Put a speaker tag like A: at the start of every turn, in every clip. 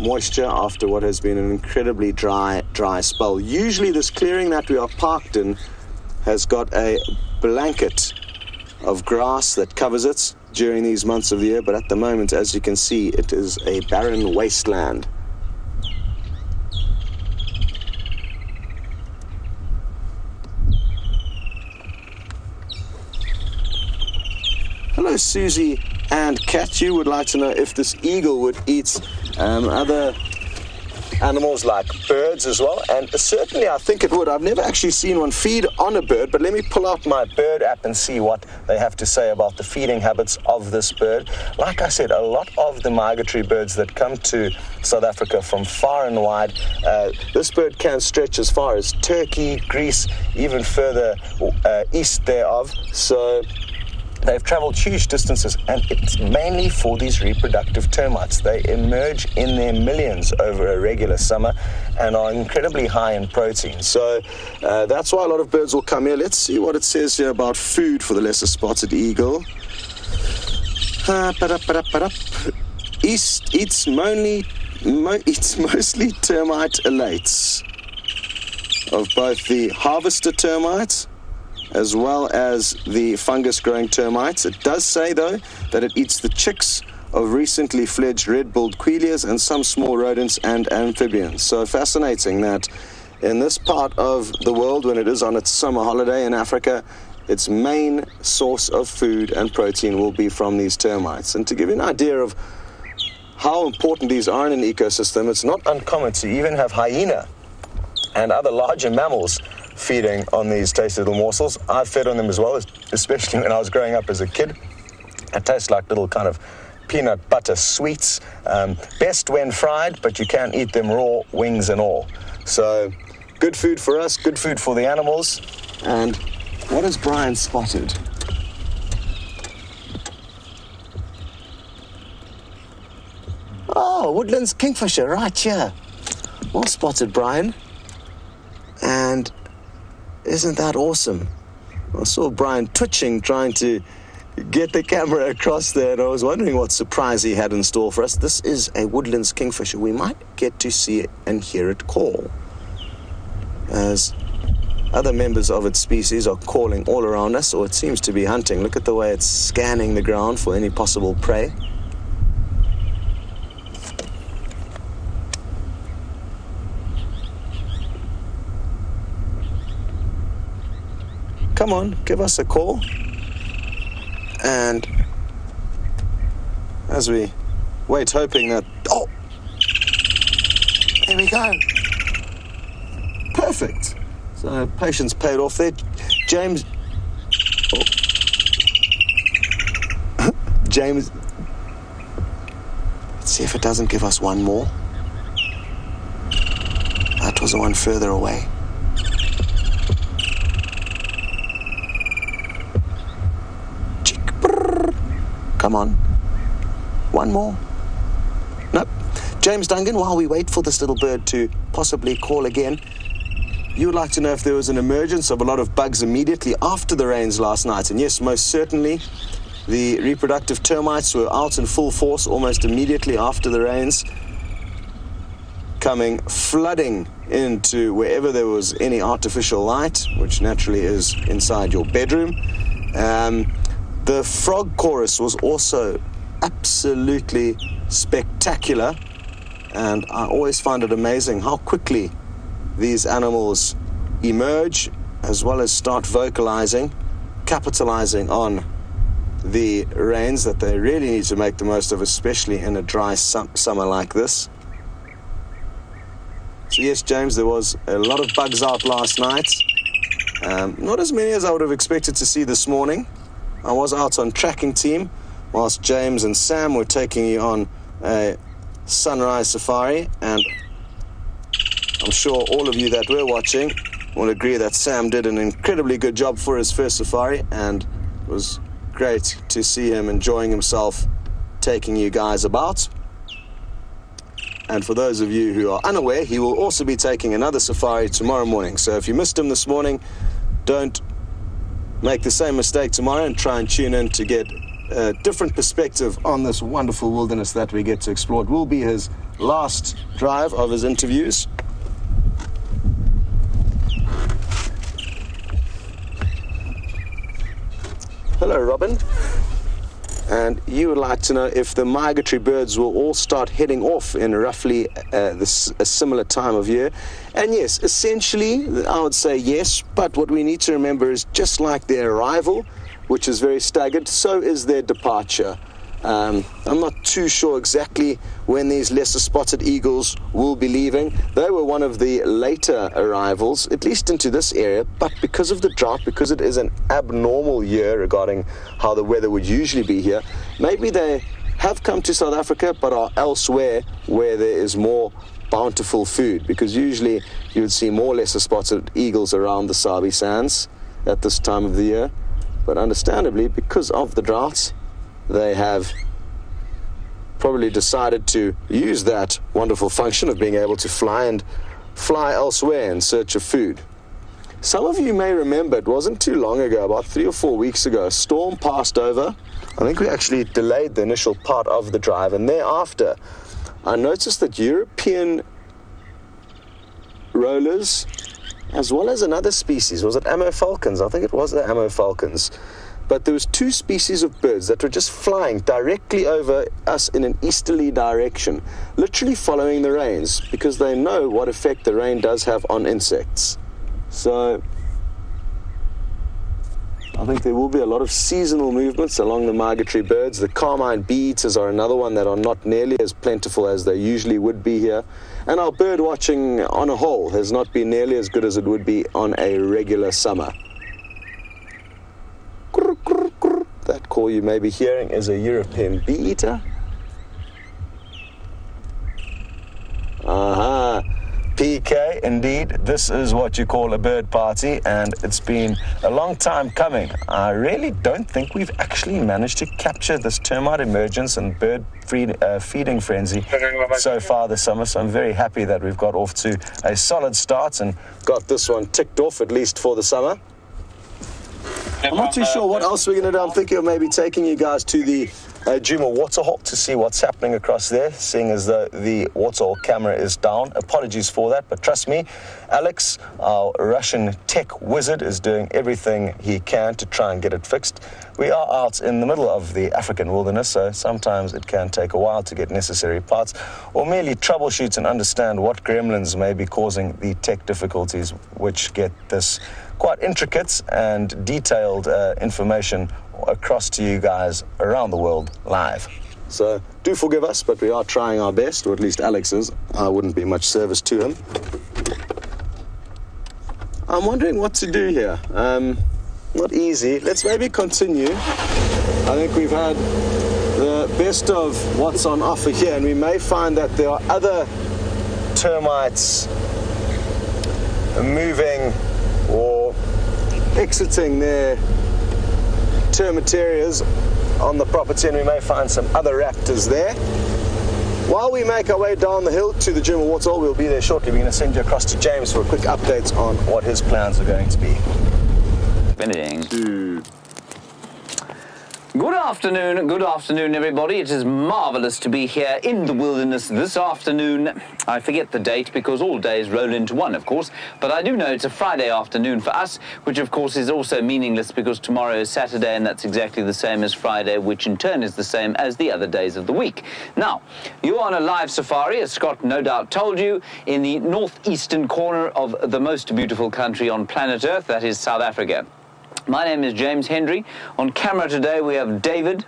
A: moisture after what has been an incredibly dry spell. Usually this clearing that we are parked in has got a blanket of grass that covers it during these months of the year, but at the moment, as you can see, it is a barren wasteland. Hello, Susie and Kat. You would like to know if this eagle would eat other animals like birds as well, and certainly I think it would. I've never actually seen one feed on a bird, but let me pull out my bird app and see what they have to say about the feeding habits of this bird. Like I said, a lot of the migratory birds that come to South Africa from far and wide, this bird can stretch as far as Turkey, Greece, even further east thereof. So they've traveled huge distances, and it's mainly for these reproductive termites. They emerge in their millions over a regular summer and are incredibly high in protein. So that's why a lot of birds will come here. Let's see what it says here about food for the lesser spotted eagle. Eats mostly termite elates of both the harvester termite as well as the fungus-growing termites. It does say, though, that it eats the chicks of recently fledged red-billed quelias and some small rodents and amphibians. So fascinating that in this part of the world, when it is on its summer holiday in Africa, its main source of food and protein will be from these termites. And to give you an idea of how important these are in an ecosystem, it's not uncommon to even have hyena and other larger mammals feeding on these tasty little morsels. I've fed on them as well, especially when I was growing up as a kid. It tastes like little kind of peanut butter sweets. Best when fried, but you can eat them raw, wings and all. So good food for us, good food for the animals. And what has Brian spotted? Oh, Woodland's kingfisher right here. Well spotted, Brian. And isn't that awesome? I saw Brian twitching, trying to get the camera across there, and I was wondering what surprise he had in store for us. This is a Woodland's kingfisher. We might get to see it and hear it call, as other members of its species are calling all around us, or it seems to be hunting. Look at the way it's scanning the ground for any possible prey. Come on, give us a call. And as we wait, hoping that... Oh! There we go. Perfect. So patience paid off there. James... Oh. James... Let's see if it doesn't give us one more. That was the one further away. Come on. One more. Nope. James Dungan, while we wait for this little bird to possibly call again, you would like to know if there was an emergence of a lot of bugs immediately after the rains last night. And yes, most certainly, the reproductive termites were out in full force almost immediately after the rains, coming flooding into wherever there was any artificial light, which naturally is inside your bedroom. The frog chorus was also absolutely spectacular, and I always find it amazing how quickly these animals emerge as well as start vocalizing, capitalizing on the rains that they really need to make the most of, especially in a dry summer like this. So yes, James, there was a lot of bugs out last night. Not as many as I would have expected to see this morning. I was out on tracking team whilst James and Sam were taking you on a sunrise safari, and I'm sure all of you that were watching will agree that Sam did an incredibly good job for his first safari, and it was great to see him enjoying himself taking you guys about. And for those of you who are unaware, he will also be taking another safari tomorrow morning. So if you missed him this morning, don't make the same mistake tomorrow and try and tune in to get a different perspective on this wonderful wilderness that we get to explore. It will be his last drive of his interviews. Hello, Robin. And you would like to know if the migratory birds will all start heading off in roughly a similar time of year. And yes, essentially, I would say yes, but what we need to remember is just like their arrival, which is very staggered, so is their departure. I'm not too sure exactly when these lesser spotted eagles will be leaving. They were one of the later arrivals, at least into this area, but because of the drought, because it is an abnormal year regarding how the weather would usually be here, maybe they have come to South Africa but are elsewhere where there is more bountiful food, because usually you would see more lesser spotted eagles around the Sabi Sands at this time of the year. But understandably, because of the droughts, they have probably decided to use that wonderful function of being able to fly elsewhere in search of food. Some of you may remember, it wasn't too long ago, about 3 or 4 weeks ago, a storm passed over. I think we actually delayed the initial part of the drive, and thereafter I noticed that European rollers, as well as another species, was it ammo falcons? I think it was the ammo falcons. But there was 2 species of birds that were just flying directly over us in an easterly direction, literally following the rains, because they know what effect the rain does have on insects. So I think there will be a lot of seasonal movements along the migratory birds. The carmine bee-eaters are another one that are not nearly as plentiful as they usually would be here. And our bird watching on a whole has not been nearly as good as it would be on a regular summer. That call you may be hearing is a European bee-eater. Aha. PK, indeed, this is what you call a bird party, and it's been a long time coming. I really don't think we've actually managed to capture this termite emergence and bird feeding frenzy so far this summer, so I'm very happy that we've got off to a solid start and got this one ticked off, at least for the summer. I'm not too sure what else we're going to do. I'm thinking of maybe taking you guys to the Djuma waterhole to see what's happening across there, seeing as though the waterhole camera is down. Apologies for that, but trust me, Alex, our Russian tech wizard, is doing everything he can to try and get it fixed. We are out in the middle of the African wilderness, so sometimes it can take a while to get necessary parts, or merely troubleshoot and understand what gremlins may be causing the tech difficulties, which get this quite intricate and detailed information across to you guys around the world live. So do forgive us, but we are trying our best, or at least Alex is. I wouldn't be much service to him. I'm wondering what to do here. Not easy. Let's maybe continue. I think we've had the best of what's on offer here, and we may find that there are other termites moving or exiting their termitarias on the property, and we may find some other raptors there. While we make our way down the hill to the Djuma waterhole, we'll be there shortly. We're going to send you across to James for a quick update on what his plans are going to be.
B: Good afternoon, everybody. It is marvelous to be here in the wilderness this afternoon. I forget the date because all days roll into one, of course, but I do know it's a Friday afternoon for us, which of course is also meaningless because tomorrow is Saturday, and that's exactly the same as Friday, which in turn is the same as the other days of the week. Now, you're on a live safari, as Scott no doubt told you, in the northeastern corner of the most beautiful country on planet Earth, that is South Africa. My name is James Hendry. On camera today we have David.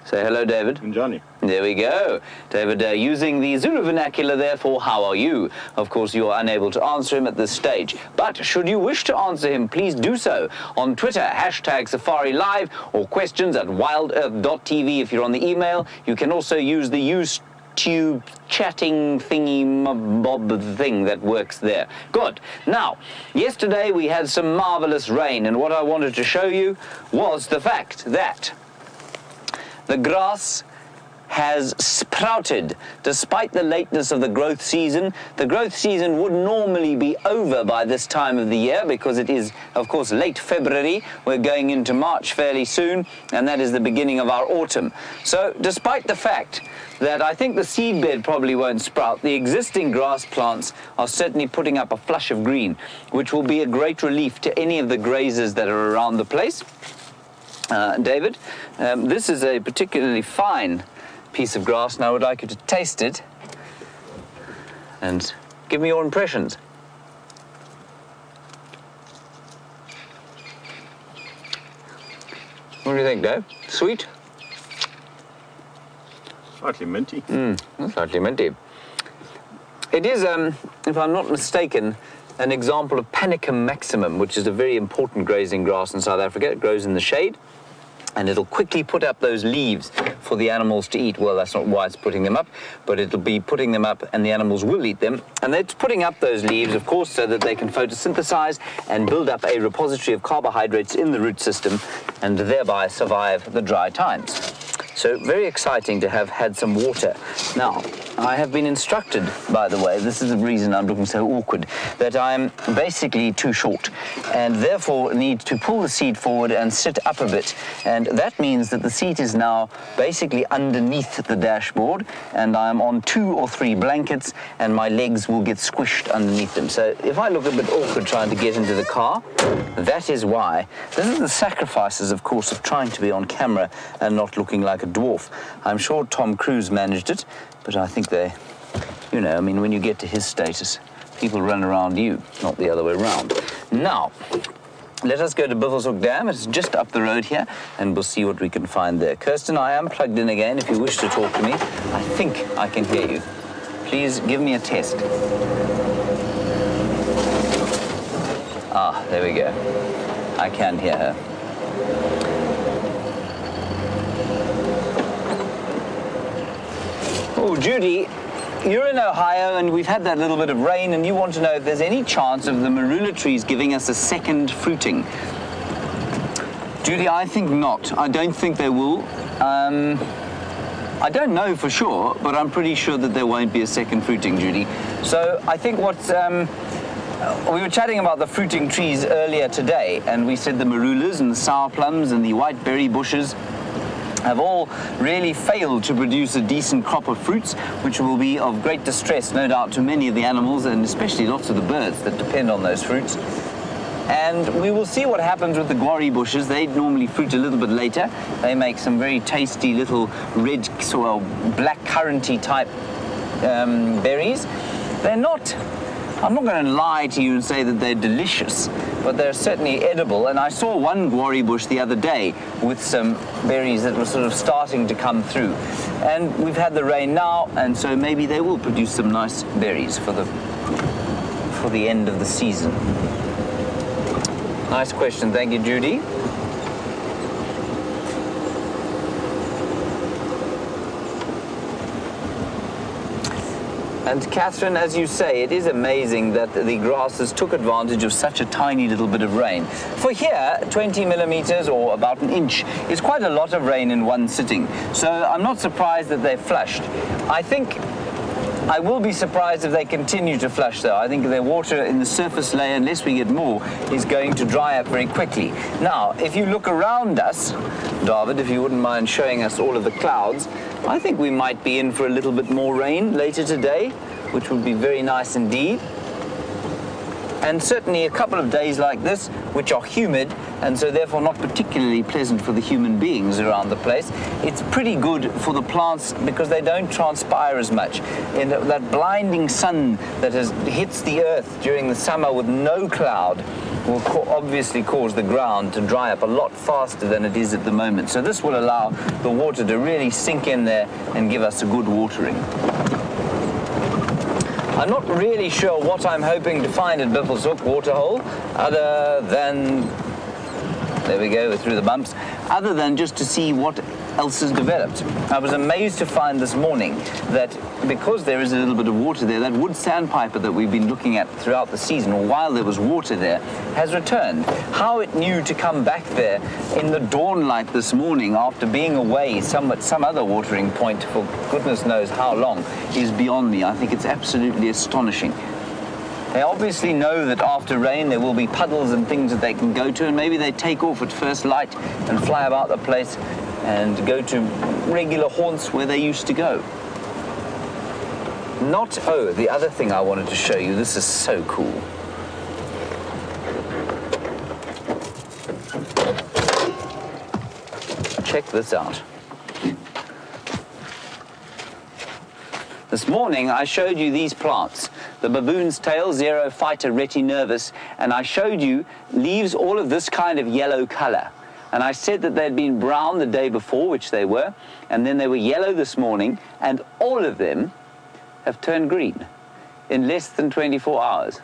B: Say hello, David.
C: And Johnny.
B: There we go. David, using the Zulu vernacular, therefore, how are you? Of course, you are unable to answer him at this stage. But should you wish to answer him, please do so on Twitter, #SafariLive, or questions at wildearth.tv if you're on the email. You can also use the YouTube chatting thingy bob thing that works there. Good. Now, yesterday we had some marvelous rain, and what I wanted to show you was the fact that the grass has sprouted despite the lateness of the growth season. The growth season would normally be over by this time of the year because it is, of course, late February. We're going into March fairly soon, and that is the beginning of our autumn. So despite the fact that I think the seed bed probably won't sprout. The existing grass plants are certainly putting up a flush of green, which will be a great relief to any of the grazers that are around the place. David, this is a particularly fine piece of grass, and I would like you to taste it and give me your impressions. What do you think, Dave? Sweet?
C: Slightly minty.
B: Slightly minty. It is, if I'm not mistaken, an example of Panicum maximum, which is a very important grazing grass in South Africa. It grows in the shade, and it'll quickly put up those leaves for the animals to eat. Well, that's not why it's putting them up, but it'll be putting them up and the animals will eat them. And it's putting up those leaves, of course, so that they can photosynthesize and build up a repository of carbohydrates in the root system and thereby survive the dry times. So very exciting to have had some water. Now, I have been instructed, by the way, this is the reason I'm looking so awkward, that I'm basically too short and therefore need to pull the seat forward and sit up a bit. And that means that the seat is now basically underneath the dashboard and I'm on 2 or 3 blankets and my legs will get squished underneath them. So if I look a bit awkward trying to get into the car, that is why. This is the sacrifices, of course, of trying to be on camera and not looking like a dwarf. I'm sure Tom Cruise managed it, but I think they, you know, I mean, when you get to his status, people run around you, not the other way around. Now, let us go to Buffelshoek Dam. It's just up the road here, and we'll see what we can find there. Kirsten, I am plugged in again. If you wish to talk to me, I think I can hear you. Please give me a test. Ah, there we go. I can hear her. Oh, Judy, you're in Ohio and we've had that little bit of rain and you want to know if there's any chance of the marula trees giving us a second fruiting. Judy, I think not. I don't think they will. I don't know for sure, but I'm pretty sure that there won't be a second fruiting, Judy. So I think what's... we were chatting about the fruiting trees earlier today and we said the marulas and the sour plums and the white berry bushes have all really failed to produce a decent crop of fruits, which will be of great distress, no doubt, to many of the animals and especially lots of the birds that depend on those fruits. And we will see what happens with the guarri bushes. They normally fruit a little bit later. They make some very tasty little red, well, black curranty type berries. They're not... I'm not going to lie to you and say that they're delicious, but they're certainly edible. And I saw one guarri bush the other day with some berries that were sort of starting to come through. And we've had the rain now, and so maybe they will produce some nice berries for the end of the season. Nice question. Thank you, Judy. And Catherine, as you say, it is amazing that the grasses took advantage of such a tiny little bit of rain. For here, 20 millimeters or about an inch is quite a lot of rain in one sitting. So I'm not surprised that they flushed. I will be surprised if they continue to flush, though. I think their water in the surface layer, unless we get more, is going to dry up very quickly. Now, if you look around us, David, if you wouldn't mind showing us all of the clouds, I think we might be in for a little bit more rain later today, which would be very nice indeed. And certainly a couple of days like this, which are humid, and so therefore not particularly pleasant for the human beings around the place. It's pretty good for the plants because they don't transpire as much. And that blinding sun that hits the earth during the summer with no cloud will obviously cause the ground to dry up a lot faster than it is at the moment. So this will allow the water to really sink in there and give us a good watering. I'm not really sure what I'm hoping to find at Buffelshoek Waterhole, other than, there we go, we're through the bumps, other than just to see what else has developed. I was amazed to find this morning that because there is a little bit of water there, that wood sandpiper that we've been looking at throughout the season, or while there was water there, has returned. How it knew to come back there in the dawn light this morning after being away some other watering point for goodness knows how long is beyond me. I think it's absolutely astonishing. They obviously know that after rain there will be puddles and things that they can go to, and maybe they take off at first light and fly about the place and go to regular haunts where they used to go. Oh, the other thing I wanted to show you, this is so cool. Check this out. This morning I showed you these plants, the baboon's tail, Xerophyta retinervis, and I showed you leaves all of this kind of yellow color. And I said that they'd been brown the day before, which they were, and then they were yellow this morning, and all of them have turned green in less than 24 hours.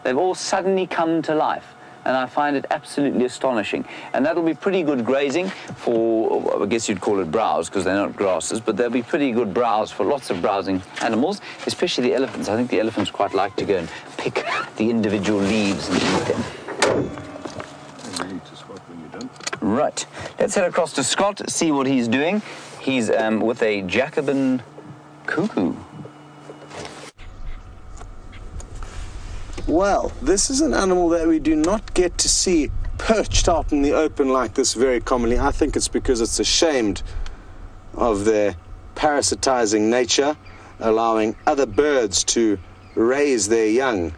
B: They've all suddenly come to life. And I find it absolutely astonishing. And that'll be pretty good grazing for, I guess you'd call it browse, because they're not grasses, but they'll be pretty good browse for lots of browsing animals, especially the elephants. I think the elephants quite like to go and pick the individual leaves and eat them. Right. Let's head across to Scott, see what he's doing. He's with a Jacobin cuckoo.
A: Well, this is an animal that we do not get to see perched out in the open like this very commonly. I think it's because it's ashamed of their parasitizing nature, allowing other birds to raise their young.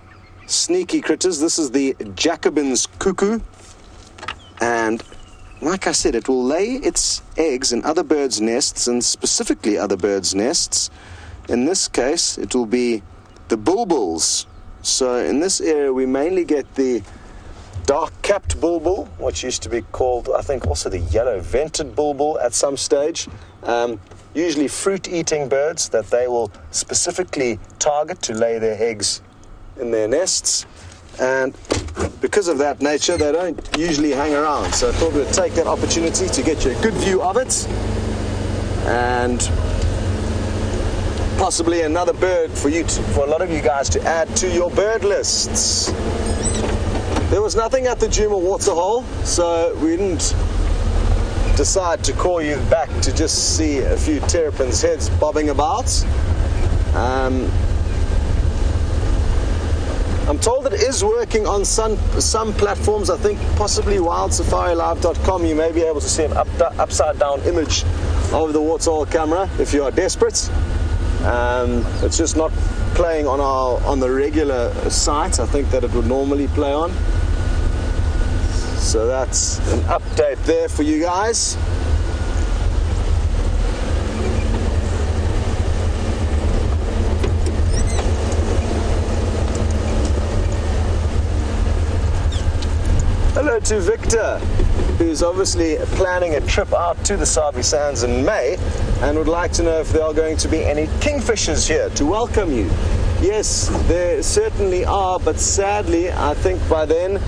A: Sneaky critters. This is the Jacobin's cuckoo, and like I said, it will lay its eggs in other birds' nests, and specifically other birds' nests. In this case, it will be the bulbuls. So in this area, we mainly get the dark-capped bulbul, which used to be called, I think, also the yellow-vented bulbul at some stage. Usually fruit-eating birds that they will specifically target to lay their eggs in their nests. And because of that nature, they don't usually hang around. So I thought we'd take that opportunity to get you a good view of it. And possibly another bird for a lot of you guys to add to your bird lists. There was nothing at the Djuma waterhole, so we didn't decide to call you back to just see a few terrapins' heads bobbing about. I'm told it is working on some platforms. I think possibly WildSafariLive.com. You may be able to see an upside down image of the waterhole camera if you are desperate. It's just not playing on the regular site, I think, that it would normally play on. So that's an update there for you guys. Hello to Victor, who's obviously planning a trip out to the Sabi Sands in May and would like to know if there are going to be any kingfishers here to welcome you. Yes, there certainly are, but sadly, I think by then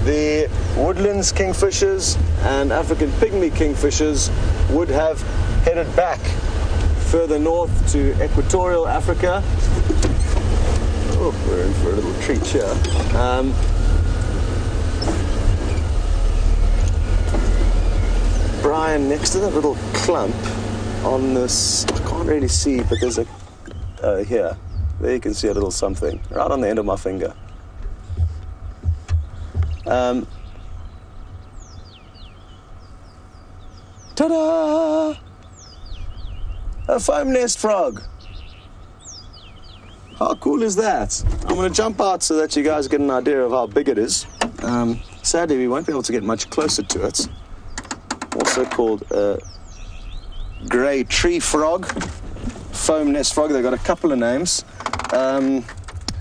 A: the woodlands kingfishers and African pygmy kingfishers would have headed back further north to equatorial Africa. Oh, we're in for a little treat here. Brian, next to that little clump on this, I can't really see, but there's a, here, there you can see a little something, right on the end of my finger. Ta-da! A foam nest frog. How cool is that? I'm going to jump out so that you guys get an idea of how big it is. Sadly, we won't be able to get much closer to it. Also called a grey tree frog, foam nest frog. They've got a couple of names.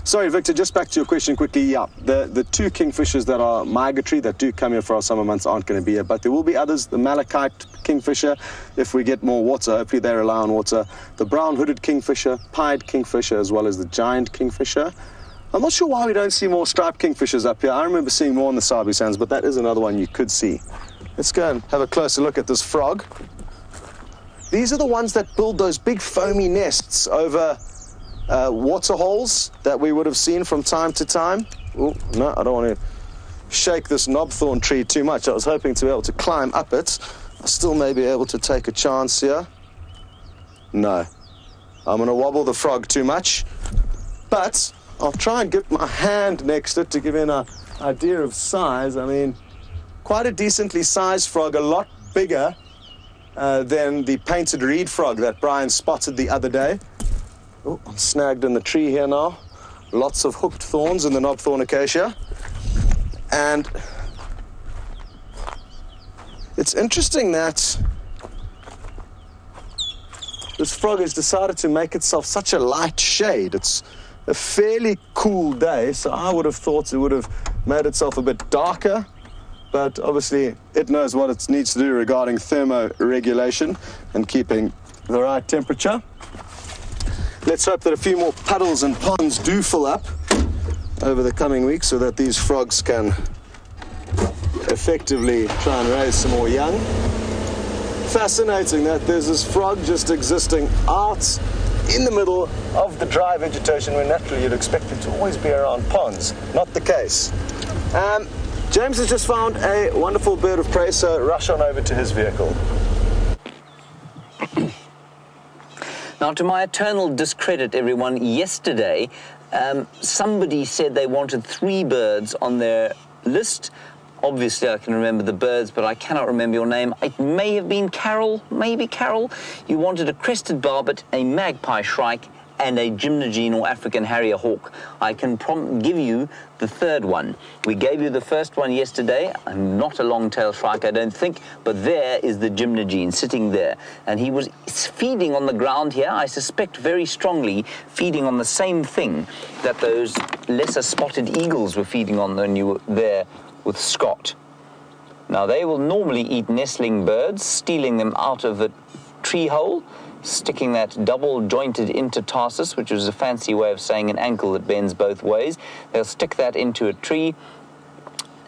A: Sorry, Victor, just back to your question quickly. Yeah, the two kingfishers that are migratory, that do come here for our summer months, aren't going to be here, but there will be others. The malachite kingfisher, if we get more water, hopefully they rely on water. The brown-hooded kingfisher, pied kingfisher, as well as the giant kingfisher. I'm not sure why we don't see more striped kingfishers up here. I remember seeing more on the Sabi Sands, but that is another one you could see. Let's go and have a closer look at this frog. These are the ones that build those big foamy nests over water holes that we would have seen from time to time. Oh, no, I don't want to shake this knobthorn tree too much. I was hoping to be able to climb up it. I still may be able to take a chance here. No, I'm going to wobble the frog too much. But I'll try and get my hand next to it to give you an idea of size. I mean, quite a decently sized frog, a lot bigger than the painted reed frog that Brian spotted the other day. Oh, I'm snagged in the tree here now. Lots of hooked thorns in the knobthorn acacia. And it's interesting that this frog has decided to make itself such a light shade. It's a fairly cool day, so I would have thought it would have made itself a bit darker, but obviously it knows what it needs to do regarding thermoregulation and keeping the right temperature. Let's hope that a few more puddles and ponds do fill up over the coming weeks so that these frogs can effectively try and raise some more young. Fascinating that there's this frog just existing out in the middle of the dry vegetation when naturally you'd expect it to always be around ponds. Not the case. James has just found a wonderful bird of prey, so rush on over to his vehicle.
B: Now, to my eternal discredit, everyone, yesterday somebody said they wanted 3 birds on their list. Obviously, I can remember the birds, but I cannot remember your name. It may have been Carol, maybe Carol. You wanted a crested barbet, a magpie shrike, and a gymnogene or African harrier hawk. I can give you the 3rd one. We gave you the first one yesterday. Not a long-tailed shrike, I don't think, but there is the gymnogene sitting there. And he was feeding on the ground here, I suspect very strongly, feeding on the same thing that those lesser spotted eagles were feeding on when you were there with Scott. Now, they will normally eat nestling birds, stealing them out of a tree hole, sticking that double-jointed intertarsus, which is a fancy way of saying an ankle that bends both ways. They'll stick that into a tree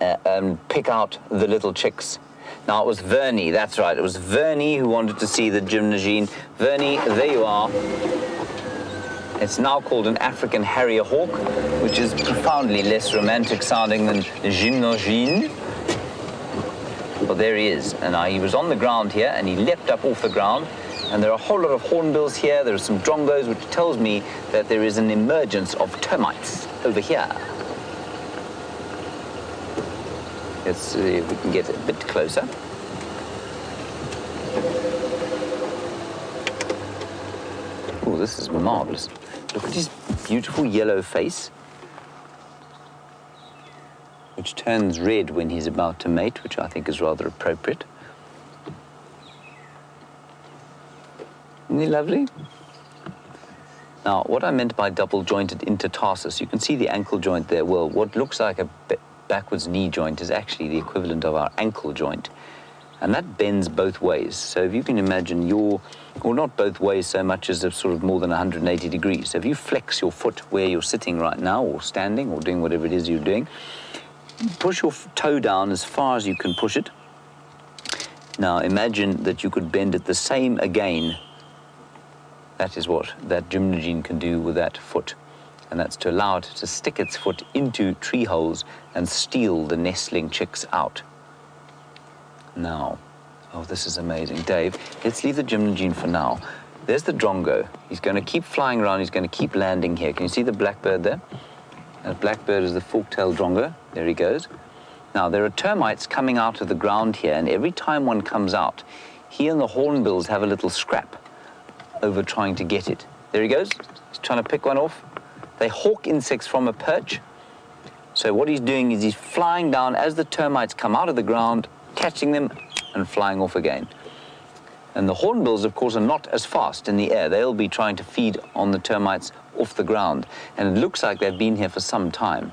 B: and pick out the little chicks. Now, it was Vernie, that's right, it was Vernie who wanted to see the gymnogene. Vernie, there you are. It's now called an African harrier hawk, which is profoundly less romantic sounding than gymnogene. Well, there he is, and he was on the ground here, and he leapt up off the ground. And there are a whole lot of hornbills here. There are some drongos, which tells me that there is an emergence of termites over here. Let's see if we can get a bit closer. Oh, this is marvelous. Look at his beautiful yellow face, which turns red when he's about to mate, which I think is rather appropriate. Isn't he lovely? Now, what I meant by double-jointed intertarsus, you can see the ankle joint there. Well, what looks like a backwards knee joint is actually the equivalent of our ankle joint. And that bends both ways. So if you can imagine or not both ways so much as a sort of more than 180 degrees. So if you flex your foot where you're sitting right now, or standing, or doing whatever it is you're doing, push your toe down as far as you can push it. Now, imagine that you could bend it the same again. That is what that gymnogene can do with that foot, and that's to allow it to stick its foot into tree holes and steal the nestling chicks out. Now, oh, this is amazing. Dave, let's leave the gymnogene for now. There's the drongo. He's going to keep flying around. He's going to keep landing here. Can you see the blackbird there? That blackbird is the fork-tailed drongo. There he goes. Now, there are termites coming out of the ground here, and every time one comes out, he and the hornbills have a little scrap over trying to get it. There he goes. He's trying to pick one off. They hawk insects from a perch. So what he's doing is he's flying down as the termites come out of the ground, catching them and flying off again. And the hornbills, of course, are not as fast in the air. They'll be trying to feed on the termites off the ground. And it looks like they've been here for some time.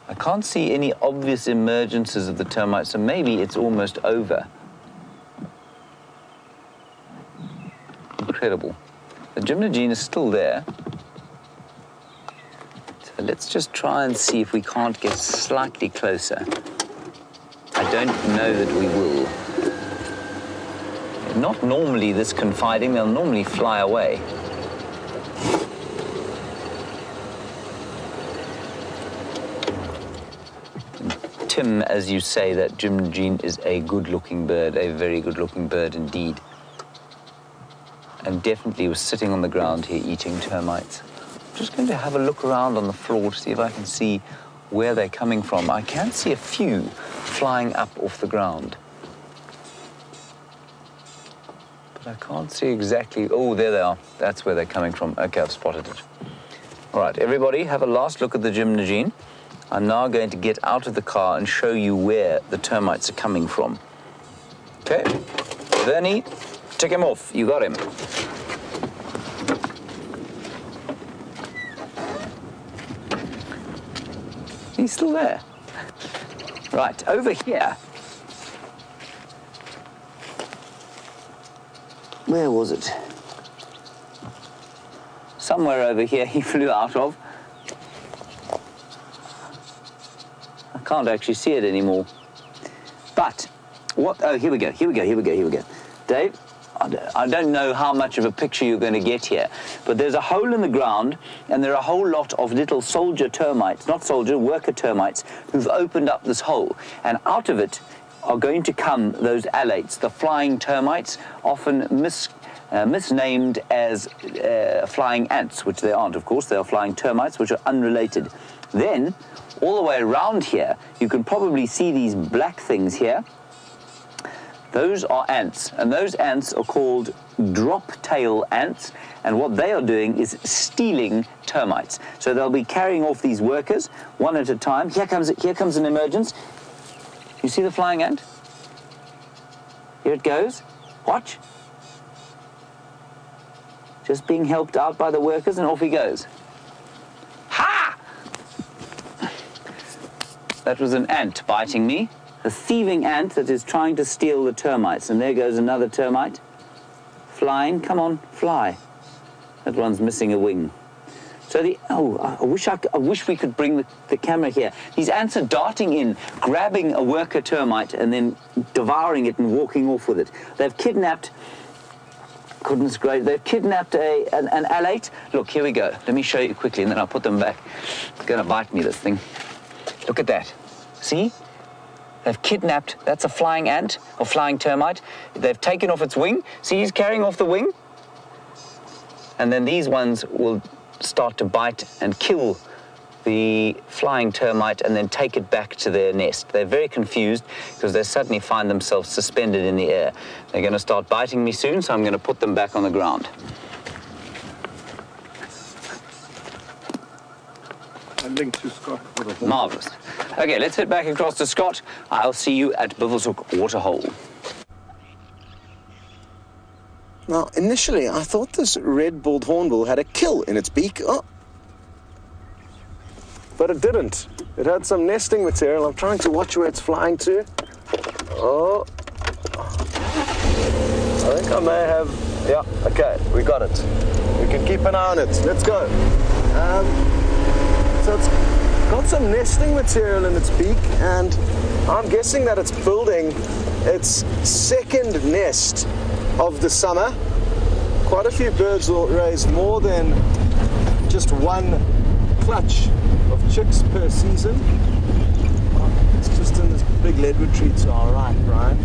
B: I can't see any obvious emergences of the termites, so maybe it's almost over. Incredible. The gymnogene is still there. So let's just try and see if we can't get slightly closer. I don't know that we will. They're not normally this confiding. They'll normally fly away. Tim, as you say, that gymnogene is a good-looking bird, a very good-looking bird indeed. And definitely was sitting on the ground here eating termites. I'm just going to have a look around on the floor to see if I can see where they're coming from. I can see a few flying up off the ground. But But I can't see exactly. Oh, there they are. That's where they're coming from. Okay, I've spotted it. All right, everybody, have a last look at the gymnogene. I'm now going to get out of the car and show you where the termites are coming from. Okay, Vernie, tick him off. You got him. He's still there. Right, over here. Where was it? Somewhere over here he flew out of. I can't actually see it anymore. But, what, oh, here we go. Dave, I don't know how much of a picture you're going to get here, but there's a hole in the ground, and there are a whole lot of little soldier termites, not soldier, worker termites, who've opened up this hole, and out of it are going to come those alates, the flying termites, often misnamed as flying ants, which they aren't, of course. They are flying termites, which are unrelated. Then, all the way around here, you can probably see these black things here. Those are ants, and those ants are called drop-tail ants, and what they are doing is stealing termites. So they'll be carrying off these workers one at a time. Here comes an emergence. You see the flying ant? Here it goes. Watch. Just being helped out by the workers, and off he goes. Ha! That was an ant biting me. A thieving ant that is trying to steal the termites. And there goes another termite. Flying. Come on, fly. That one's missing a wing. So I wish we could bring the camera here. These ants are darting in, grabbing a worker termite, and then devouring it and walking off with it. They've kidnapped, goodness gracious, they've kidnapped an alate. Look, here we go. Let me show you quickly, and then I'll put them back. It's going to bite me, this thing. Look at that. See? They've kidnapped, that's a flying ant, or flying termite. They've taken off its wing. See, he's carrying off the wing. And then these ones will start to bite and kill the flying termite and then take it back to their nest. They're very confused because they suddenly find themselves suspended in the air. They're going to start biting me soon, so I'm going to put them back on the ground.
C: A link to Scott.
B: Marvellous. Okay, let's head back across to Scott. I'll see you at Bivelshoek Waterhole.
A: Now, initially, I thought this red-billed hornbill had a kill in its beak. Oh. But it didn't. It had some nesting material. I'm trying to watch where it's flying to. Oh. I think I may have... Yeah, okay, we got it. We can keep an eye on it. Let's go. So it's got some nesting material in its beak, and I'm guessing that it's building its second nest of the summer. Quite a few birds will raise more than just one clutch of chicks per season. Oh, it's just in this big leadwood tree to our right, Brian.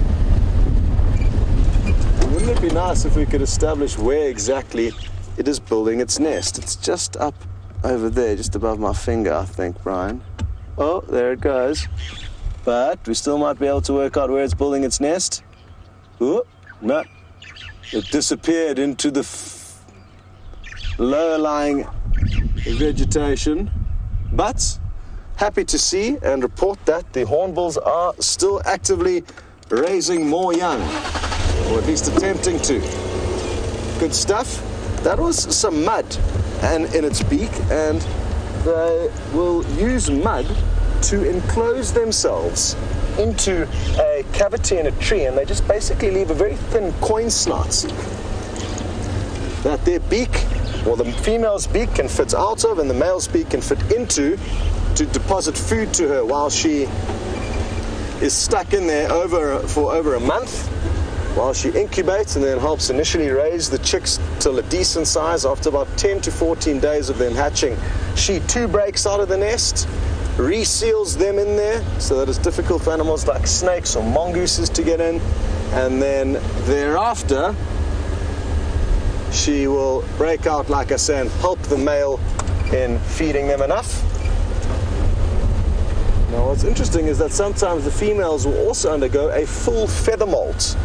A: Wouldn't it be nice if we could establish where exactly it is building its nest? It's just up over there, just above my finger, I think, Brian. Oh, there it goes. But we still might be able to work out where it's building its nest. Oh, no. It disappeared into the lower-lying vegetation. But happy to see and report that the hornbills are still actively raising more young, or at least attempting to. Good stuff. That was some mud and in its beak, and they will use mud to enclose themselves into a cavity in a tree, and they just basically leave a very thin coin slot that their beak, or the female's beak, can fit out of, and the male's beak can fit into to deposit food to her while she is stuck in there for over a month, while she incubates and then helps initially raise the chicks till a decent size. After about 10 to 14 days of them hatching, she too breaks out of the nest, reseals them in there so that it's difficult for animals like snakes or mongooses to get in, and then thereafter she will break out, like I say, and help the male in feeding them enough. Now what's interesting is that sometimes the females will also undergo a full feather molt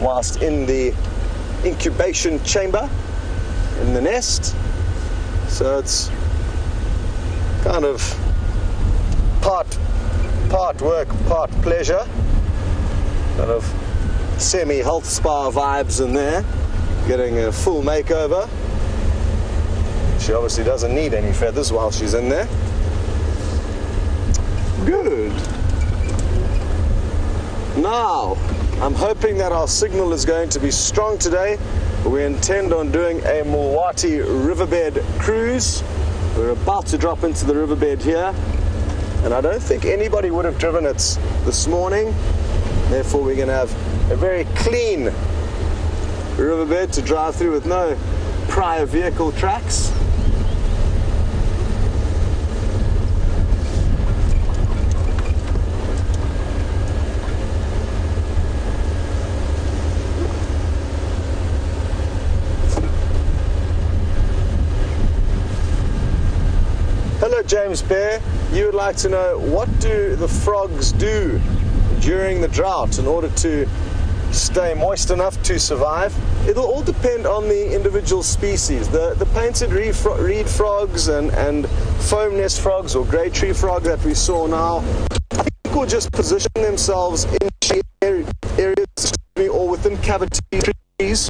A: whilst in the incubation chamber in the nest. So it's kind of part work, part pleasure. Kind of semi-health spa vibes in there. Getting a full makeover. She obviously doesn't need any feathers while she's in there. Good. Now, I'm hoping that our signal is going to be strong today. We intend on doing a Mulwati riverbed cruise. We're about to drop into the riverbed here, and I don't think anybody would have driven it this morning. Therefore, we're going to have a very clean riverbed to drive through with no prior vehicle tracks. Hello James Bear, you would like to know, what do the frogs do during the drought in order to stay moist enough to survive? It'll all depend on the individual species. The painted reed frogs and foam nest frogs or grey tree frogs that we saw now, I think will just position themselves in shade areas or within cavity trees.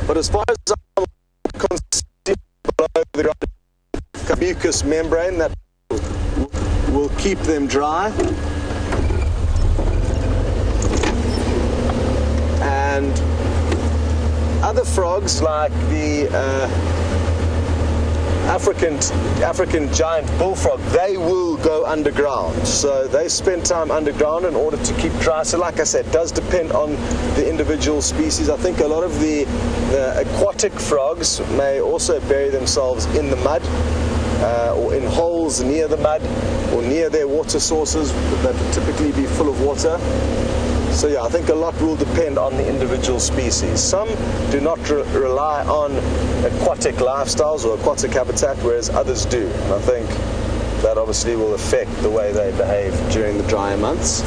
A: But as far as I'm concerned, below the ground, mucous membrane that will keep them dry. And other frogs like the African giant bullfrog, they will go underground. So they spend time underground in order to keep dry. So like I said, it does depend on the individual species. I think a lot of the aquatic frogs may also bury themselves in the mud, or in holes near the mud or near their water sources that would typically be full of water. So yeah, I think a lot will depend on the individual species. Some do not rely on aquatic lifestyles or aquatic habitat, whereas others do. And I think that obviously will affect the way they behave during the drier months.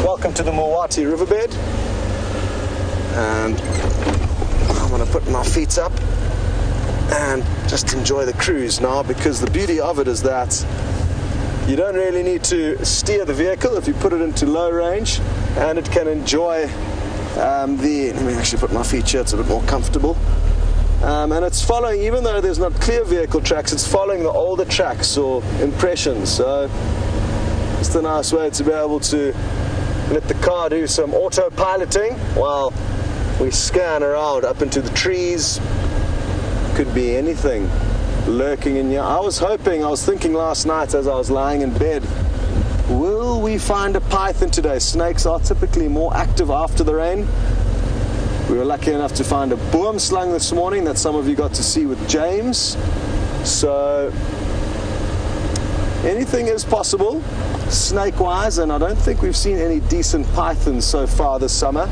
A: Welcome to the Mulwati riverbed. And I'm going to put my feet up and just enjoy the cruise now, because the beauty of it is that you don't really need to steer the vehicle if you put it into low range, and it can enjoy let me actually put my feet here, it's a bit more comfortable. And it's following, even though there's not clear vehicle tracks, it's following the older tracks or impressions. So it's a nice way to be able to let the car do some autopiloting while we scan around up into the trees. Could be anything lurking in here. I was thinking last night as I was lying in bed, will we find a python today? Snakes are typically more active after the rain. We were lucky enough to find a boomslang this morning that some of you got to see with James. So anything is possible snake-wise, and I don't think we've seen any decent pythons so far this summer.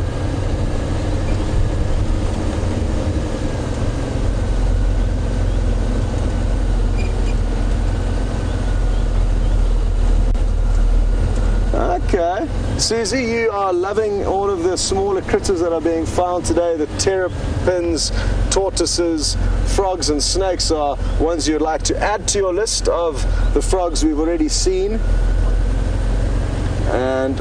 A: Okay, Susie, you are loving all of the smaller critters that are being found today. The terrapins, tortoises, frogs and snakes are ones you'd like to add to your list of the frogs we've already seen. And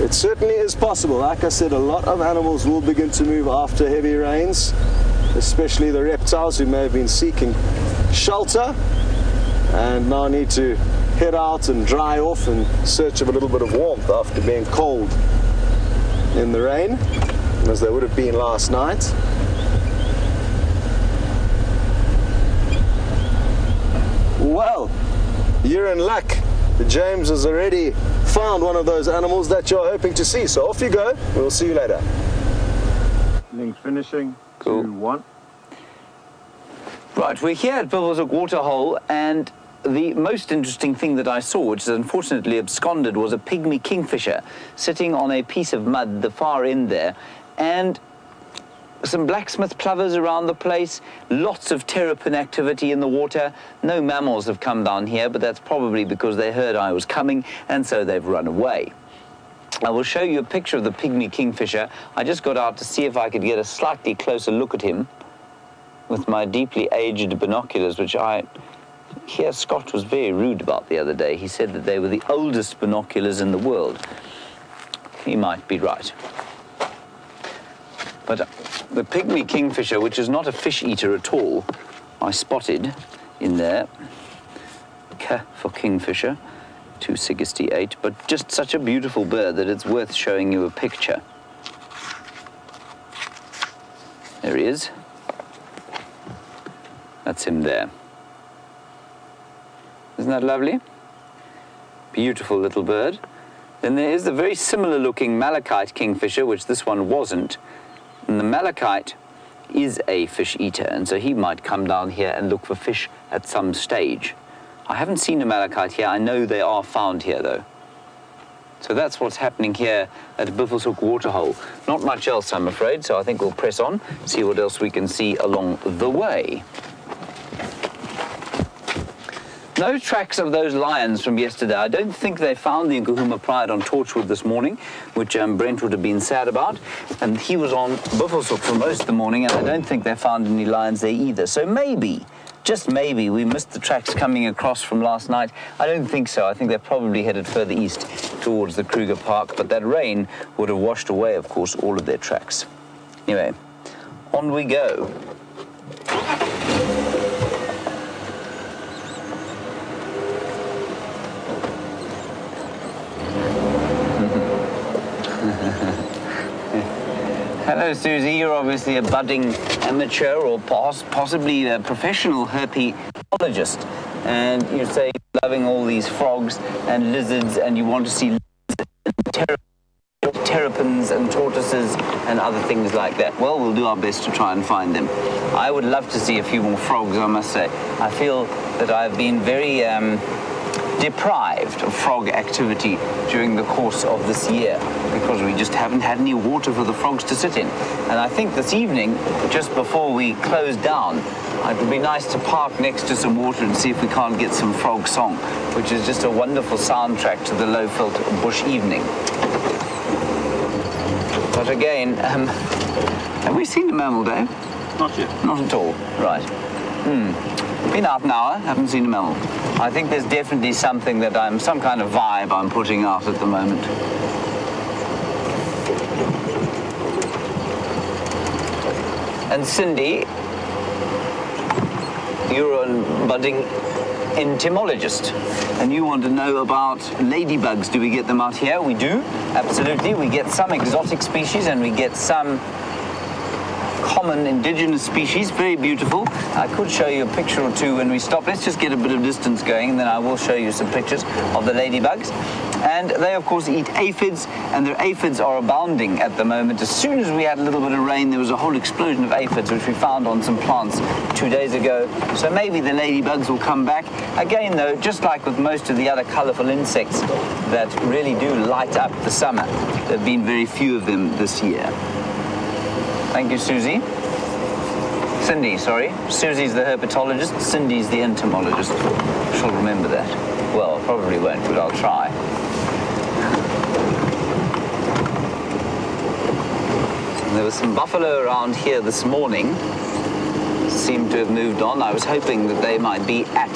A: it certainly is possible. Like I said, a lot of animals will begin to move after heavy rains, especially the reptiles who may have been seeking shelter and now need to head out and dry off in search of a little bit of warmth after being cold in the rain, as they would have been last night. Well, you're in luck. James has already found one of those animals that you're hoping to see. So off you go. We'll see you later.
C: Link finishing.
B: Cool.
C: 2, 1.
B: Right, we're here at Bilvershoek Waterhole, and the most interesting thing that I saw, which is unfortunately absconded, was a pygmy kingfisher sitting on a piece of mud, the far end there, and some blacksmith plovers around the place, lots of terrapin activity in the water. No mammals have come down here, but that's probably because they heard I was coming, and so they've run away. I will show you a picture of the pygmy kingfisher. I just got out to see if I could get a slightly closer look at him with my deeply aged binoculars, which I hear Scott was very rude about the other day. He said that they were the oldest binoculars in the world. He might be right. But the pygmy kingfisher, which is not a fish eater at all, I spotted in there, K for kingfisher, 268, but just such a beautiful bird that it's worth showing you a picture. There he is. That's him there. Isn't that lovely? Beautiful little bird. Then there is the very similar looking malachite kingfisher, which this one wasn't. And the malachite is a fish eater, and so he might come down here and look for fish at some stage. I haven't seen a malachite here. I know they are found here, though. So that's what's happening here at Buffelshoek Waterhole. Not much else, I'm afraid, so I think we'll press on, see what else we can see along the way. No tracks of those lions from yesterday. I don't think they found the Nkuhuma Pride on Torchwood this morning, which Brent would have been sad about. And he was on Buffelshoek for most of the morning, and I don't think they found any lions there either. So maybe, just maybe, we missed the tracks coming across from last night. I don't think so. I think they're probably headed further east towards the Kruger Park, but that rain would have washed away, of course, all of their tracks. Anyway, on we go. Hello, Susie. You're obviously a budding amateur or possibly a professional herpetologist. And you say you're loving all these frogs and lizards, and you want to see lizards and terrapins and tortoises and other things like that. Well, we'll do our best to try and find them. I would love to see a few more frogs, I must say. I feel that I've been very deprived of frog activity during the course of this year because we just haven't had any water for the frogs to sit in. And I think this evening, just before we close down, it would be nice to park next to some water and see if we can't get some frog song, which is just a wonderful soundtrack to the low-felt bush evening. But again, have we seen a mammal, Dave?
C: Not yet.
B: Not at all. Right. Been out an hour, haven't seen a mammal. I think there's definitely something that some kind of vibe I'm putting out at the moment. And Cindy, you're a budding entomologist, and you want to know about ladybugs. Do we get them out here? We do, absolutely. We get some exotic species and we get some common indigenous species, very beautiful. I could show you a picture or two when we stop. Let's just get a bit of distance going, and then I will show you some pictures of the ladybugs. And they, of course, eat aphids, and their aphids are abounding at the moment. As soon as we had a little bit of rain, there was a whole explosion of aphids, which we found on some plants 2 days ago. So maybe the ladybugs will come back. Again, though, just like with most of the other colorful insects that really do light up the summer, there have been very few of them this year. Thank you, Susie. Cindy, sorry. Susie's the herpetologist, Cindy's the entomologist. She'll remember that. Well, probably won't, but I'll try. There was some buffalo around here this morning. Seemed to have moved on. I was hoping that they might be at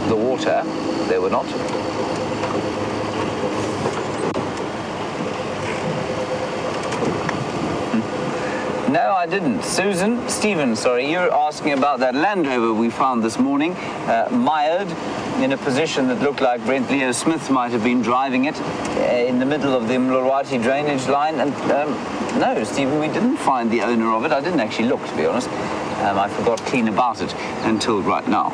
B: the water. They were not. No, I didn't. Stephen, sorry, you're asking about that Land Rover we found this morning, mired in a position that looked like Brent Leo Smith might have been driving it in the middle of the Mlorwati drainage line. And no, Stephen, we didn't find the owner of it. I didn't actually look, to be honest. I forgot clean about it until right now.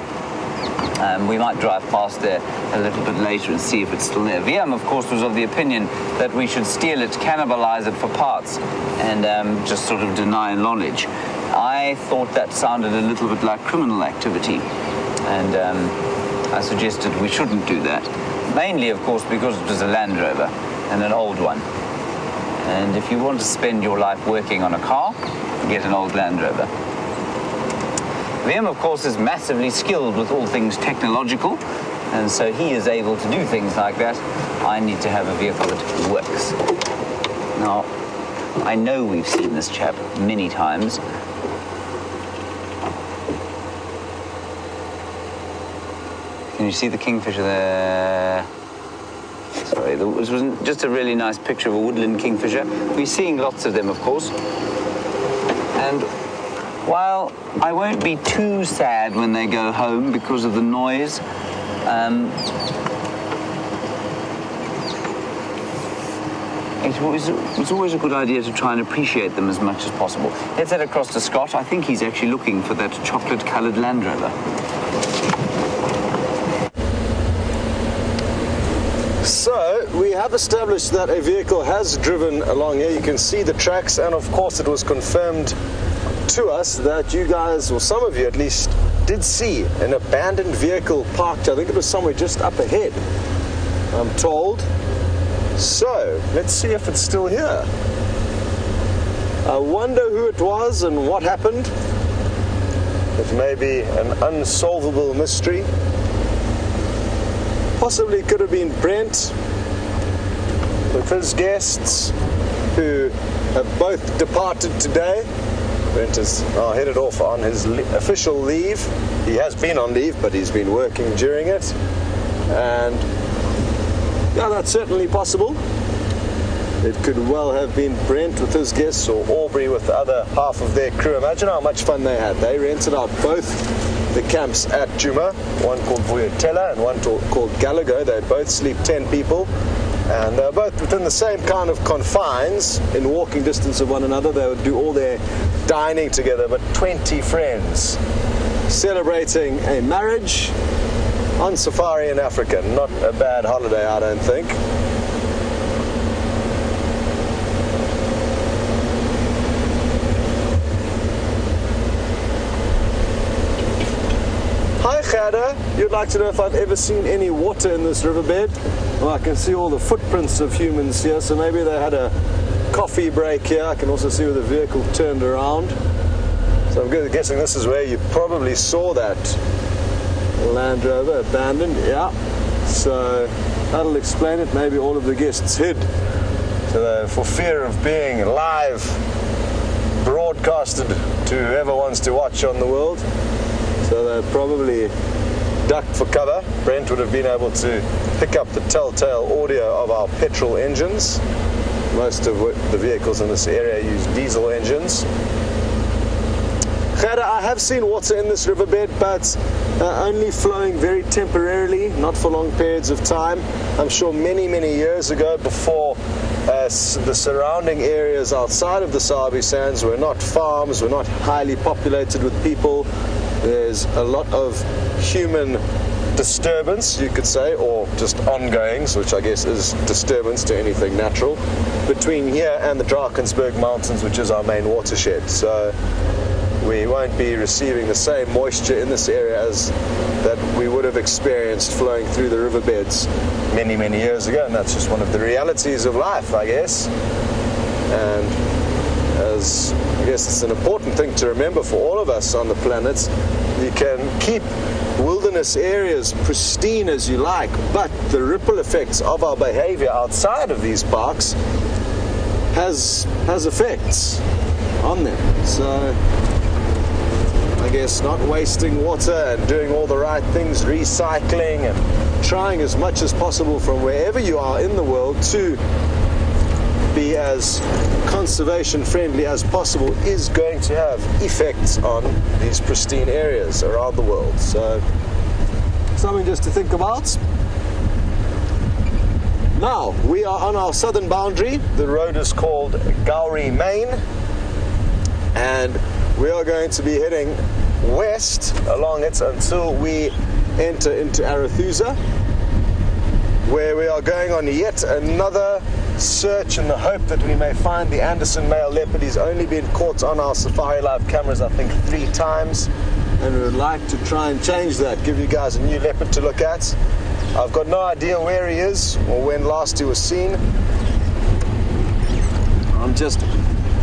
B: We might drive past there a little bit later and see if it's still there. VM, of course, was of the opinion that we should steal it, cannibalize it for parts, and just sort of deny knowledge. I thought that sounded a little bit like criminal activity, and I suggested we shouldn't do that. Mainly, of course, because it was a Land Rover, and an old one. And if you want to spend your life working on a car, get an old Land Rover. VM, of course, is massively skilled with all things technological, And so he is able to do things like that. I need to have a vehicle that works. Now, I know we've seen this chap many times. Can you see the kingfisher there? Sorry, this was just a really nice picture of a woodland kingfisher. We're seeing lots of them, of course. And while I won't be too sad when they go home because of the noise, it's always a good idea to try and appreciate them as much as possible. Let's head across to Scott. I think he's actually looking for that chocolate-coloured Land Rover.
A: So, we have established that a vehicle has driven along here. You can see the tracks, and of course it was confirmed to us that you guys, or some of you at least, did see an abandoned vehicle parked. I think it was somewhere just up ahead, I'm told. So, let's see if it's still here. I wonder who it was and what happened. It may be an unsolvable mystery. Possibly could have been Brent with his guests, who have both departed today. Brent is now headed off on his official leave. He has been on leave, but he's been working during it. And yeah, that's certainly possible. It could well have been Brent with his guests, or Aubrey with the other half of their crew. Imagine how much fun they had. They rented out both the camps at Djuma, one called Vuyatela and one called Galago. They both sleep 10 people, and they're both within the same kind of confines, in walking distance of one another. They would do all their dining together, but 20 friends celebrating a marriage on safari in Africa. Not a bad holiday, I don't think. Hi Gerda, you'd like to know if I've ever seen any water in this riverbed? Well, I can see all the footprints of humans here, so maybe they had a coffee break here. I can also see where the vehicle turned around. So I'm guessing this is where you probably saw that Land Rover abandoned, yeah. So that'll explain it. Maybe all of the guests hid for fear of being live broadcasted to whoever wants to watch on the world. So they probably ducked for cover. Brent would have been able to pick up the telltale audio of our petrol engines. Most of the vehicles in this area use diesel engines. Gerda, I have seen water in this riverbed, but only flowing very temporarily, not for long periods of time. I'm sure many, many years ago, before the surrounding areas outside of the Sabi Sands were not farms, were not highly populated with people. There's a lot of human disturbance, you could say, or just ongoings, which I guess is disturbance to anything natural, between here and the Drakensberg Mountains, which is our main watershed. So we won't be receiving the same moisture in this area as that we would have experienced flowing through the riverbeds many, many years ago, and that's just one of the realities of life, I guess. And as I guess it's an important thing to remember for all of us on the planet, you can keep wilderness areas pristine as you like, but the ripple effects of our behavior outside of these parks has effects on them. So I guess not wasting water and doing all the right things, recycling and trying as much as possible from wherever you are in the world to be as conservation friendly as possible is going to have effects on these pristine areas around the world. So something just to think about. Now we are on our southern boundary. The road is called Gowrie Main, and we are going to be heading west along it until we enter into Arathusa, where we are going on yet another search in the hope that we may find the Anderson male leopard. He's only been caught on our Safari Live cameras, I think, 3 times, and we would like to try and change that, give you guys a new leopard to look at. I've got no idea where he is or when last he was seen. I'm just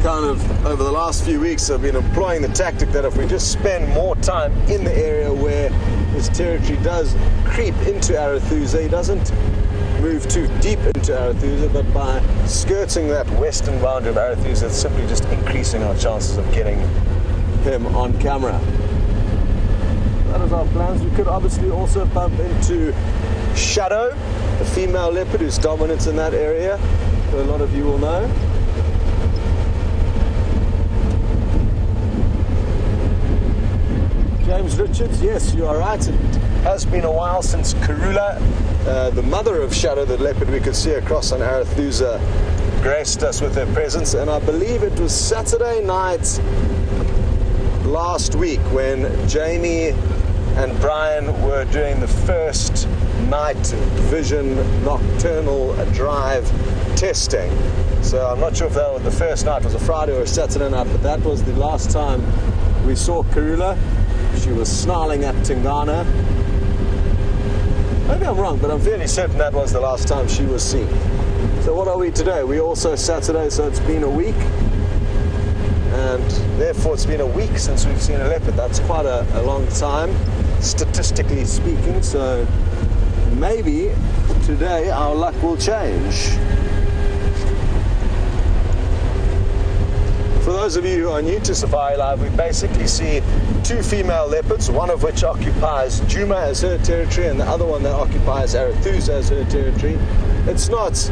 A: kind of, over the last few weeks, I've been employing the tactic that if we just spend more time in the area where his territory does creep into Arethusa. He doesn't move too deep into Arethusa, but by skirting that western boundary of Arethusa, it's simply just increasing our chances of getting him on camera. That is our plans. We could obviously also bump into Shadow, the female leopard who's dominant in that area, who a lot of you will know. James Richards, yes, you are right. It has been a while since Karula, the mother of Shadow, the leopard we could see across on Arethusa, graced us with her presence. And I believe it was Saturday night last week when Jamie and Brian were doing the first night vision nocturnal drive testing. So I'm not sure if that was the first night, it was a Friday or a Saturday night, but that was the last time we saw Karula. She was snarling at Tingana. Maybe I'm wrong, but I'm fairly certain that was the last time she was seen. So what are we today? We're also Saturday, so it's been a week. And therefore it's been a week since we've seen a leopard. That's quite a long time, statistically speaking. So maybe today our luck will change. For those of you who are new to Safari Live, we basically see two female leopards, one of which occupies Djuma as her territory and the other one that occupies Arethusa as her territory. It's not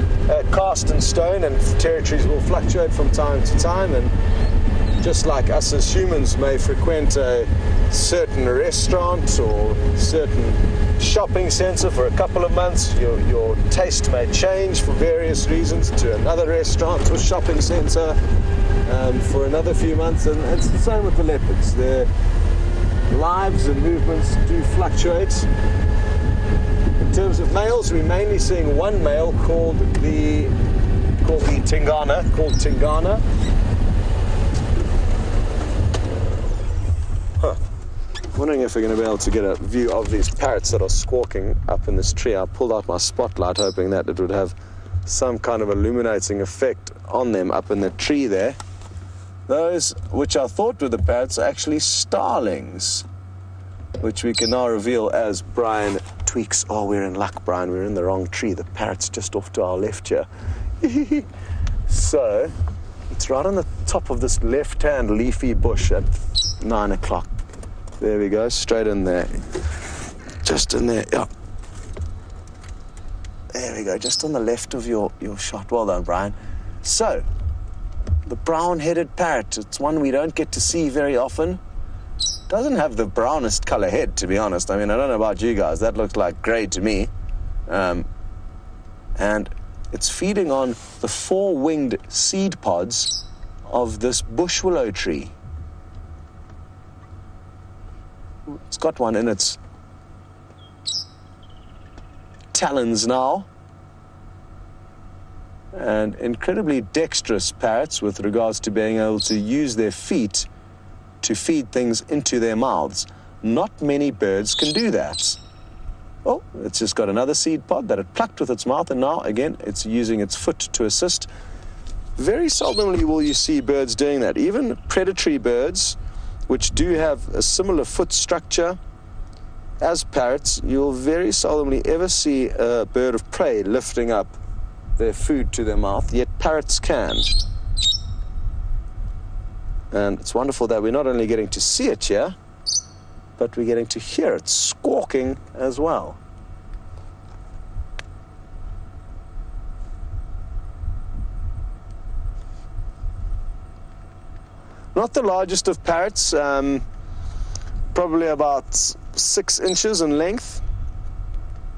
A: cast in stone, and territories will fluctuate from time to time, and just like us as humans may frequent a certain restaurant or certain shopping center for a couple of months, your taste may change for various reasons to another restaurant or shopping center for another few months, and it's the same with the leopards. Their lives and movements do fluctuate. In terms of males, we're mainly seeing one male called the Tingana. Wondering if we're going to be able to get a view of these parrots that are squawking up in this tree. I pulled out my spotlight hoping that it would have some kind of illuminating effect on them up in the tree there. Those which I thought were the parrots are actually starlings, which we can now reveal as Brian tweaks. Oh, we're in luck, Brian. We're in the wrong tree. The parrot's just off to our left here. So it's right on the top of this left-hand leafy bush at 9 o'clock. There we go, straight in there. Just in there, yeah. There we go, just on the left of your shot. Well done, Brian. So, the brown-headed parrot, it's one we don't get to see very often. Doesn't have the brownest color head, to be honest. I mean, I don't know about you guys, that looks like grey to me. And it's feeding on the four-winged seed pods of this bush willow tree. It's got one in its talons now. And incredibly dexterous parrots with regards to being able to use their feet to feed things into their mouths. Not many birds can do that. Oh, it's just got another seed pod that it plucked with its mouth, and now, again, it's using its foot to assist. Very seldomly will you see birds doing that. Even predatory birds, which do have a similar foot structure as parrots, you'll very seldomly ever see a bird of prey lifting up their food to their mouth, yet parrots can. And it's wonderful that we're not only getting to see it here, but we're getting to hear it squawking as well. Not the largest of parrots, probably about 6 inches in length.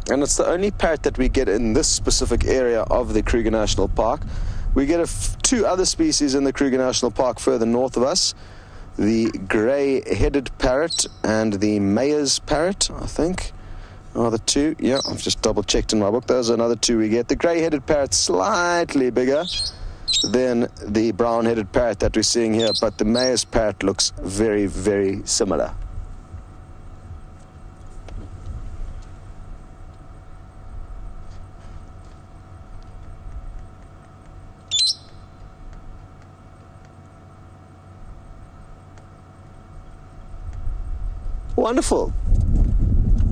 A: And it's the only parrot that we get in this specific area of the Kruger National Park. We get two other species in the Kruger National Park further north of us. The grey-headed parrot and the Mayer's parrot, I think, are the two. Yeah, I've just double-checked in my book. Those are another two we get. The grey-headed parrot's slightly bigger than the brown-headed parrot that we're seeing here, but the Mayer's parrot looks very, very similar. Wonderful.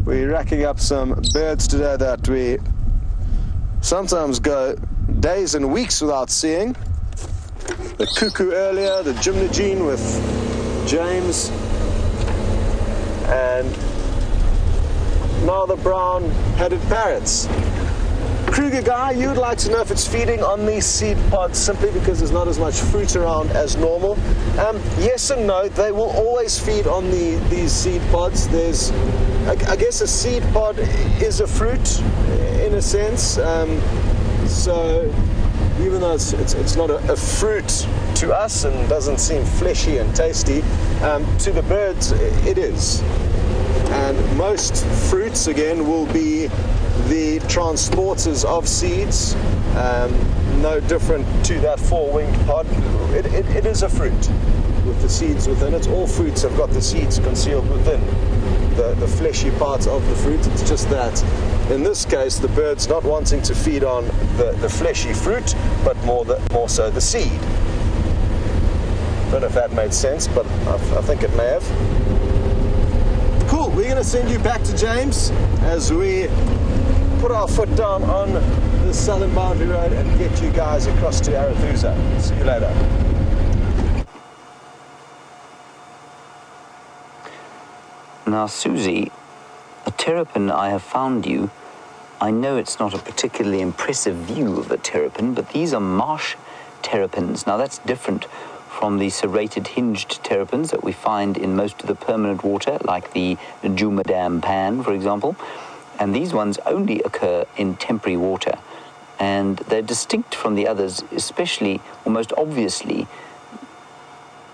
A: We're racking up some birds today that we sometimes go days and weeks without seeing. The cuckoo earlier, the gymnogene with James, and now the brown-headed parrots. Kruger guy, you'd like to know if it's feeding on these seed pods simply because there's not as much fruit around as normal. Yes and no, they will always feed on these seed pods. There's, I guess a seed pod is a fruit in a sense. So even though it's not a fruit to us and doesn't seem fleshy and tasty, to the birds it is. And most fruits, again, will be the transporters of seeds, no different to that four-winged pod. It is a fruit with the seeds within it. All fruits have got the seeds concealed within the fleshy parts of the fruit. It's just that in this case the bird's not wanting to feed on the fleshy fruit, but more so the seed. Don't know if that made sense, but I think it may have. Cool, we're going to send you back to James as we put our foot down on the southern boundary road and get you guys across to Arathusa. See you later.
B: Now, Susie, a terrapin, I have found you. I know it's not a particularly impressive view of a terrapin, but these are marsh terrapins. Now, that's different from the serrated hinged terrapins that we find in most of the permanent water, like the Jumadam pan, for example. And these ones only occur in temporary water. And they're distinct from the others, especially, or most obviously,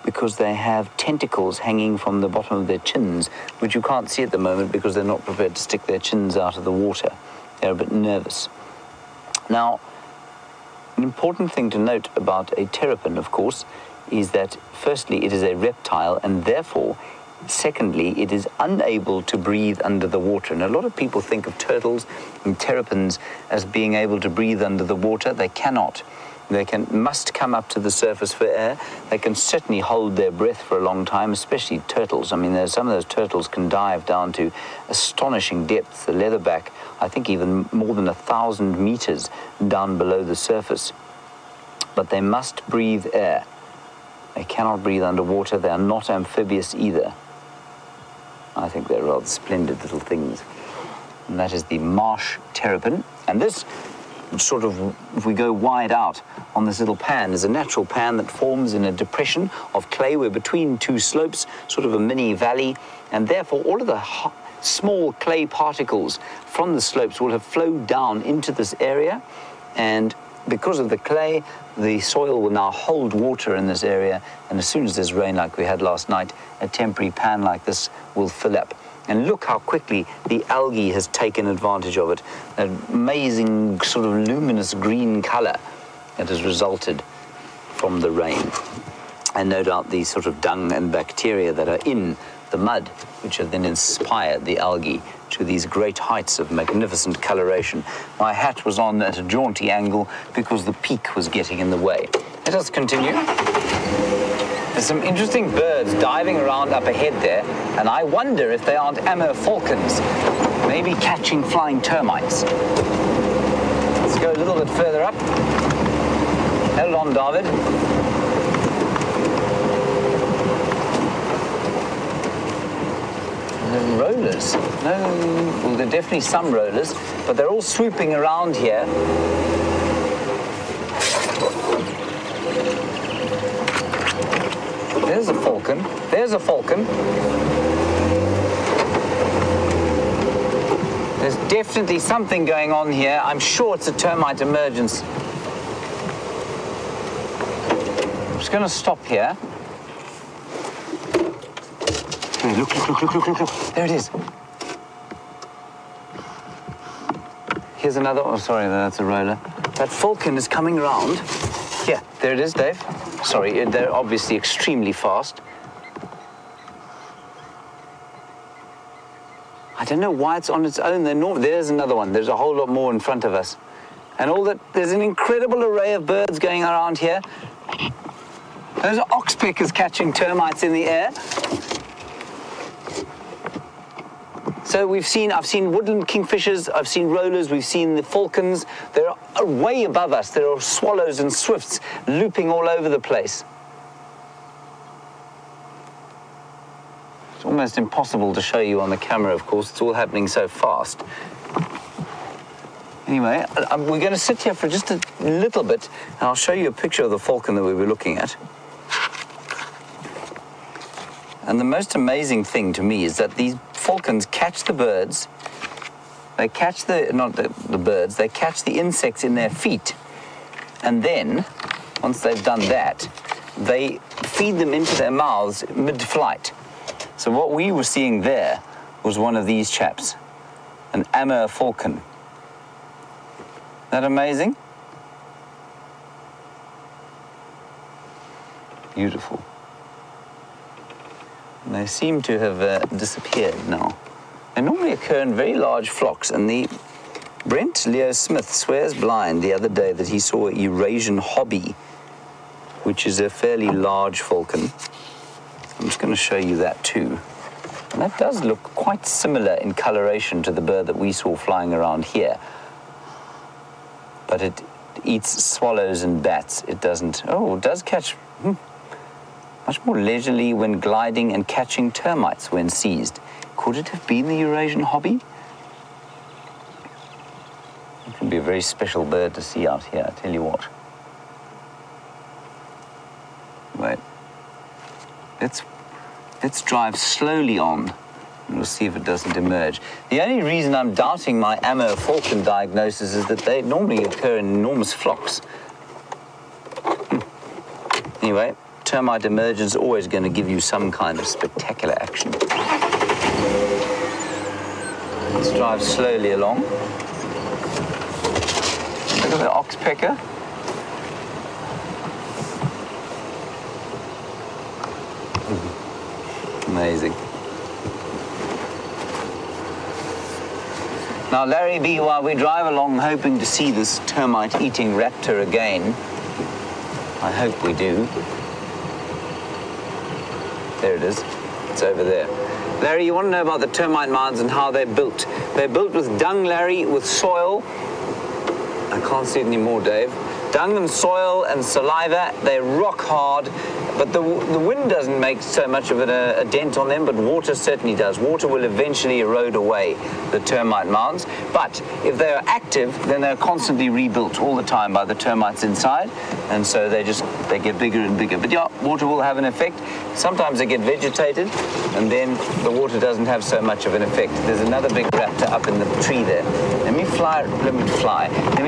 B: because they have tentacles hanging from the bottom of their chins, which you can't see at the moment because they're not prepared to stick their chins out of the water. They're a bit nervous. Now, an important thing to note about a terrapin, of course, is that firstly it is a reptile, and therefore secondly it is unable to breathe under the water. And a lot of people think of turtles and terrapins as being able to breathe under the water. They cannot. They must come up to the surface for air. They can certainly hold their breath for a long time, especially turtles. I mean, some of those turtles can dive down to astonishing depths. The leatherback, I think even more than 1,000 meters down below the surface. But they must breathe air. They cannot breathe underwater. They are not amphibious either. I think they're rather splendid little things. And that is the marsh terrapin. And this sort of, if we go wide out on this little pan, is a natural pan that forms in a depression of clay. We're between two slopes, sort of a mini valley, and therefore all of the small clay particles from the slopes will have flowed down into this area, and because of the clay, the soil will now hold water in this area, and as soon as there's rain like we had last night, a temporary pan like this will fill up. And look how quickly the algae has taken advantage of it. An amazing sort of luminous green color that has resulted from the rain. And no doubt the sort of dung and bacteria that are in the mud, which have then inspired the algae to these great heights of magnificent coloration. My hat was on at a jaunty angle because the peak was getting in the way. Let us continue. There's some interesting birds diving around up ahead there, and I wonder if they aren't amur falcons, maybe catching flying termites. Let's go a little bit further up. Hold on, David. Rollers. No, well, there are definitely some rollers, but they're all swooping around here. There's a falcon. There's a falcon. There's definitely something going on here. I'm sure it's a termite emergence. I'm just going to stop here. Look. There it is. Here's another. Oh, sorry, that's a roller. That falcon is coming around. Yeah, there it is, Dave. Sorry, they're obviously extremely fast. I don't know why it's on its own. There's another one. There's a whole lot more in front of us. And there's an incredible array of birds going around here. Those are oxpeckers catching termites in the air. So I've seen woodland kingfishers, I've seen rollers, we've seen the falcons. They're way above us. There are swallows and swifts looping all over the place. It's almost impossible to show you on the camera, of course. It's all happening so fast. Anyway, we're going to sit here for just a little bit, and I'll show you a picture of the falcon that we were looking at. And the most amazing thing to me is that these falcons catch the birds. They catch not the birds, they catch the insects in their feet. And then, once they've done that, they feed them into their mouths mid-flight. So what we were seeing there was one of these chaps, an Amur falcon. Isn't that amazing? Beautiful. And they seem to have disappeared now. They normally occur in very large flocks, and Brent Leo Smith swears blind the other day that he saw a Eurasian hobby, which is a fairly large falcon. I'm just going to show you that too. And that does look quite similar in coloration to the bird that we saw flying around here. But it eats swallows and bats. It doesn't. Oh, it does catch much more leisurely when gliding and catching termites when seized. Could it have been the Eurasian hobby? It can be a very special bird to see out here, I tell you what. Wait. Let's drive slowly on, and we'll see if it doesn't emerge. The only reason I'm doubting my Amur falcon diagnosis is that they normally occur in enormous flocks. Anyway, termite emergence is always going to give you some kind of spectacular action. Let's drive slowly along. Look at the oxpecker. Amazing. Now, Larry B, while we drive along hoping to see this termite-eating raptor again, I hope we do. There it is. It's over there. Larry, you want to know about the termite mounds and how they're built? They're built with dung, Larry, with soil. I can't see it anymore, Dave. Dung and soil and saliva. They're rock hard, but the wind doesn't make so much of a dent on them, but water certainly does. Water will eventually erode away the termite mounds, but if they are active, then they're constantly rebuilt all the time by the termites inside, and so they get bigger and bigger. But yeah, water will have an effect. Sometimes they get vegetated, and then the water doesn't have so much of an effect. There's another big raptor up in the tree there. Let me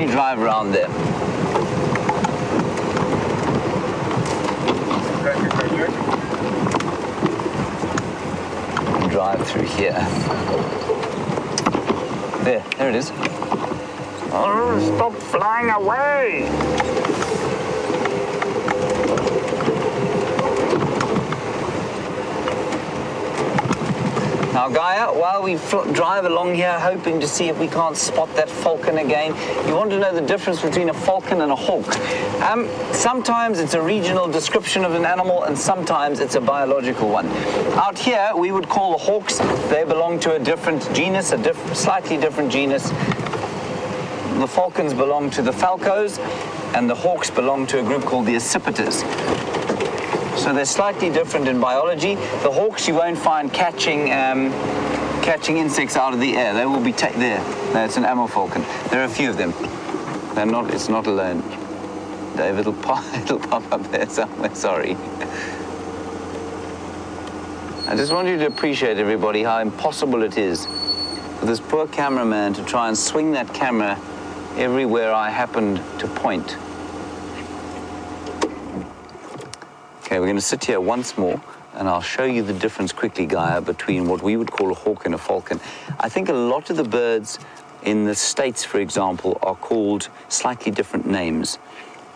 B: drive around there. Drive through here. There it is. Oh, stop flying away! Now, Gaia, while we drive along here hoping to see if we can't spot that falcon again, you want to know the difference between a falcon and a hawk. Sometimes it's a regional description of an animal, and sometimes it's a biological one. Out here, we would call the hawks. They belong to a different genus, slightly different genus. The falcons belong to the falcos, and the hawks belong to a group called the accipiters. So they're slightly different in biology. The hawks you won't find catching insects out of the air. They will be there. No, it's an Amur falcon. There are a few of them. It's not alone. Dave, it'll pop up there somewhere. Sorry. I just want you to appreciate, everybody, how impossible it is for this poor cameraman to try and swing that camera everywhere I happened to point. Okay, we're going to sit here once more, and I'll show you the difference quickly, Gaia, between what we would call a hawk and a falcon. I think a lot of the birds in the States, for example, are called slightly different names.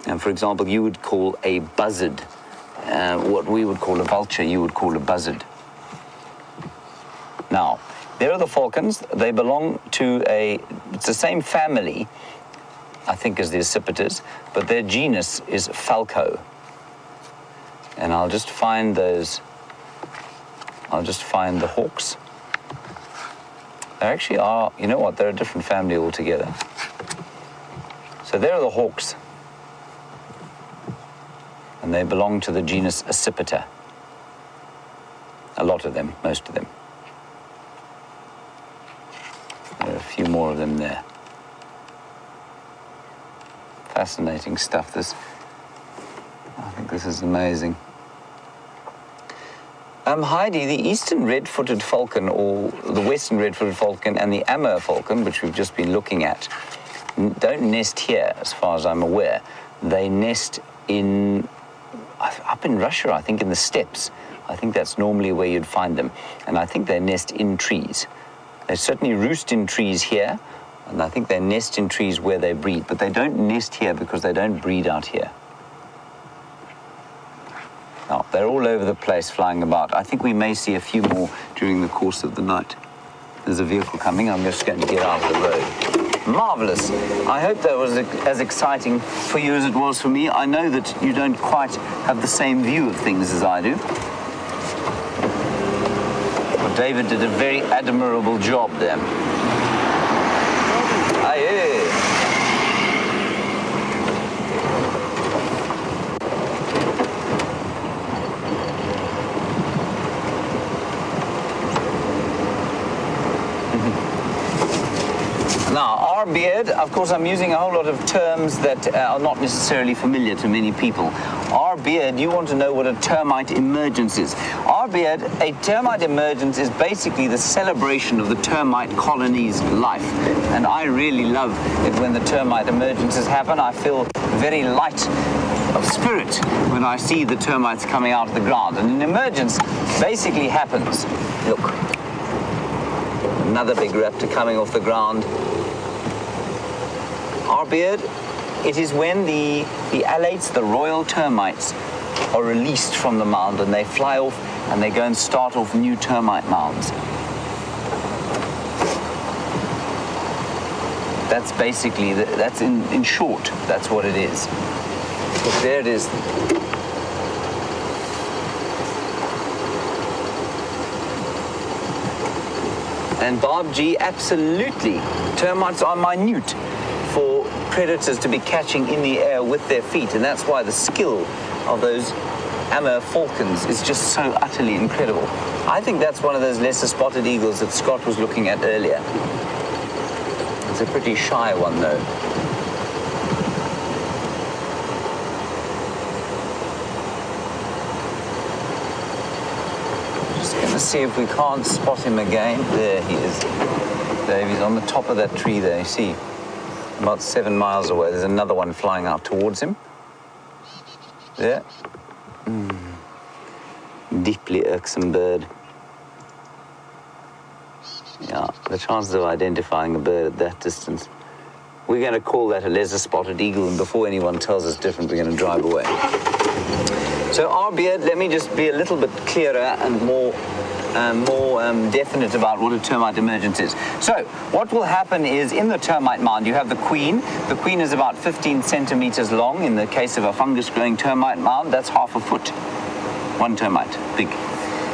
B: And for example, you would call a buzzard, what we would call a vulture, you would call a buzzard. Now, there are the falcons. They belong to it's the same family, I think, as the accipiters, but their genus is falco. And I'll just find the hawks. They actually are, you know what, they're a different family altogether. So there are the hawks. And they belong to the genus Accipiter. A lot of them, most of them. There are a few more of them there. Fascinating stuff, this. I think this is amazing. Heidi, the eastern red-footed falcon, or the western red-footed falcon, and the Amur falcon, which we've just been looking at, don't nest here, as far as I'm aware. They nest up in Russia, I think, in the steppes. I think that's normally where you'd find them. And I think they nest in trees. They certainly roost in trees here, and I think they nest in trees where they breed. But they don't nest here because they don't breed out here. Now, they're all over the place flying about. I think we may see a few more during the course of the night. There's a vehicle coming. I'm just going to get out of the road. Marvelous. I hope that was as exciting for you as it was for me. I know that you don't quite have the same view of things as I do. But David did a very admirable job there. Aye. Now, our beard, of course, I'm using a whole lot of terms that are not necessarily familiar to many people. Our beard, you want to know what a termite emergence is. Our beard, a termite emergence is basically the celebration of the termite colony's life. And I really love it when the termite emergences happen. I feel very light of spirit when I see the termites coming out of the ground. And an emergence basically happens. Look, another big raptor coming off the ground. Our beard, it is when the alates, the royal termites, are released from the mound and they fly off and they go and start off new termite mounds. That's basically, that's in short, that's what it is. Look, there it is. And Bob G, absolutely. Termites are minute for predators to be catching in the air with their feet, and that's why the skill of those Amur falcons is just so utterly incredible. I think that's one of those lesser spotted eagles that Scott was looking at earlier. It's a pretty shy one, though. Just going to see if we can't spot him again. There he is. Dave, he's on the top of that tree there, you see. About 7 miles away, there's another one flying out towards him. There. Deeply irksome bird. Yeah, the chances of identifying a bird at that distance. We're going to call that a lesser-spotted eagle, and before anyone tells us different, we're going to drive away. So our beard, let me just be a little bit clearer and more definite about what a termite emergence is. So what will happen is in the termite mound you have the queen. The queen is about 15 centimeters long. In the case of a fungus-growing termite mound, that's half a foot. One termite, big.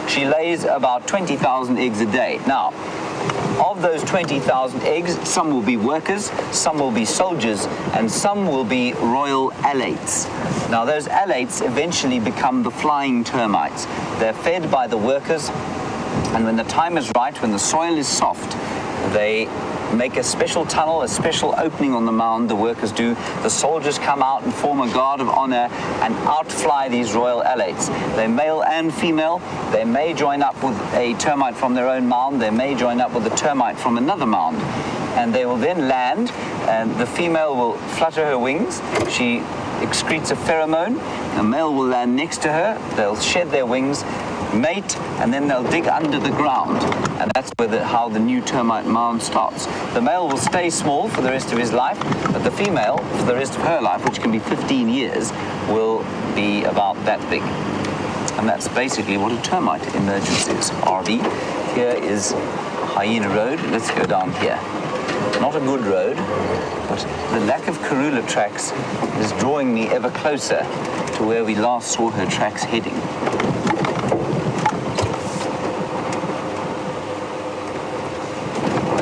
B: She lays about 20,000 eggs a day. Now, of those 20,000 eggs, some will be workers, some will be soldiers, and some will be royal alates. Now, those alates eventually become the flying termites. They're fed by the workers, and when the time is right, when the soil is soft, they make a special tunnel, a special opening on the mound, the workers do. The soldiers come out and form a guard of honor and outfly these royal alates. They're male and female. They may join up with a termite from their own mound. They may join up with a termite from another mound. And they will then land, and the female will flutter her wings. She excretes a pheromone. The male will land next to her. They'll shed their wings, mate, and then they'll dig under the ground. And that's where how the new termite mound starts. The male will stay small for the rest of his life, but the female, for the rest of her life, which can be 15 years, will be about that big. And that's basically what a termite emergence is. RV. Here is Hyena Road. Let's go down here. Not a good road, but the lack of Karula tracks is drawing me ever closer to where we last saw her tracks heading.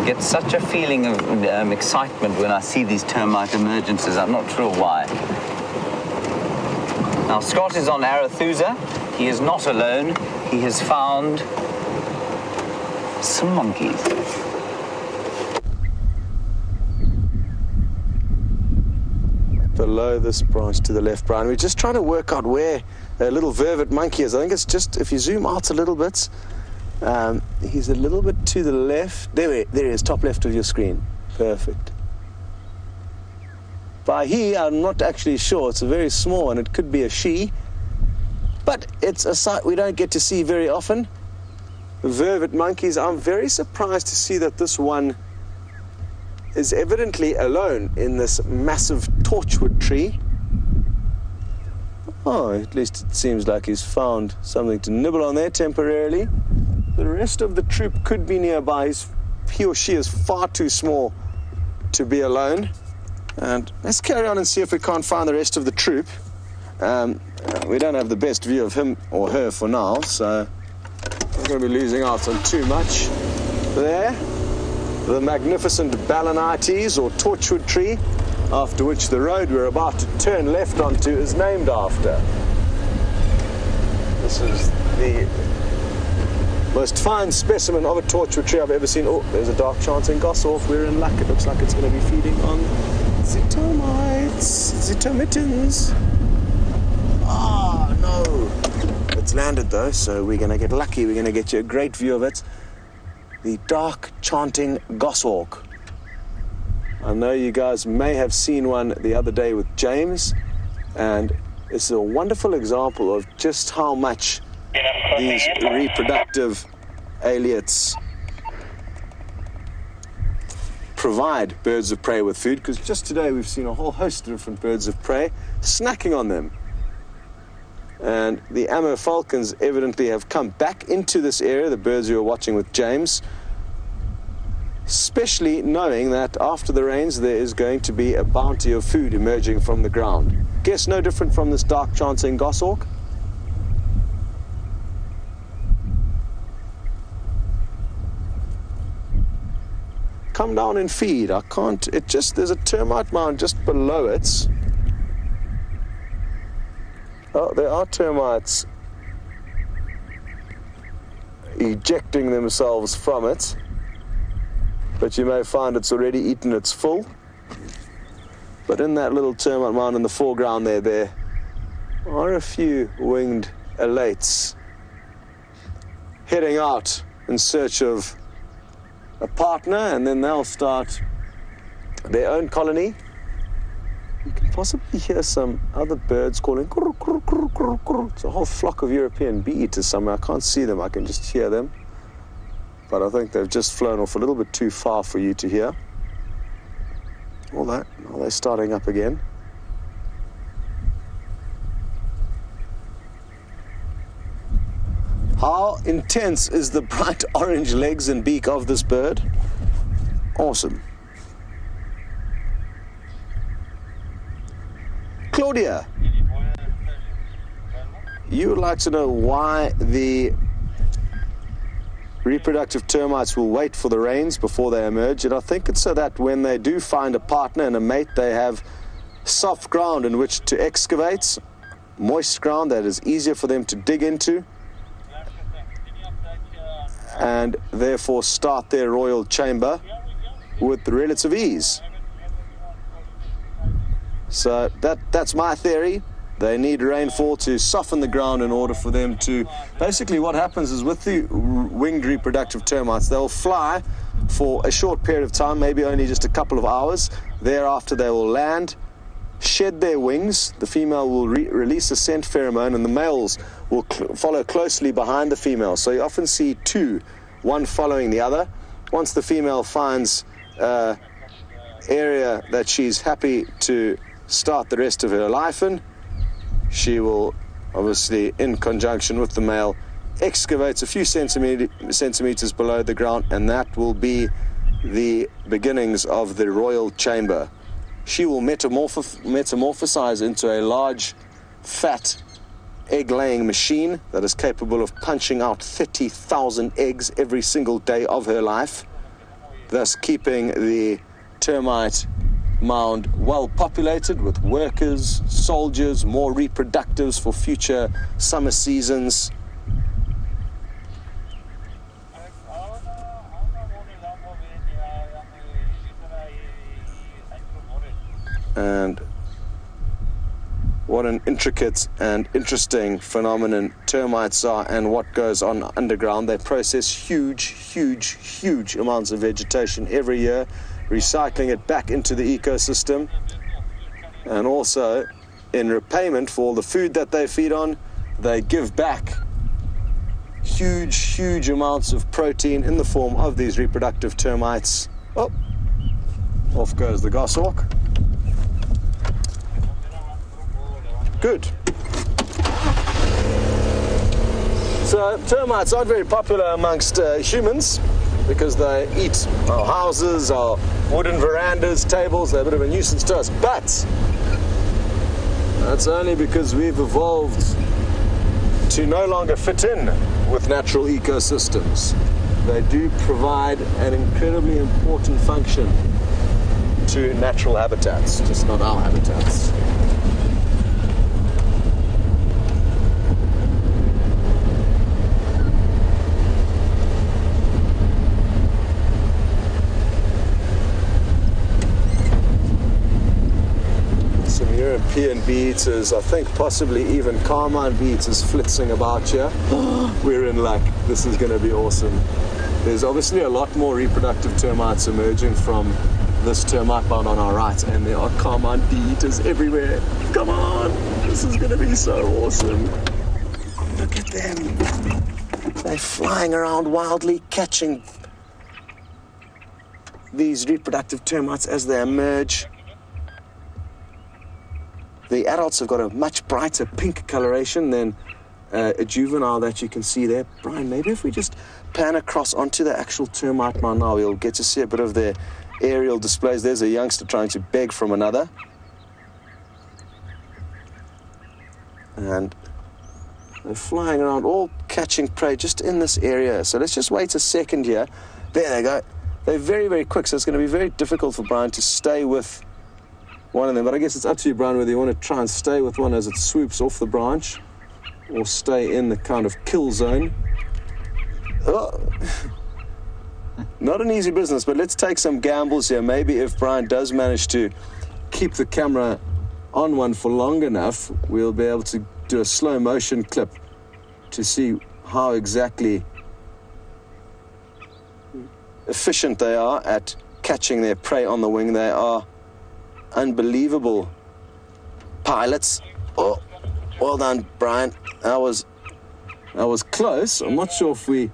B: get such a feeling of excitement when I see these termite emergences. I'm not sure why. Now, Scott is on Arethusa. He is not alone. He has found some monkeys.
A: Below this branch to the left, Brian. We're just trying to work out where a little vervet monkey is. I think it's just, if you zoom out a little bit, he's a little bit to the left. There he is, top left of your screen. Perfect. By he, I'm not actually sure. It's a very small one. It could be a she. But it's a sight we don't get to see very often. Vervet monkeys. I'm very surprised to see that this one is evidently alone in this massive torchwood tree. Oh, at least it seems like he's found something to nibble on there temporarily. The rest of the troop could be nearby. He or she is far too small to be alone. And let's carry on and see if we can't find the rest of the troop. We don't have the best view of him or her for now, so we're going to be losing out on too much. There, the magnificent Balanites or torchwood tree, after which the road we're about to turn left onto is named after. This is the most fine specimen of a torchwood tree I've ever seen. Oh, there's a dark chanting goshawk. We're in luck. It looks like it's going to be feeding on the termites, the termitins. Ah, no. It's landed though, so we're going to get lucky. We're going to get you a great view of it. The dark chanting goshawk. I know you guys may have seen one the other day with James, and it's a wonderful example of just how much these reproductive aleates provide birds of prey with food, because just today we've seen a whole host of different birds of prey snacking on them. And the Amur falcons evidently have come back into this area, the birds you were watching with James, especially knowing that after the rains there is going to be a bounty of food emerging from the ground. Guess no different from this dark chanting goshawk. Come down and feed. I can't, there's a termite mound just below it. Oh, there are termites ejecting themselves from it, but you may find it's already eaten its full. But in that little termite mound in the foreground there are a few winged elates heading out in search of a partner, and then they'll start their own colony. You can possibly hear some other birds calling. It's a whole flock of European bee-eaters somewhere. I can't see them, I can just hear them. But I think they've just flown off a little bit too far for you to hear. All that, now they're starting up again. How intense is the bright orange legs and beak of this bird? Awesome. Claudia, you would like to know why the reproductive termites will wait for the rains before they emerge, and I think it's so that when they do find a partner and a mate, they have soft ground in which to excavate, moist ground that is easier for them to dig into, and therefore start their royal chamber with relative ease. So that's my theory. They need rainfall to soften the ground in order for them to... Basically what happens is with the winged reproductive termites, they'll fly for a short period of time, maybe only just a couple of hours. Thereafter they will land, shed their wings, the female will release a scent pheromone, and the males will follow closely behind the female. So you often see two, one following the other. Once the female finds area that she's happy to start the rest of her life in, she will obviously, in conjunction with the male, excavate a few centimeters below the ground, and that will be the beginnings of the royal chamber. She will metamorphosize into a large, fat, egg-laying machine that is capable of punching out 30,000 eggs every single day of her life. thus keeping the termite mound well populated with workers, soldiers, more reproductives for future summer seasons. And what an intricate and interesting phenomenon termites are, and what goes on underground. They process huge amounts of vegetation every year, recycling it back into the ecosystem. And also, in repayment for all the food that they feed on, they give back huge amounts of protein in the form of these reproductive termites. Oh, off goes the goshawk. Good. So termites aren't very popular amongst humans because they eat our houses, our wooden verandas, tables. They're a bit of a nuisance to us. But that's only because we've evolved to no longer fit in with natural ecosystems. They do provide an incredibly important function to natural habitats, just not our habitats. European bee-eaters, I think possibly even carmine bee-eaters flitzing about here. We're in luck. This is going to be awesome. There's obviously a lot more reproductive termites emerging from this termite mound on our right, and there are carmine bee-eaters everywhere. Come on! This is going to be so awesome. Look at them. They're flying around wildly, catching these reproductive termites as they emerge. The adults have got a much brighter pink coloration than a juvenile that you can see there. Brian, maybe if we just pan across onto the actual termite mound now, we'll get to see a bit of their aerial displays. There's a youngster trying to beg from another. And they're flying around, all catching prey just in this area. So let's just wait a second here. There they go. They're very quick, so it's going to be very difficult for Brian to stay with one of them, but I guess it's up to you, Brian, whether you want to try and stay with one as it swoops off the branch or stay in the kind of kill zone. Oh. Not an easy business, but let's take some gambles here. Maybe if Brian does manage to keep the camera on one for long enough, we'll be able to do a slow motion clip to see how exactly efficient they are at catching their prey on the wing. They are unbelievable pilots. Oh, well done, Brian. That was close. I'm not sure if we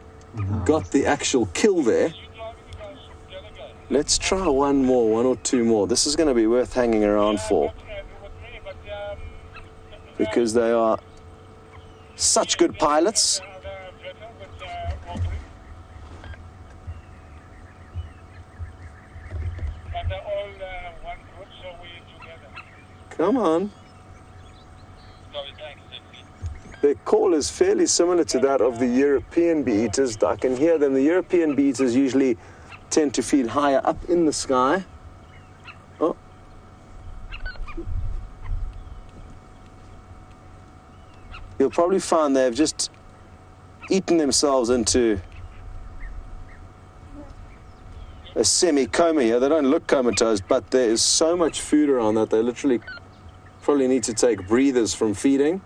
A: got the actual kill there. Let's try one or two more. This is going to be worth hanging around for, because they are such good pilots. Come on. Their call is fairly similar to that of the European bee-eaters. I can hear them. The European bee-eaters usually tend to feed higher up in the sky. Oh. You'll probably find they've just eaten themselves into a semi-coma here. They don't look comatose, but there is so much food around that they literally probably need to take breathers from feeding.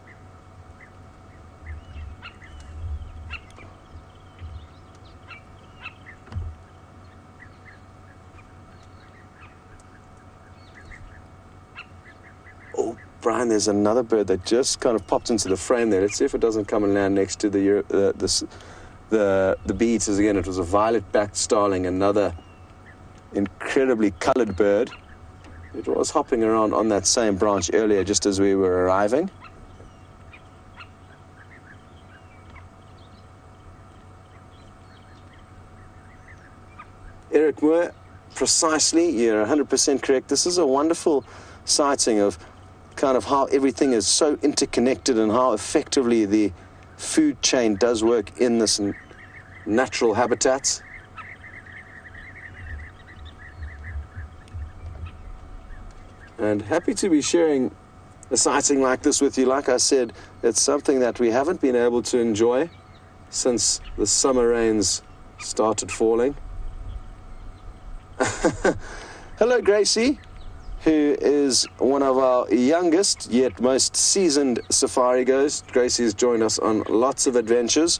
A: Oh, Brian, there's another bird that just kind of popped into the frame there. Let's see if it doesn't come and land next to the bee-eaters again. It was a violet-backed starling, another incredibly colored bird. It was hopping around on that same branch earlier just as we were arriving. Eric Moore, precisely, you're 100% correct. This is a wonderful sighting of kind of how everything is so interconnected and how effectively the food chain does work in this natural habitat. And happy to be sharing a sighting like this with you. Like I said, it's something that we haven't been able to enjoy since the summer rains started falling. Hello, Gracie, who is one of our youngest yet most seasoned safari goers. Gracie's joined us on lots of adventures,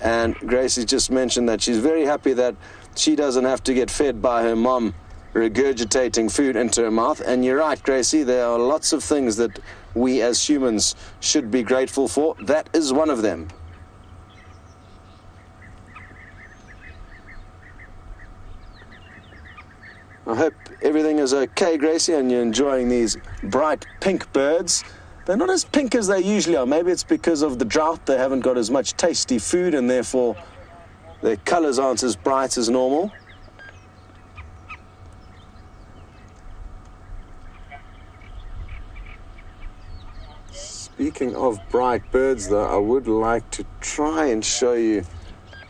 A: and Gracie just mentioned that she's very happy that she doesn't have to get fed by her mom regurgitating food into her mouth. And you're right, Gracie, there are lots of things that we as humans should be grateful for. That is one of them. I hope everything is okay, Gracie, and you're enjoying these bright pink birds. They're not as pink as they usually are. Maybe it's because of the drought. They haven't got as much tasty food, and therefore their colors aren't as bright as normal. Speaking of bright birds, though, I would like to try and show you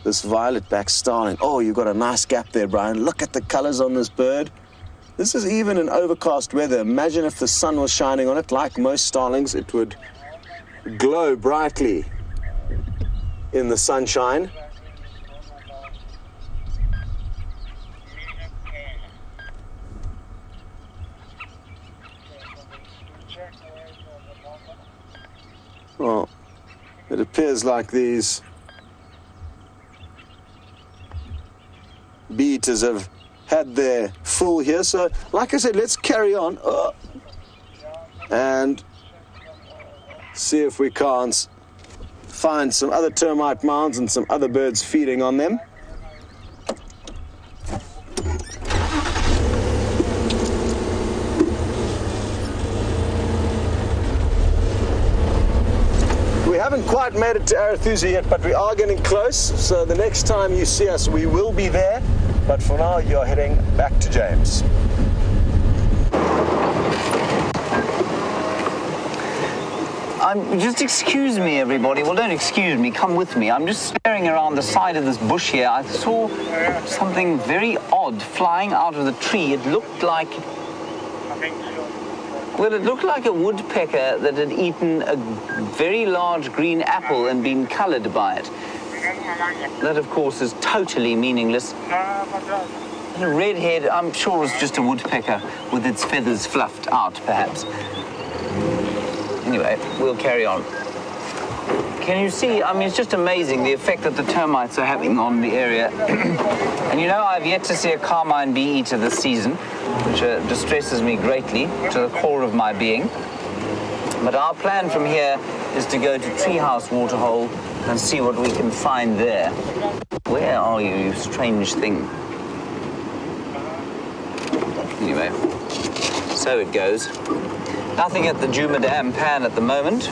A: this violet-backed starling. Oh, you've got a nice gap there, Brian. Look at the colors on this bird. This is even in overcast weather. Imagine if the sun was shining on it. Like most starlings, it would glow brightly in the sunshine. Well, it appears like these bee-eaters have had their full here. So, like I said, let's carry on and see if we can't find some other termite mounds and some other birds feeding on them. We haven't quite made it to Arathusa yet, but we are getting close. So the next time you see us, we will be there. But for now, you're heading back to James.
B: Just excuse me, everybody. Well, don't excuse me. Come with me. I'm just staring around the side of this bush here. I saw something very odd flying out of the tree. It looked like... Well, it looked like a woodpecker that had eaten a very large green apple and been colored by it. That, of course, is totally meaningless. And a red head, I'm sure it's just a woodpecker with its feathers fluffed out, perhaps. Anyway, we'll carry on. Can you see, I mean, it's just amazing the effect that the termites are having on the area. And you know, I've yet to see a carmine bee-eater this season, which distresses me greatly to the core of my being. But our plan from here is to go to Treehouse Waterhole and see what we can find there. Where are you, you strange thing? Anyway, so it goes. Nothing at the Djuma Dam Pan at the moment.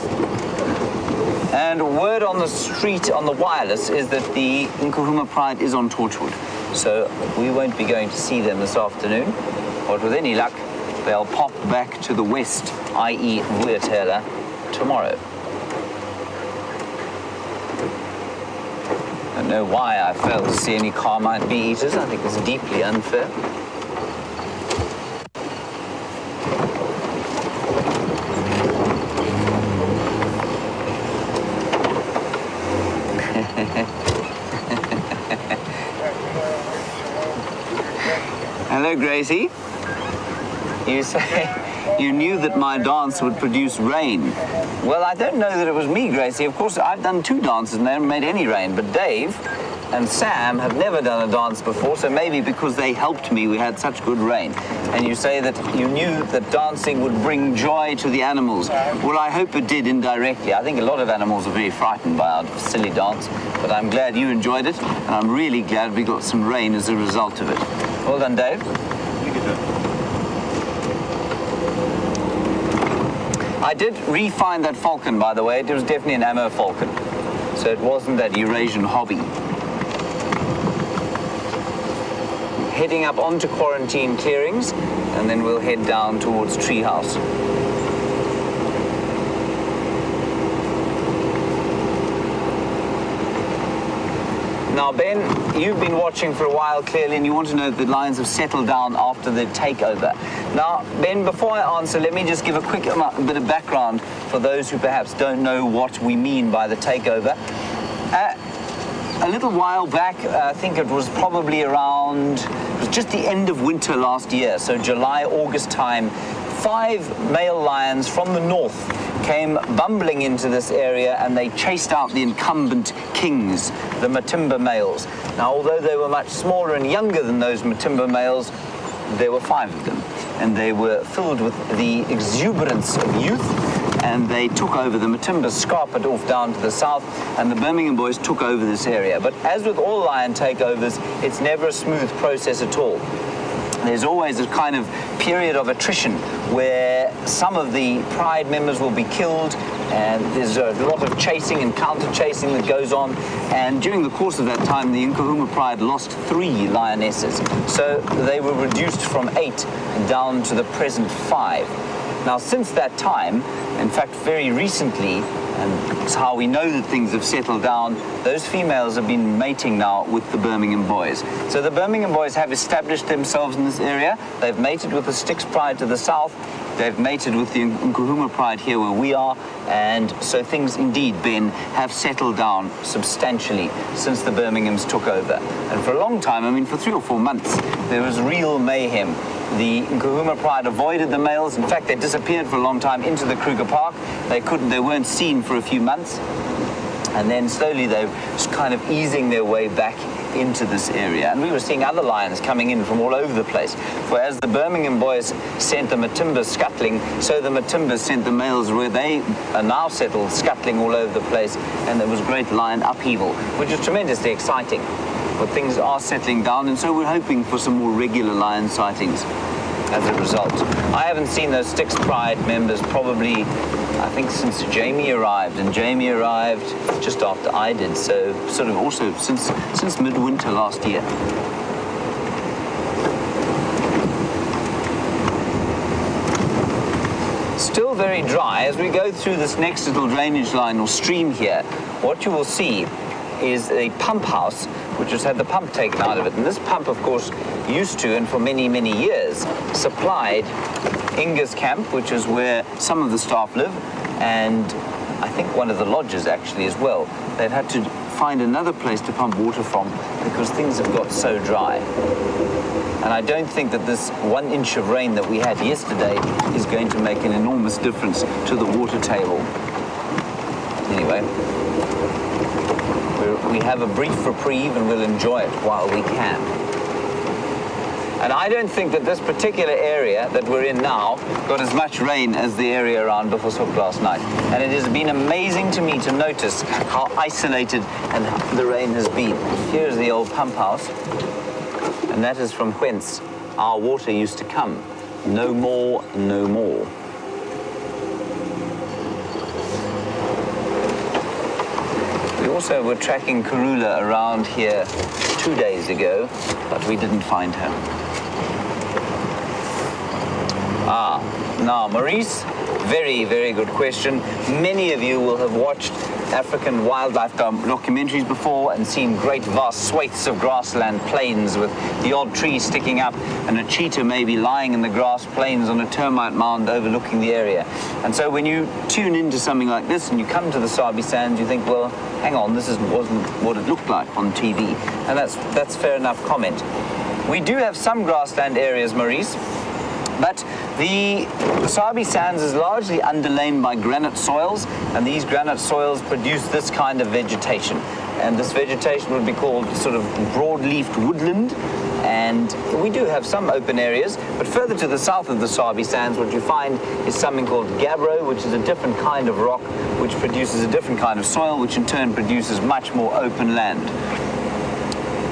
B: And word on the street, on the wireless, is that the Nkuhuma Pride is on Torchwood. So we won't be going to see them this afternoon. But with any luck, they'll pop back to the west, i.e. WildEarth, tomorrow. I don't know why I failed to see any carmine bee-eaters. I think it's deeply unfair. Hello, Gracie. You say you knew that my dance would produce rain. Well, I don't know that it was me, Gracie. Of course, I've done 2 dances and they haven't made any rain. But Dave and Sam have never done a dance before, so maybe because they helped me, we had such good rain. And you say that you knew that dancing would bring joy to the animals. Well, I hope it did indirectly. I think a lot of animals are very frightened by our silly dance, but I'm glad you enjoyed it, and I'm really glad we got some rain as a result of it. Well done, Dave. I did re-find that falcon, by the way. It was definitely an ammo falcon. So it wasn't that Eurasian hobby. Heading up onto quarantine clearings, and then we'll head down towards Treehouse. Now, Ben, you've been watching for a while, clearly, and you want to know that the lions have settled down after the takeover. Now, Ben, before I answer, let me just give a quick bit of background for those who perhaps don't know what we mean by the takeover. A little while back, I think it was probably around, it was just the end of winter last year, so July, August time, 5 male lions from the north came bumbling into this area, and they chased out the incumbent kings, the Matimba males. Now, although they were much smaller and younger than those Matimba males, there were 5 of them, and they were filled with the exuberance of youth, and they took over. The Matimbas scarpered off down to the south, and the Birmingham boys took over this area. But as with all lion takeovers, it's never a smooth process at all. There's always a kind of period of attrition where some of the pride members will be killed, and there's a lot of chasing and counter-chasing that goes on. And during the course of that time, the Nkuhuma pride lost 3 lionesses. So they were reduced from 8 down to the present 5. Now, since that time, in fact, very recently, and it's how we know that things have settled down, those females have been mating now with the Birmingham boys. So the Birmingham boys have established themselves in this area. They've mated with the Styx pride to the south. They've mated with the Nkuhuma pride here where we are. And so things indeed, Ben, have settled down substantially since the Birminghams took over. And for a long time, I mean, for 3 or 4 months, there was real mayhem. The Nkuhuma pride avoided the males. In fact, they disappeared for a long time into the Kruger Park. They weren't seen for a few months. And then slowly they were kind of easing their way back into this area. And we were seeing other lions coming in from all over the place. For as the Birmingham boys sent the Matimbas scuttling, so the Matimbas sent the males where they are now settled, scuttling all over the place. And there was great lion upheaval, which is tremendously exciting. But things are settling down, and so we're hoping for some more regular lion sightings as a result. I haven't seen those Styx Pride members probably, I think, since Jamie arrived, and Jamie arrived just after I did, so sort of also since midwinter last year. Still very dry. As we go through this next little drainage line or stream here, what you will see is a pump house which has had the pump taken out of it. And this pump, of course, used to, and for many, many years, supplied Inga's camp, which is where some of the staff live, and I think one of the lodges actually as well. They've had to find another place to pump water from because things have got so dry. And I don't think that this 1 inch of rain that we had yesterday is going to make an enormous difference to the water table. Anyway, we have a brief reprieve and we'll enjoy it while we can. And I don't think that this particular area that we're in now got as much rain as the area around Buffelshoek last night. And it has been amazing to me to notice how isolated and the rain has been. Here's the old pump house, and that is from whence our water used to come. No more, no more. We also were tracking Karula around here 2 days ago, but we didn't find her. Now, Maurice, very, very good question. Many of you will have watched African wildlife documentaries before and seen great vast swathes of grassland plains with the odd tree sticking up and a cheetah maybe lying in the grass plains on a termite mound overlooking the area. And so when you tune into something like this and you come to the Sabi Sands, you think, well, hang on, this wasn't what it looked like on TV. And that's fair enough comment. We do have some grassland areas, Maurice, but the Sabi Sands is largely underlain by granite soils, and these granite soils produce this kind of vegetation. And this vegetation would be called sort of broad-leafed woodland. And we do have some open areas, but further to the south of the Sabi Sands, what you find is something called gabbro, which is a different kind of rock, which produces a different kind of soil, which in turn produces much more open land.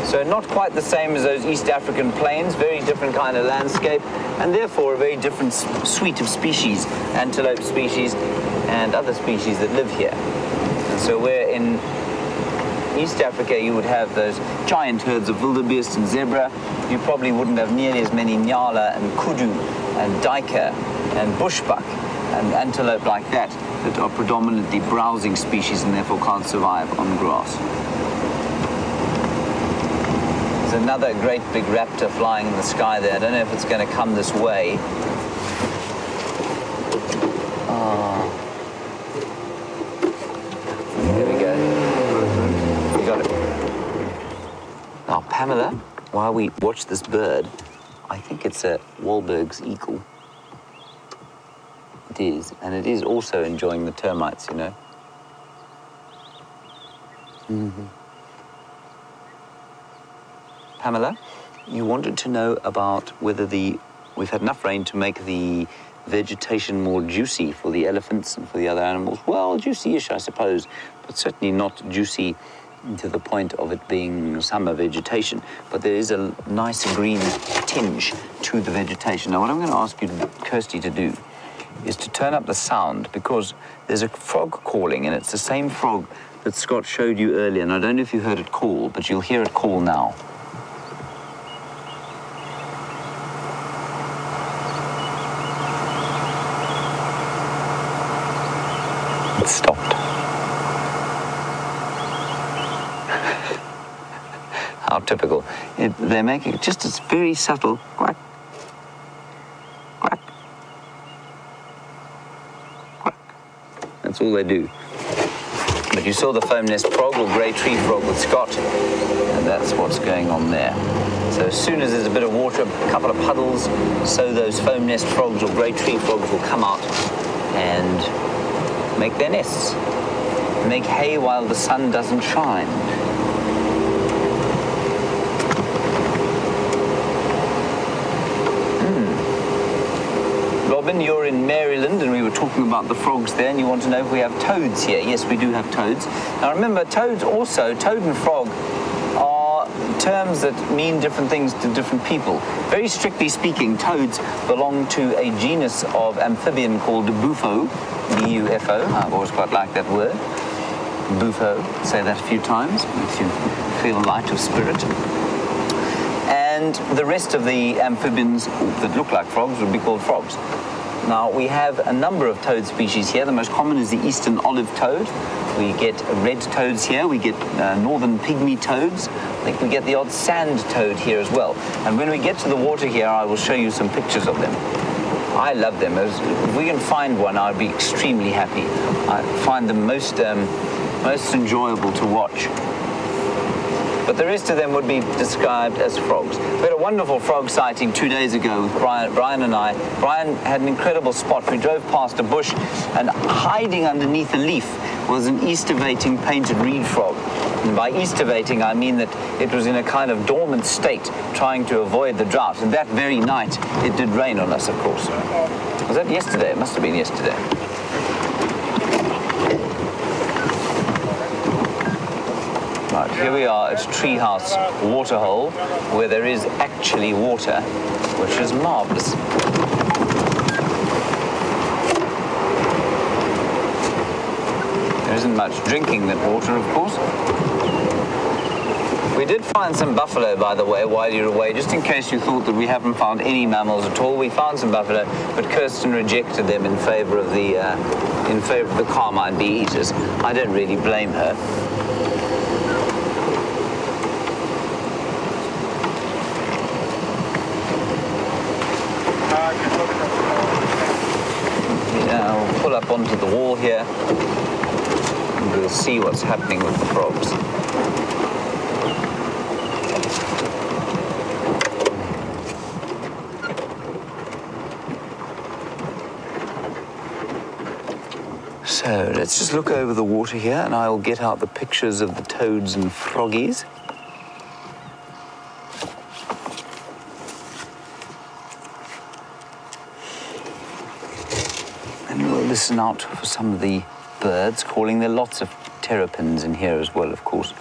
B: So not quite the same as those East African plains, very different kind of landscape, and therefore a very different suite of species, antelope species and other species that live here. And so where in East Africa you would have those giant herds of wildebeest and zebra, you probably wouldn't have nearly as many nyala and kudu and duiker and bushbuck and antelope like that are predominantly browsing species and therefore can't survive on grass. another great big raptor flying in the sky there. I don't know if it's going to come this way. Oh. There we go. You got it. Now, Pamela, while we watch this bird, I think it's a Wahlberg's eagle. It is, and it is also enjoying the termites, you know. Mm-hmm. Pamela, you wanted to know about whether we've had enough rain to make the vegetation more juicy for the elephants and for the other animals. Well, juicy-ish, I suppose, but certainly not juicy to the point of it being summer vegetation. But there is a nice green tinge to the vegetation. Now, what I'm going to ask you, Kirsty, to do is to turn up the sound, because there's a frog calling, and it's the same frog that Scott showed you earlier, and I don't know if you heard it call, but you'll hear it call now. It stopped. How typical. They're making just a very subtle quack, quack, quack. That's all they do. But you saw the foam nest frog or grey tree frog with Scott, and that's what's going on there. So as soon as there's a bit of water, a couple of puddles, so those foam nest frogs or grey tree frogs will come out and make their nests. Make hay while the sun doesn't shine. Robin, you're in Maryland, and we were talking about the frogs there, and you want to know if we have toads here. Yes, we do have toads. Now remember, toads also, toad and frog, are terms that mean different things to different people. Very strictly speaking, toads belong to a genus of amphibian called bufo, B-U-F-O. I've always quite liked that word. Bufo, say that a few times, makes you feel light of spirit. And the rest of the amphibians that look like frogs would be called frogs. Now, we have a number of toad species here. The most common is the eastern olive toad. We get red toads here. We get northern pygmy toads. I think we get the odd sand toad here as well. And when we get to the water here, I will show you some pictures of them. I love them. If we can find one, I'd be extremely happy. I find them most enjoyable to watch. But the rest of them would be described as frogs. We had a wonderful frog sighting 2 days ago with Brian and I. Brian had an incredible spot. We drove past a bush, and hiding underneath a leaf was an estivating painted reed frog. And by estivating, I mean that it was in a kind of dormant state, trying to avoid the drought. And that very night, it did rain on us, of course. Was that yesterday? It must have been yesterday. Right, here we are at Treehouse Waterhole, where there is actually water, which is marvellous. There isn't much drinking that water, of course. We did find some buffalo, by the way, while you're away, just in case you thought that we haven't found any mammals at all. We found some buffalo, but Kirsten rejected them in favour of the carmine bee eaters. I don't really blame her. Now we'll pull up onto the wall here, and we'll see what's happening with the frogs. So let's just look over the water here, and I will get out the pictures of the toads and froggies. And we'll listen out for some of the birds calling. There are lots of terrapins in here as well, of course.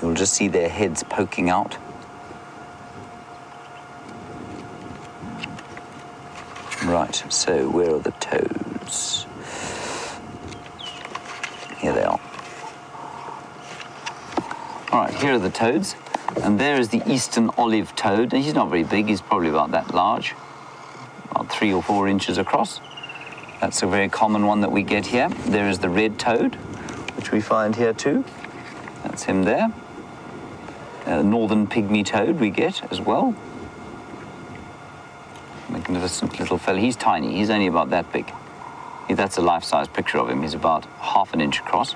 B: You'll just see their heads poking out. Right, so where are the toads? Here they are. All right, here are the toads. And there is the eastern olive toad. And he's not very big, he's probably about that large. About 3 or 4 inches across. That's a very common one that we get here. There is the red toad, which we find here too. That's him there. northern pygmy toad we get as well. Magnificent little fella. He's tiny. He's only about that big. That's a life-size picture of him. He's about ½ an inch across.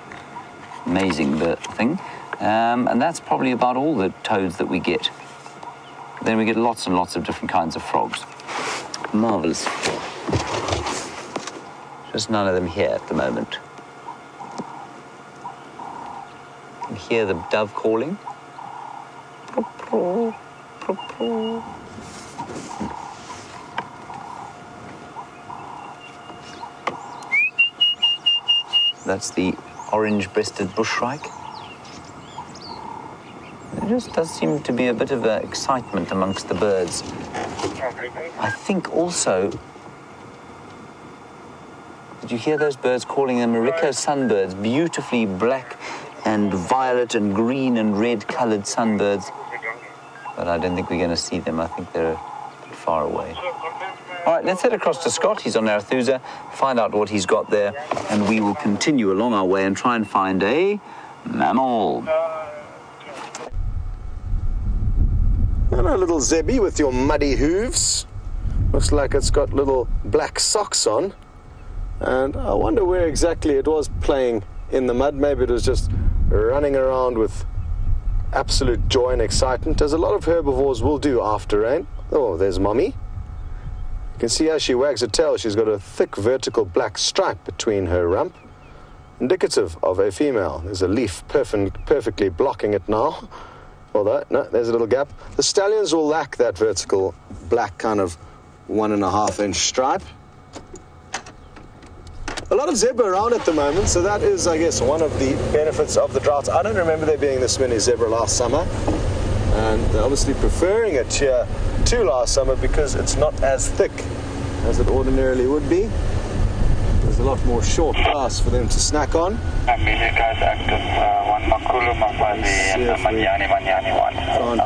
B: Amazing thing. And that's probably about all the toads that we get. Then we get lots and lots of different kinds of frogs. Marvellous. Just none of them here at the moment. You can hear the dove calling. That's the orange-breasted bushshrike. There just does seem to be a bit of excitement amongst the birds. I think also, did you hear those birds calling them Morocco sunbirds? Beautifully black and violet and green and red coloured sunbirds. But I don't think we're going to see them. I think they're a bit far away. All right, let's head across to Scott. He's on Arethusa, find out what he's got there, and we will continue along our way and try and find a mammal.
A: Hello, little Zebby with your muddy hooves. Looks like it's got little black socks on. And I wonder where exactly it was playing in the mud. Maybe it was just running around with absolute joy and excitement, as a lot of herbivores will do after rain. Oh, there's Mummy. You can see as she wags her tail, she's got a thick vertical black stripe between her rump, indicative of a female. There's a leaf perfectly blocking it now. Although, no, there's a little gap. The stallions will lack that vertical black kind of 1.5 inch stripe. A lot of zebra around at the moment, so that is, I guess, one of the benefits of the drought. I don't remember there being this many zebra last summer, and they're obviously preferring it here to last summer because it's not as thick as it ordinarily would be. There's a lot more short grass for them to snack on. Can't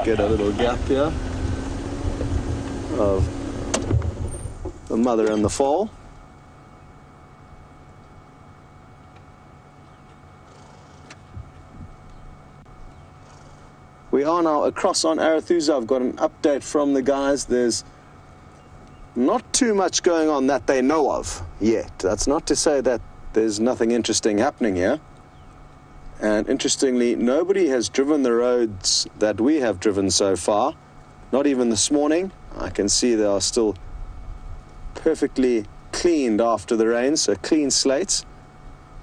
A: get a little gap here of the mother and the foal. We are now across on Arethusa. I've got an update from the guys. There's not too much going on that they know of yet. That's not to say that there's nothing interesting happening here. And interestingly, nobody has driven the roads that we have driven so far. Not even this morning. I can see they are still perfectly cleaned after the rain, so clean slates.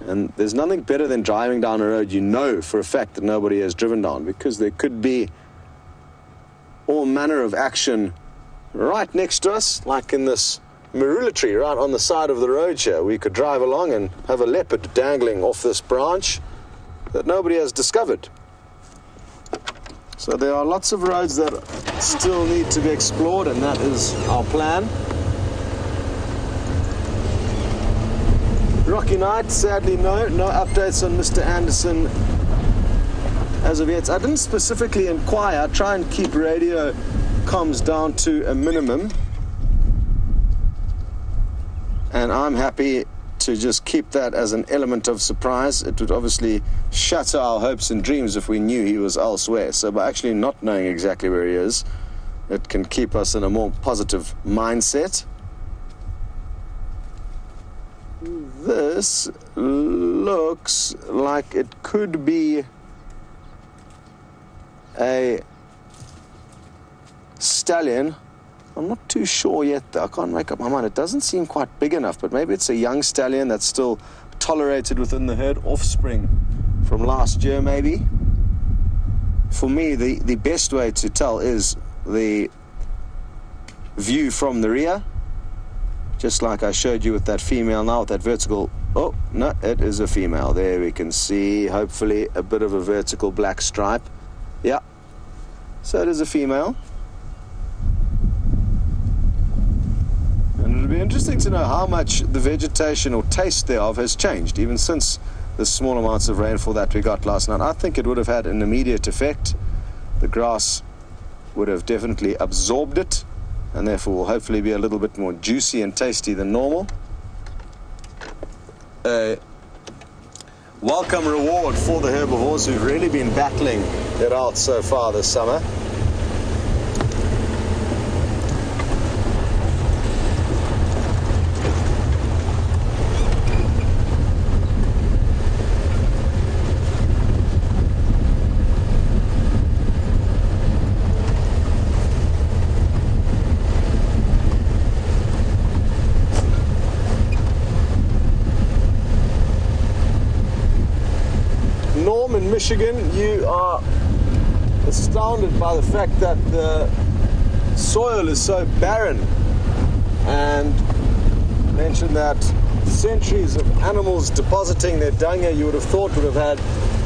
A: And there's nothing better than driving down a road you know for a fact that nobody has driven down, because there could be all manner of action right next to us, like in this marula tree right on the side of the road here. We could drive along and have a leopard dangling off this branch that nobody has discovered. So there are lots of roads that still need to be explored, and that is our plan. Rocky night, sadly no updates on Mr. Anderson as of yet. I didn't specifically inquire. I try and keep radio comms down to a minimum, and I'm happy to just keep that as an element of surprise. It would obviously shatter our hopes and dreams if we knew he was elsewhere. So by actually not knowing exactly where he is, it can keep us in a more positive mindset. This looks like it could be a stallion. I'm not too sure yet, though. I can't make up my mind. It doesn't seem quite big enough, but maybe it's a young stallion that's still tolerated within the herd, offspring from last year, maybe. For me, the best way to tell is the view from the rear. Just like I showed you with that female now, with that vertical. Oh, no, it is a female. There we can see, hopefully, a bit of a vertical black stripe. Yeah, so it is a female. And it'll be interesting to know how much the vegetation or taste thereof has changed, even since the small amounts of rainfall that we got last night. I think it would have had an immediate effect. The grass would have definitely absorbed it, and therefore will hopefully be a little bit more juicy and tasty than normal. A welcome reward for the herbivores who've really been battling it out so far this summer. In Michigan, you are astounded by the fact that the soil is so barren, and mentioned that centuries of animals depositing their dung here, you would have thought would have had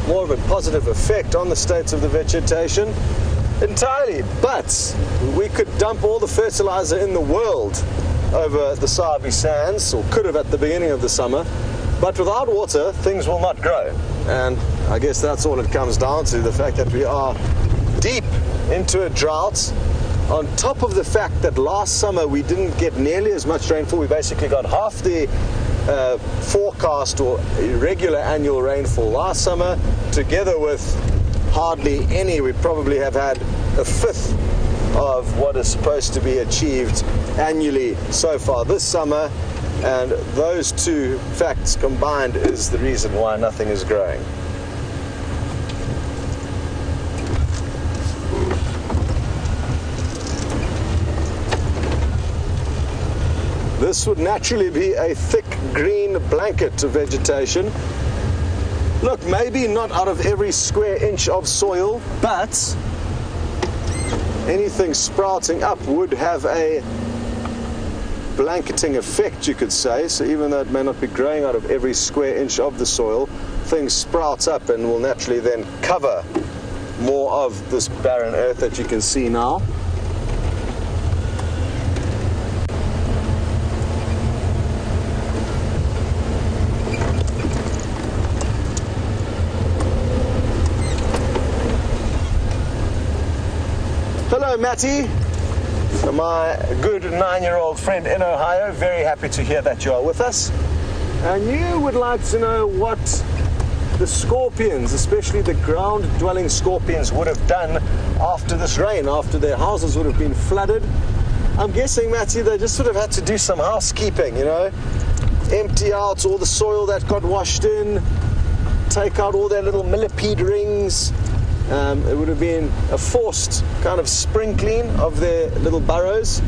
A: more of a positive effect on the state of the vegetation. Entirely, but we could dump all the fertilizer in the world over the Sabi sands, or could have at the beginning of the summer, but without water things will not grow. And I guess that's all it comes down to, the fact that we are deep into a drought, on top of the fact that last summer we didn't get nearly as much rainfall. We basically got half the forecast or regular annual rainfall last summer, together with hardly any. We probably have had a fifth of what is supposed to be achieved annually so far this summer, and those two facts combined is the reason why nothing is growing. This would naturally be a thick green blanket of vegetation. Look, maybe not out of every square inch of soil, but anything sprouting up would have a blanketing effect, you could say. So even though it may not be growing out of every square inch of the soil, things sprout up and will naturally then cover more of this barren earth that you can see now. Hello, Matty. My good 9-year-old friend in Ohio, very happy to hear that you are with us. And you would like to know what the scorpions, especially the ground-dwelling scorpions, would have done after this rain, after their houses would have been flooded. I'm guessing, Matty, they just sort of had to do some housekeeping, you know, empty out all the soil that got washed in, take out all their little millipede rings. It would have been a forced kind of spring clean of their little burrows,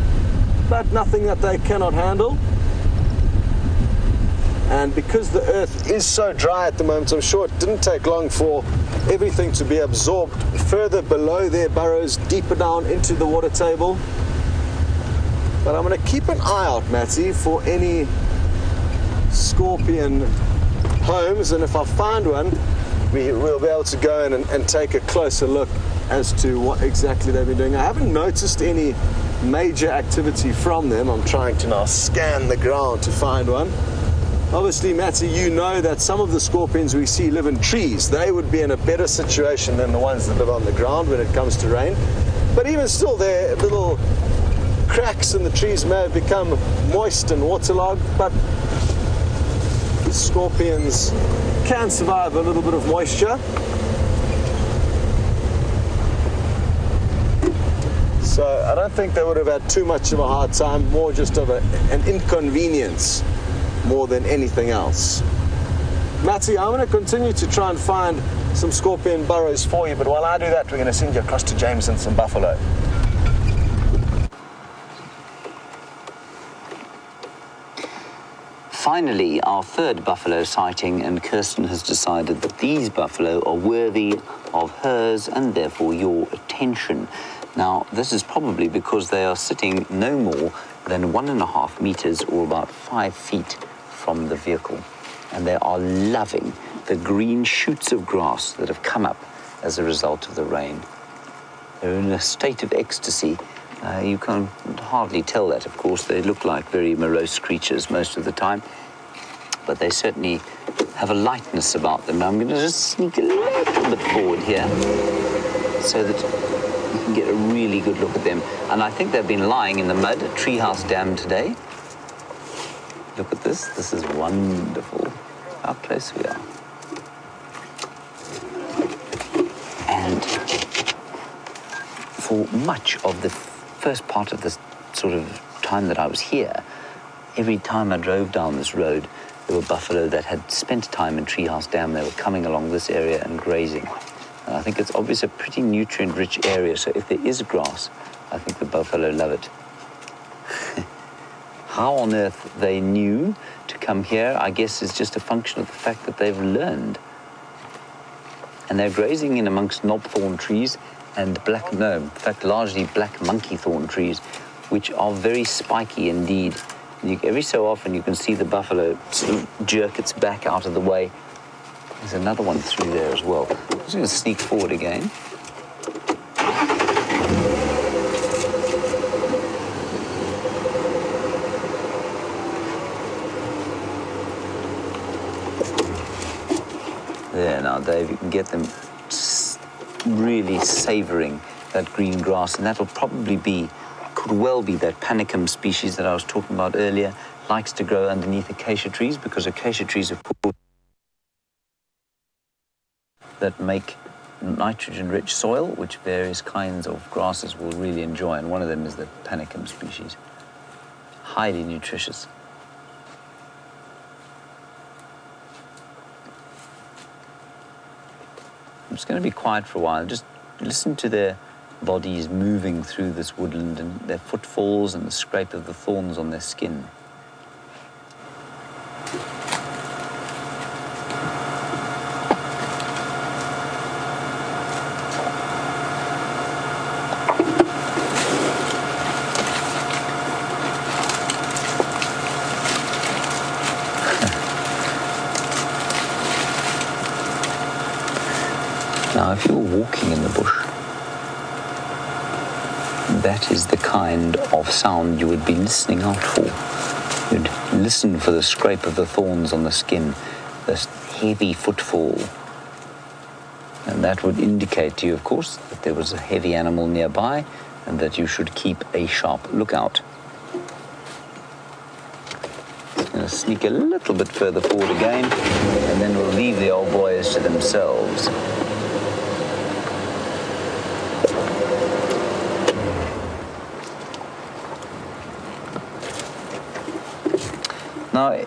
A: but nothing that they cannot handle. And because the earth is so dry at the moment, I'm sure it didn't take long for everything to be absorbed further below their burrows, deeper down into the water table. But I'm going to keep an eye out, Matty, for any scorpion homes, and if I find one, we'll be able to go in and take a closer look as to what exactly they've been doing. I haven't noticed any major activity from them. I'm trying to now scan the ground to find one. Obviously, Matty, you know that some of the scorpions we see live in trees. They would be in a better situation than the ones that live on the ground when it comes to rain. But even still, their little cracks in the trees may have become moist and waterlogged, but scorpions can survive a little bit of moisture. So I don't think they would have had too much of a hard time, more just of an inconvenience more than anything else. Matty, I'm going to continue to try and find some scorpion burrows for you, but while I do that, we're going to send you across to James and some buffalo.
B: Finally, our third buffalo sighting, and Kirsten has decided that these buffalo are worthy of hers and therefore your attention. Now, this is probably because they are sitting no more than 1.5 meters or about 5 feet from the vehicle, and they are loving the green shoots of grass that have come up as a result of the rain. They're in a state of ecstasy. You can hardly tell that, of course. They look like very morose creatures most of the time, but they certainly have a lightness about them. Now, I'm going to just sneak a little bit forward here so that you can get a really good look at them. And I think they've been lying in the mud at Treehouse Dam today. Look at this. This is wonderful. How close we are. And for much of the first part of this sort of time that I was here, every time I drove down this road, there were buffalo that had spent time in Treehouse Dam. They were coming along this area and grazing. And I think it's obviously a pretty nutrient-rich area, so if there is grass, I think the buffalo love it. How on earth they knew to come here, I guess, is just a function of the fact that they've learned. And they're grazing in amongst knobthorn trees and largely black monkey thorn trees, which are very spiky indeed. Every so often you can see the buffalo sort of jerk its back out of the way. There's another one through there as well. I'm just going to sneak forward again. There, now Dave, you can get them really savouring that green grass, and that'll probably be, could well be that panicum species that I was talking about earlier. Likes to grow underneath acacia trees, because acacia trees, of course, that make nitrogen-rich soil, which various kinds of grasses will really enjoy, and one of them is the panicum species. Highly nutritious. I'm just going to be quiet for a while. Just listen to their bodies moving through this woodland and their footfalls and the scrape of the thorns on their skin. Now, if you're walking in the bush, that is the kind of sound you would be listening out for. You'd listen for the scrape of the thorns on the skin, this heavy footfall. And that would indicate to you, of course, that there was a heavy animal nearby and that you should keep a sharp lookout. I'm going to sneak a little bit further forward again, and then we'll leave the old boys to themselves. Now,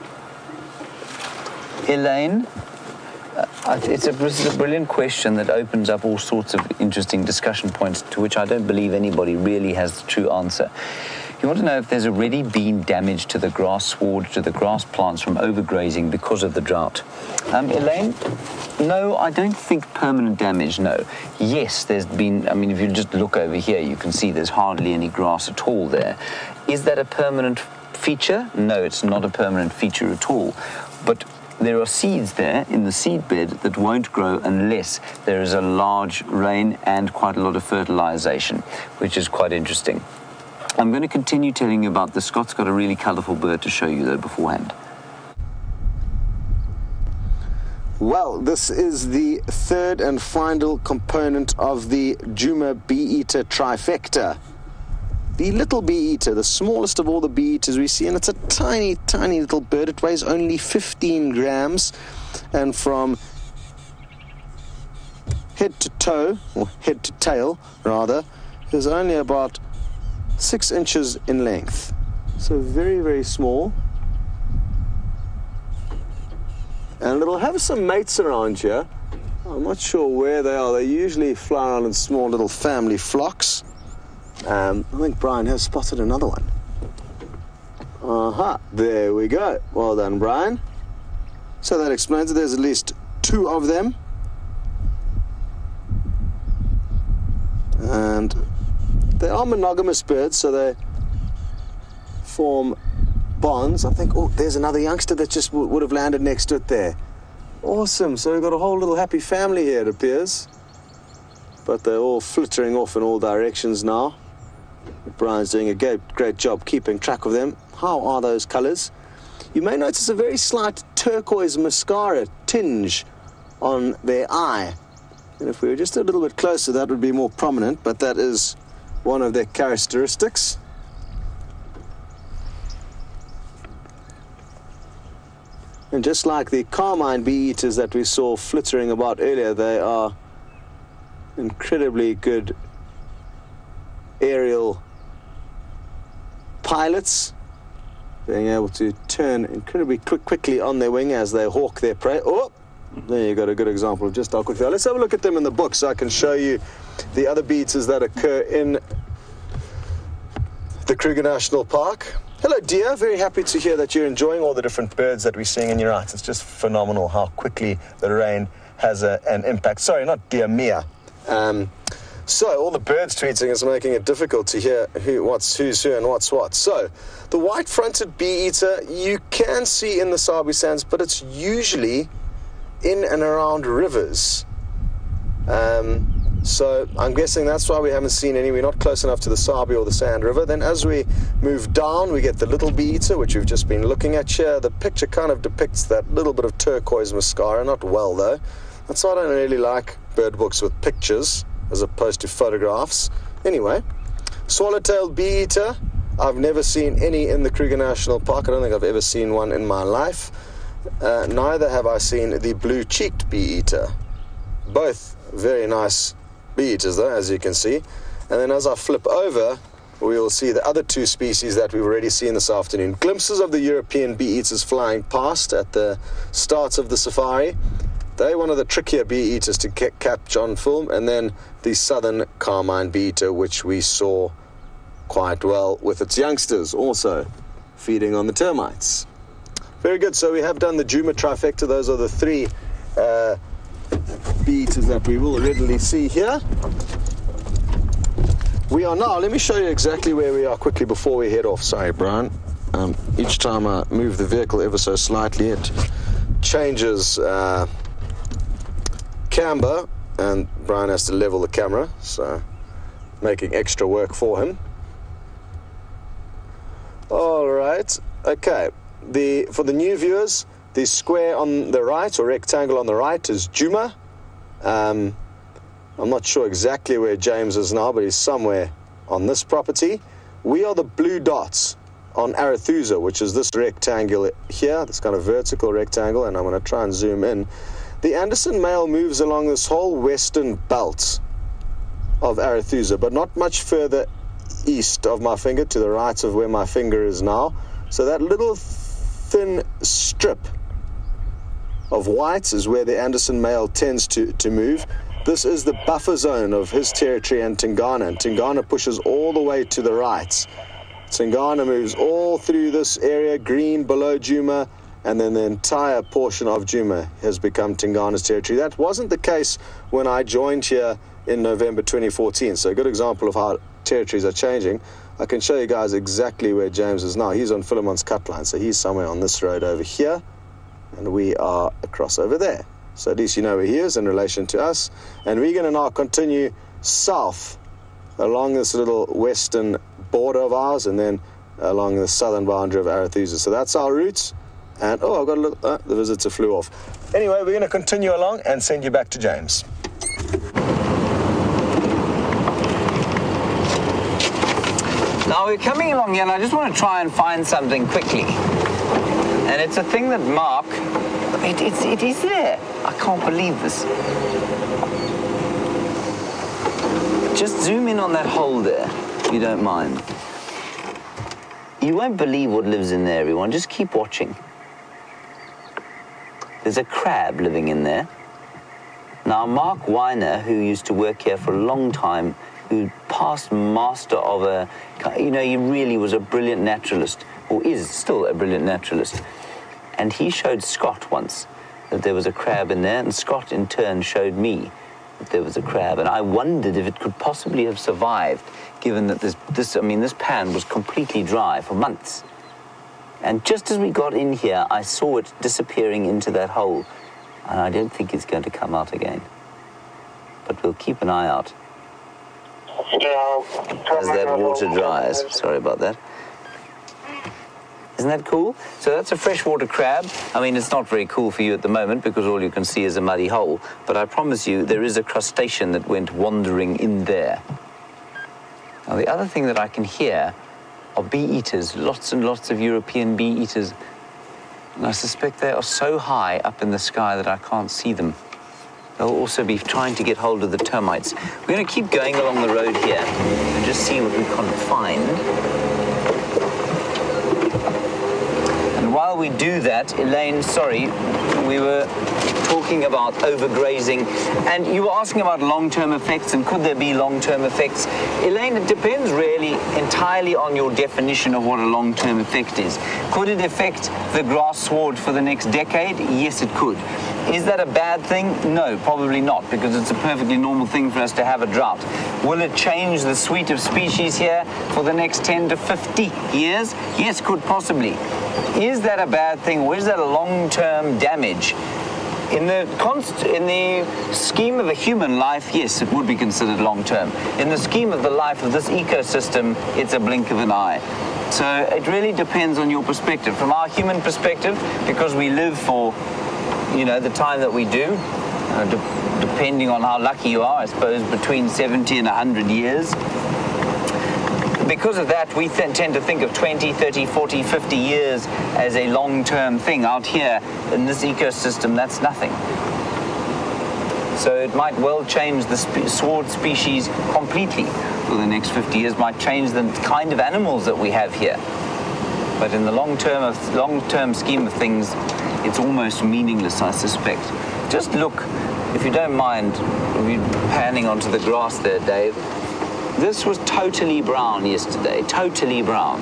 B: Elaine, this is a brilliant question that opens up all sorts of interesting discussion points to which I don't believe anybody really has the true answer. You want to know if there's already been damage to the grass sward, to the grass plants from overgrazing because of the drought. Elaine, no, I don't think permanent damage, no. Yes, there's been, I mean, if you just look over here, you can see there's hardly any grass at all there. Is that a permanent feature? No, it's not a permanent feature at all. But there are seeds there in the seed bed that won't grow unless there is a large rain and quite a lot of fertilization, which is quite interesting. I'm going to continue telling you about this. Scott's got a really colourful bird to show you though beforehand.
A: Well, this is the third and final component of the Djuma bee-eater trifecta. The little bee-eater, the smallest of all the bee-eaters we see, and it's a tiny, tiny little bird. It weighs only 15 grams, and from head to toe, or head to tail, rather, is only about 6 inches in length. So very, very small. And it'll have some mates around here. I'm not sure where they are. They usually fly around in small little family flocks. I think Brian has spotted another one. Aha, there we go. Well done, Brian. So that explains it. There's at least 2 of them. And they are monogamous birds, so they form bonds. I think, oh, there's another youngster that just would have landed next to it there. Awesome. So we've got a whole little happy family here, it appears. But they're all flittering off in all directions now. Brian's doing a great job keeping track of them. How are those colours? You may notice a very slight turquoise mascara tinge on their eye. And if we were just a little bit closer, that would be more prominent, but that is one of their characteristics. And just like the carmine bee-eaters that we saw flittering about earlier, they are incredibly good aerial pilots, being able to turn incredibly quickly on their wing as they hawk their prey. Oh, there you got a good example of just how quickly. Let's have a look at them in the book so I can show you the other bee-eaters that occur in the Kruger National Park. Hello, dear. Very happy to hear that you're enjoying all the different birds that we're seeing in your eyes. It's just phenomenal how quickly the rain has an impact. Sorry, not dear Mia. So all the birds tweeting is making it difficult to hear who's who and what's what. So the white-fronted bee-eater you can see in the Sabi Sands, but it's usually in and around rivers. So I'm guessing that's why we haven't seen any. We're not close enough to the Sabi or the Sand River. Then as we move down, we get the little bee-eater, which we've just been looking at here. The picture kind of depicts that little bit of turquoise mascara. Not well, though. That's why I don't really like bird books with pictures as opposed to photographs. Anyway, swallow-tailed bee-eater. I've never seen any in the Kruger National Park. I don't think I've ever seen one in my life. Neither have I seen the blue-cheeked bee-eater. Both very nice bee-eaters, though, as you can see. And then as I flip over, we will see the other two species that we've already seen this afternoon. Glimpses of the European bee-eaters flying past at the start of the safari. They're one of the trickier bee-eaters to capture on film. And then the southern carmine bee-eater, which we saw quite well with its youngsters also feeding on the termites. Very good. So we have done the Juma trifecta. Those are the three bee-eaters that we will readily see here. We are now, let me show you exactly where we are quickly before we head off. Sorry, Brian. Each time I move the vehicle ever so slightly, it changes camber, and Brian has to level the camera, so making extra work for him. All right, okay. For the new viewers, the square on the right, or rectangle on the right, is Juma. I'm not sure exactly where James is now, but he's somewhere on this property. We are the blue dots on Arethusa, which is this rectangle here, this kind of vertical rectangle, and I'm going to try and zoom in. The Anderson male moves along this whole western belt of Arethusa, but not much further east of my finger, to the right of where my finger is now. So that little thin strip of white is where the Anderson male tends to move. This is the buffer zone of his territory and Tingana, and Tingana pushes all the way to the right. Tingana moves all through this area, green below Juma, and then the entire portion of Juma has become Tingana's territory. That wasn't the case when I joined here in November 2014, so a good example of how territories are changing. I can show you guys exactly where James is now. He's on Philemon's cut line, so he's somewhere on this road over here, and we are across over there. So at least you know where he is in relation to us. And we're going to now continue south along this little western border of ours, and then along the southern boundary of Arethusa. So that's our route. And, oh, I've got to look, the visitor flew off. Anyway, we're going to continue along and send you back to James.
B: Now we're coming along here, and I just want to try and find something quickly. And it's a thing that Mark, it is there. I can't believe this. Just zoom in on that hole there, if you don't mind. You won't believe what lives in there, everyone. Just keep watching. There's a crab living in there. Now, Mark Weiner, who used to work here for a long time, who passed master of a, you know, he really was a brilliant naturalist, or is still a brilliant naturalist. And he showed Scott once that there was a crab in there, and Scott in turn showed me that there was a crab. And I wondered if it could possibly have survived, given that this pan was completely dry for months. And just as we got in here, I saw it disappearing into that hole. And I don't think it's going to come out again. But we'll keep an eye out as that water dries. Sorry about that. Isn't that cool? So that's a freshwater crab. I mean, it's not very cool for you at the moment because all you can see is a muddy hole. But I promise you, there is a crustacean that went wandering in there. Now, the other thing that I can hear are bee-eaters, lots and lots of European bee-eaters. And I suspect they are so high up in the sky that I can't see them. they'll also be trying to get hold of the termites. We're going to keep going along the road here and just see what we can find. And while we do that, Elaine, sorry, we were talking about overgrazing, and you were asking about long-term effects and could there be long-term effects. Elaine, it depends really entirely on your definition of what a long-term effect is. Could it affect the grass sward for the next decade? Yes, it could. Is that a bad thing? No, probably not, because it's a perfectly normal thing for us to have a drought. Will it change the suite of species here for the next 10 to 50 years? Yes, could possibly. Is that a bad thing, or is that a long-term damage? In the scheme of a human life, yes, it would be considered long-term. In the scheme of the life of this ecosystem, it's a blink of an eye. So it really depends on your perspective. From our human perspective, because we live for, the time that we do, depending on how lucky you are, I suppose, between 70 and 100 years. Because of that, we tend to think of 20, 30, 40, 50 years as a long-term thing. Out here in this ecosystem, that's nothing. So it might well change the sward species completely for the next 50 years, might change the kind of animals that we have here. But in the long-term scheme of things, it's almost meaningless, I suspect. Just look, if you don't mind, panning onto the grass there, Dave. This was totally brown yesterday, totally brown.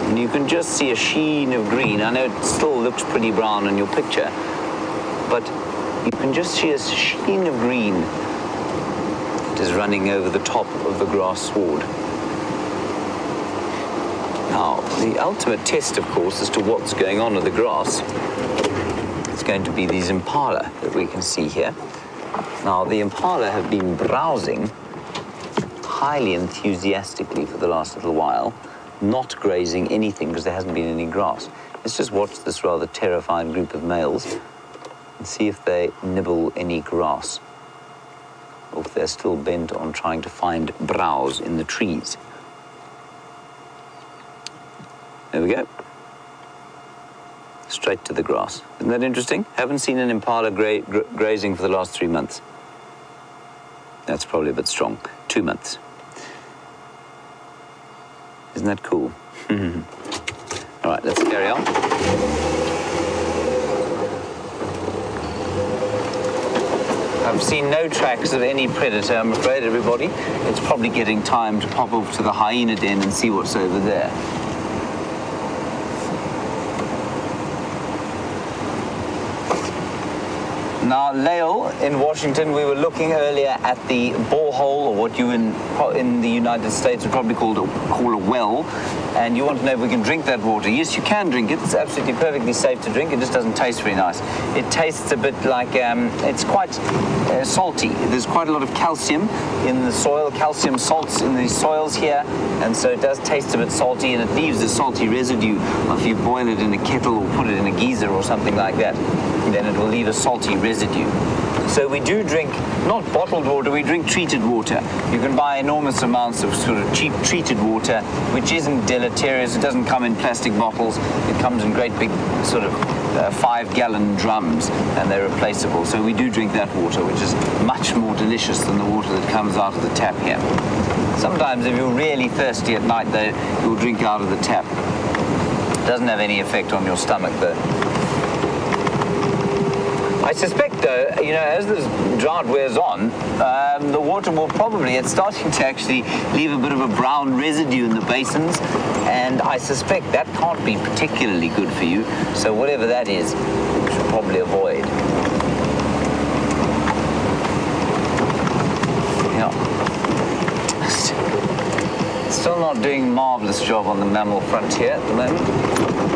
B: And you can just see a sheen of green. I know it still looks pretty brown in your picture, but you can just see a sheen of green that is running over the top of the grass sward. Now, the ultimate test, of course, as to what's going on with the grass is going to be these impala that we can see here. Now, the impala have been browsing highly enthusiastically for the last little while, not grazing anything because there hasn't been any grass. Let's just watch this rather terrifying group of males and see if they nibble any grass, or if they're still bent on trying to find browse in the trees. There we go. Straight to the grass. Isn't that interesting? Haven't seen an impala grazing for the last 3 months. That's probably a bit strong. 2 months. Isn't that cool? All right, let's carry on. I've seen no tracks of any predator, I'm afraid, everybody. It's probably getting time to pop off to the hyena den and see what's over there. Now, Lael, in Washington, we were looking earlier at the borehole, or what you in the United States would probably call a well, and you want to know if we can drink that water. Yes, you can drink it. It's absolutely perfectly safe to drink. It just doesn't taste very nice. It tastes a bit like, it's quite salty. There's quite a lot of calcium in the soil, calcium salts in the soils here, and so it does taste a bit salty, and it leaves a salty residue. If you boil it in a kettle or put it in a geyser or something like that, then it will leave a salty residue. So we do drink, not bottled water, we drink treated water. You can buy enormous amounts of sort of cheap treated water, which isn't deleterious. It doesn't come in plastic bottles. It comes in great big sort of 5-gallon drums, and they're replaceable. So we do drink that water, which is much more delicious than the water that comes out of the tap here. Sometimes if you're really thirsty at night, though, you'll drink out of the tap. It doesn't have any effect on your stomach, though. I suspect, though, as this drought wears on, the water will probably, it's starting to actually leave a bit of a brown residue in the basins, and I suspect that can't be particularly good for you, so whatever that is, you should probably avoid. Yeah. Still not doing a marvelous job on the mammal frontier at the moment.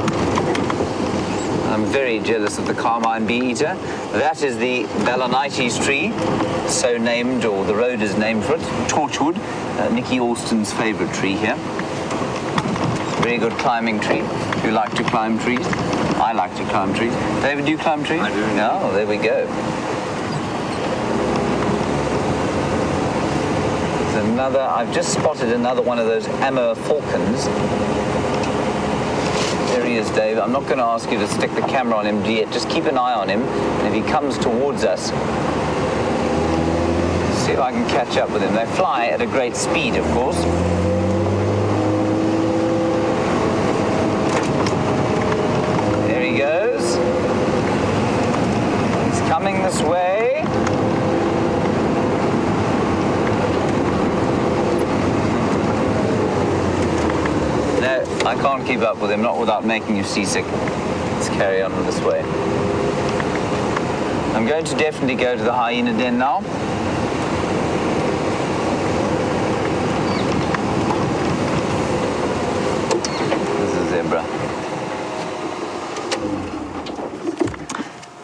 B: I'm very jealous of the carmine bee-eater. That is the Balanites tree, so named, or the road is named for it, Torchwood, Nicky Alston's favourite tree here. Very good climbing tree. If you like to climb trees. I like to climb trees. David, do you climb trees?
C: I do.
B: Oh, there we go. There's another, I've just spotted another one of those Amur falcons. There he is, Dave. I'm not going to ask you to stick the camera on him yet. Just keep an eye on him, and if he comes towards us, see if I can catch up with him. They fly at a great speed, of course. There he goes. He's coming this way. No, I can't keep up with him, not without making you seasick. Let's carry on this way. I'm going to definitely go to the hyena den now. This is a zebra.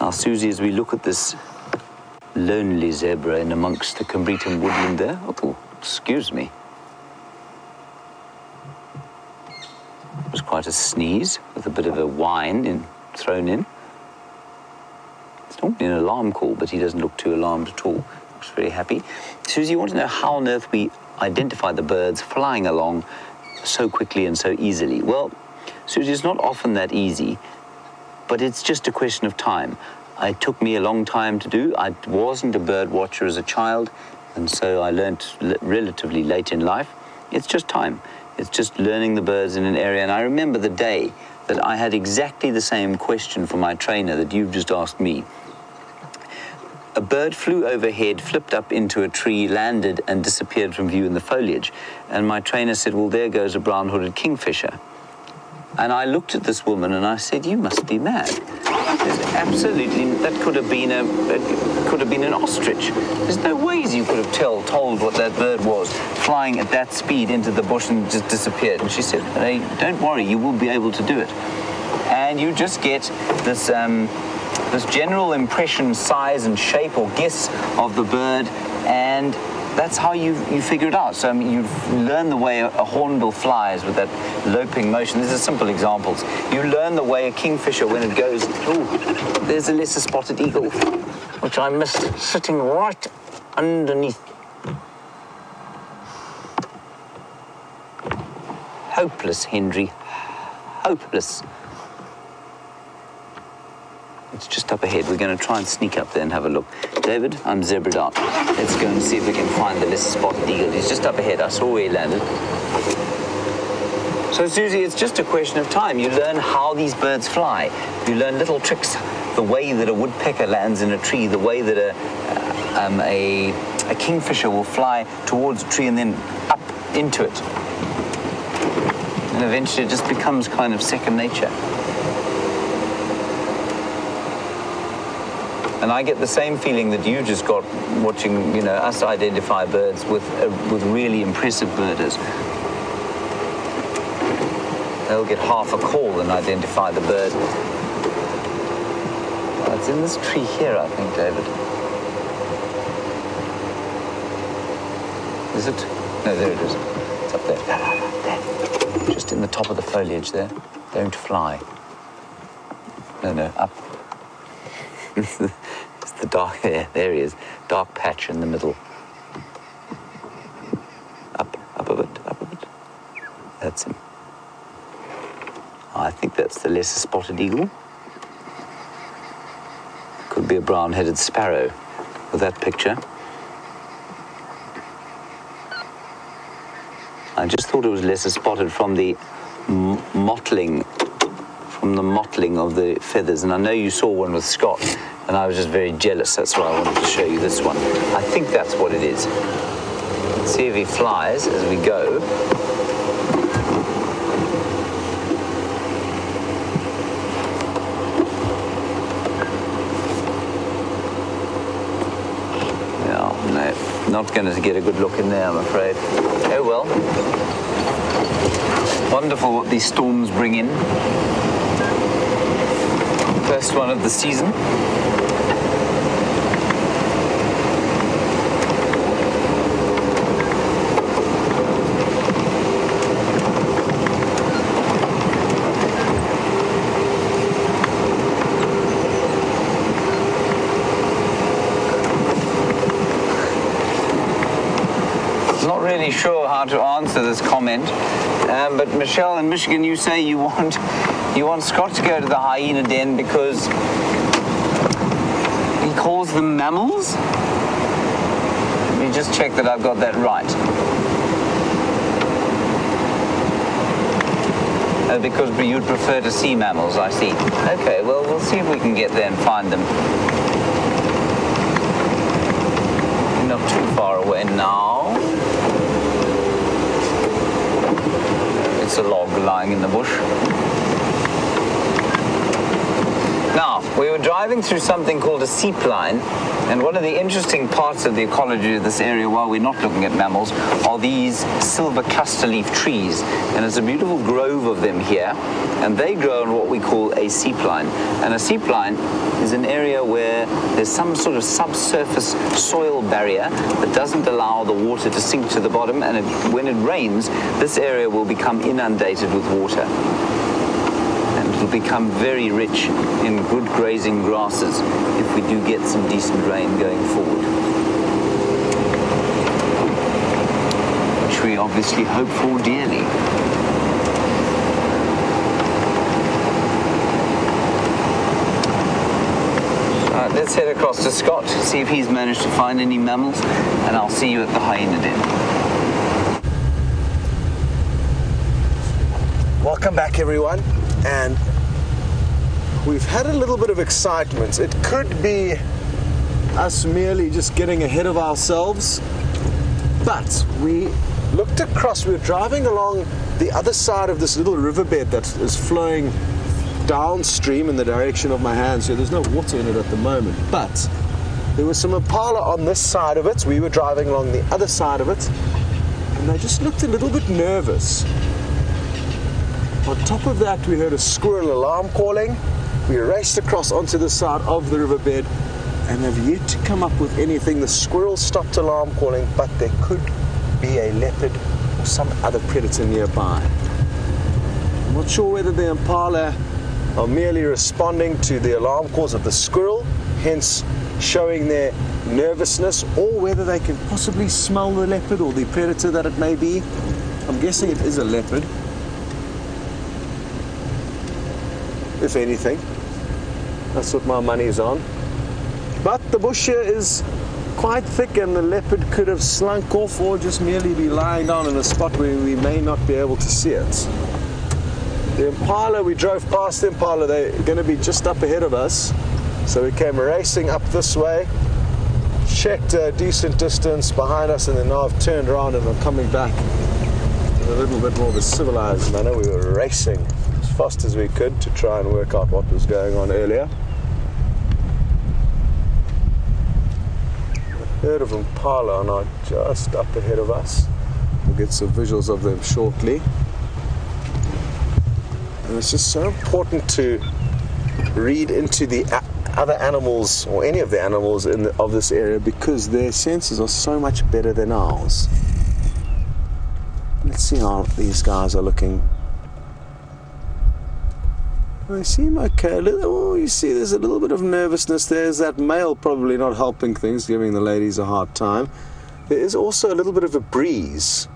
B: Now, Susie, as we look at this lonely zebra in amongst the Cambritan woodland there, oh, excuse me. It was quite a sneeze with a bit of a whine thrown in. It's normally an alarm call, but he doesn't look too alarmed at all. Looks very happy. Susie, you want to know how on earth we identify the birds flying along so quickly and so easily? Well, Susie, it's not often that easy, but it's just a question of time. It took me a long time to do. I wasn't a bird watcher as a child, and so I learnt relatively late in life. It's just time. It's just learning the birds in an area. And I remember the day that I had exactly the same question from my trainer that you've just asked me. A bird flew overhead, flipped up into a tree, landed and disappeared from view in the foliage. And my trainer said, well, there goes a brown-hooded kingfisher. And I looked at this woman and I said, you must be mad. There's absolutely, that could have been an ostrich. There's no ways you could have told what that bird was, flying at that speed into the bush and just disappeared. And she said, hey, don't worry, you will be able to do it. And you just get this, this general impression, size and shape or guess of the bird, and that's how you figure it out. So I mean, you learn the way a hornbill flies with that loping motion. These are simple examples. You learn the way a kingfisher, when it goes, oh, there's a lesser spotted eagle, which I missed, sitting right underneath. Hopeless, Henry, hopeless. It's just up ahead. We're going to try and sneak up there and have a look. David, I'm zebraed out. Let's go and see if we can find the lesser spotted eagle. He's just up ahead. I saw where he landed. So, Susie, it's just a question of time. You learn how these birds fly. You learn little tricks. The way that a woodpecker lands in a tree, the way that a kingfisher will fly towards a tree and then up into it. And eventually it just becomes kind of second nature. And I get the same feeling that you just got watching, you know, us identify birds with really impressive birders. They'll get half a call and identify the bird. Oh, it's in this tree here, I think, David. Is it? No, there it is. It's up there. There. Just in the top of the foliage there. Don't fly. No, up. It's the dark, there he is, dark patch in the middle. Up a bit. That's him. I think that's the lesser spotted eagle. Could be a brown-headed sparrow with that picture. I just thought it was lesser spotted from the mottling of the feathers, and I know you saw one with Scott, and I was just very jealous. That's why I wanted to show you this one. I think that's what it is. Let's see if he flies as we go. No, not going to get a good look in there, I'm afraid. Oh well. Wonderful what these storms bring in. First one of the season. Not really sure how to answer this comment, but Michelle in Michigan, you say you want You want Scott to go to the hyena den because he calls them mammals? Let me just check that I've got that right. Because you'd prefer to see mammals, I see. Okay, well, we'll see if we can get there and find them. We're not too far away now. It's a log lying in the bush. Now, we were driving through something called a seepline, and one of the interesting parts of the ecology of this area, while we're not looking at mammals, are these silver cluster leaf trees. And there's a beautiful grove of them here, and they grow in what we call a seepline. And a seepline is an area where there's some sort of subsurface soil barrier that doesn't allow the water to sink to the bottom, and when it rains, this area will become inundated with water. It'll become very rich in good grazing grasses if we do get some decent rain going forward, which we obviously hope for dearly. Alright, let's head across to Scott, see if he's managed to find any mammals, and I'll see you at the hyena den.
A: Welcome back, everyone. And we've had a little bit of excitement. It could be us merely just getting ahead of ourselves, but we looked across, we were driving along the other side of this little riverbed that is flowing downstream in the direction of my hand, so there's no water in it at the moment, but there was some impala on this side of it. We were driving along the other side of it, and they just looked a little bit nervous. On top of that, we heard a squirrel alarm calling. We raced across onto the side of the riverbed and have yet to come up with anything. The squirrel stopped alarm calling, but there could be a leopard or some other predator nearby. I'm not sure whether the impala are merely responding to the alarm calls of the squirrel, hence showing their nervousness, or whether they can possibly smell the leopard or the predator that it may be. I'm guessing it is a leopard, if anything. That's what my money's on. But the bush here is quite thick, and the leopard could have slunk off or just merely be lying down in a spot where we may not be able to see it. The impala, we drove past the impala, they're going to be just up ahead of us, so we came racing up this way, checked a decent distance behind us, and then now I've turned around and I'm coming back in a little bit more of a civilized manner. We were racing as fast as we could to try and work out what was going on earlier. A herd of impala are now just up ahead of us. We'll get some visuals of them shortly. And it's just so important to read into the other animals, or any of the animals of this area, because their senses are so much better than ours. Let's see how these guys are looking. They seem okay. Oh, you see there's a little bit of nervousness. There's that male probably not helping things, giving the ladies a hard time. There is also a little bit of a breeze.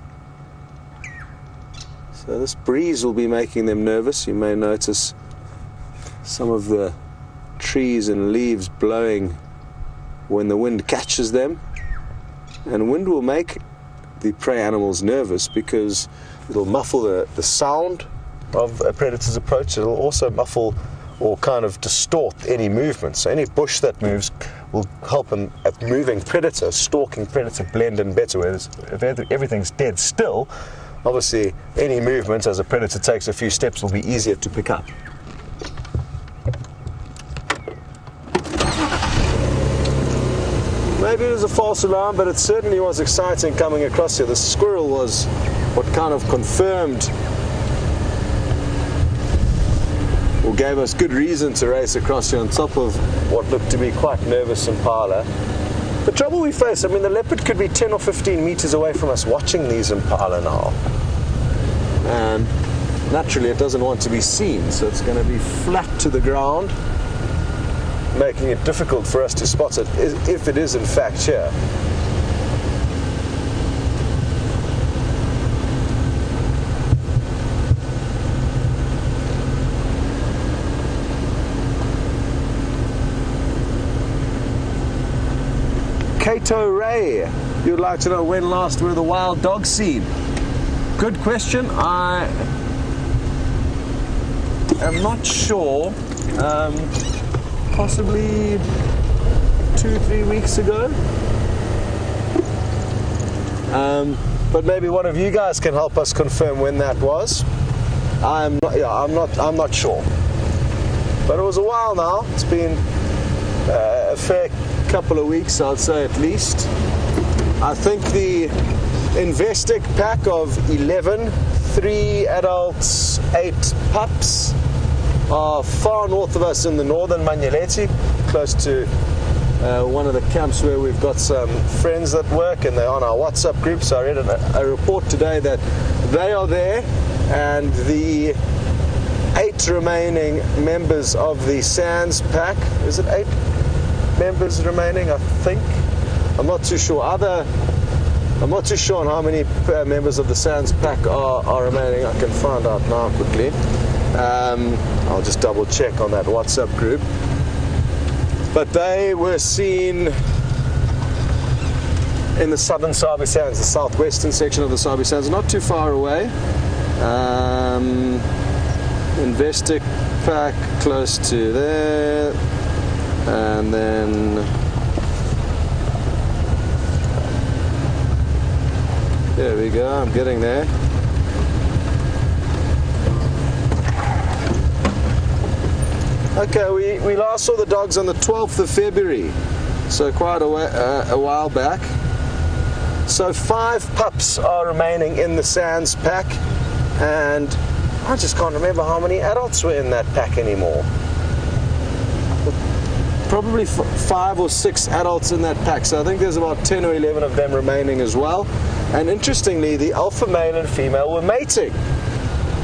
A: So this breeze will be making them nervous. You may notice some of the trees and leaves blowing when the wind catches them. And wind will make the prey animals nervous because it'll muffle the sound of a predator's approach. It'll also muffle or kind of distort any movement. So any bush that moves will help a moving predator, stalking predator, blend in better. Whereas if everything's dead still, obviously any movement as a predator takes a few steps will be easier to pick up. Maybe it was a false alarm, but it certainly was exciting coming across here. The squirrel was what kind of confirmed or gave us good reason to race across here on top of what looked to be quite nervous impala. The trouble we face, I mean, the leopard could be 10 or 15 meters away from us watching these impala now. And naturally it doesn't want to be seen, so it's going to be flat to the ground, making it difficult for us to spot it if it is in fact here. Potato Ray, you'd like to know when last were the wild dogs seen? Good question. I am not sure. Possibly 2-3 weeks ago. But maybe one of you guys can help us confirm when that was. I'm not sure. But it was a while now. It's been a fair couple of weeks, I'd say at least. I think the Investec pack of 11, 3 adults, 8 pups, are far north of us in the northern Manyeleti, close to one of the camps where we've got some friends that work, and they're on our WhatsApp group. So I read a report today that they are there, and the 8 remaining members of the Sands pack, is it 8 members remaining, I think? I'm not too sure. I'm not too sure on how many members of the Sands pack are remaining. I can find out now quickly. I'll just double check on that WhatsApp group. But they were seen in the southern Sabi Sands, the southwestern section of the Sabi Sands, not too far away. Investec pack close to there, and then there we go, I'm getting there. Okay, we last saw the dogs on the 12th of February, so quite a while back. So 5 pups are remaining in the Sands pack, and I just can't remember how many adults were in that pack anymore. Probably 5 or 6 adults in that pack, so I think there's about 10 or 11 of them remaining as well. And interestingly, the alpha male and female were mating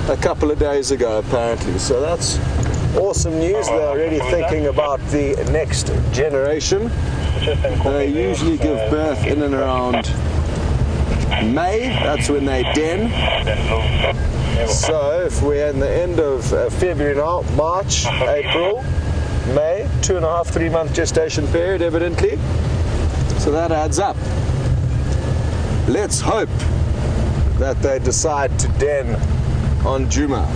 A: a couple of days ago apparently, so that's awesome news. They're already thinking about the next generation. They usually give birth in and around May, that's when they den. So if we're in the end of February now, March, April, May, 2.5-3 month gestation period evidently. So that adds up. Let's hope that they decide to den on Juma.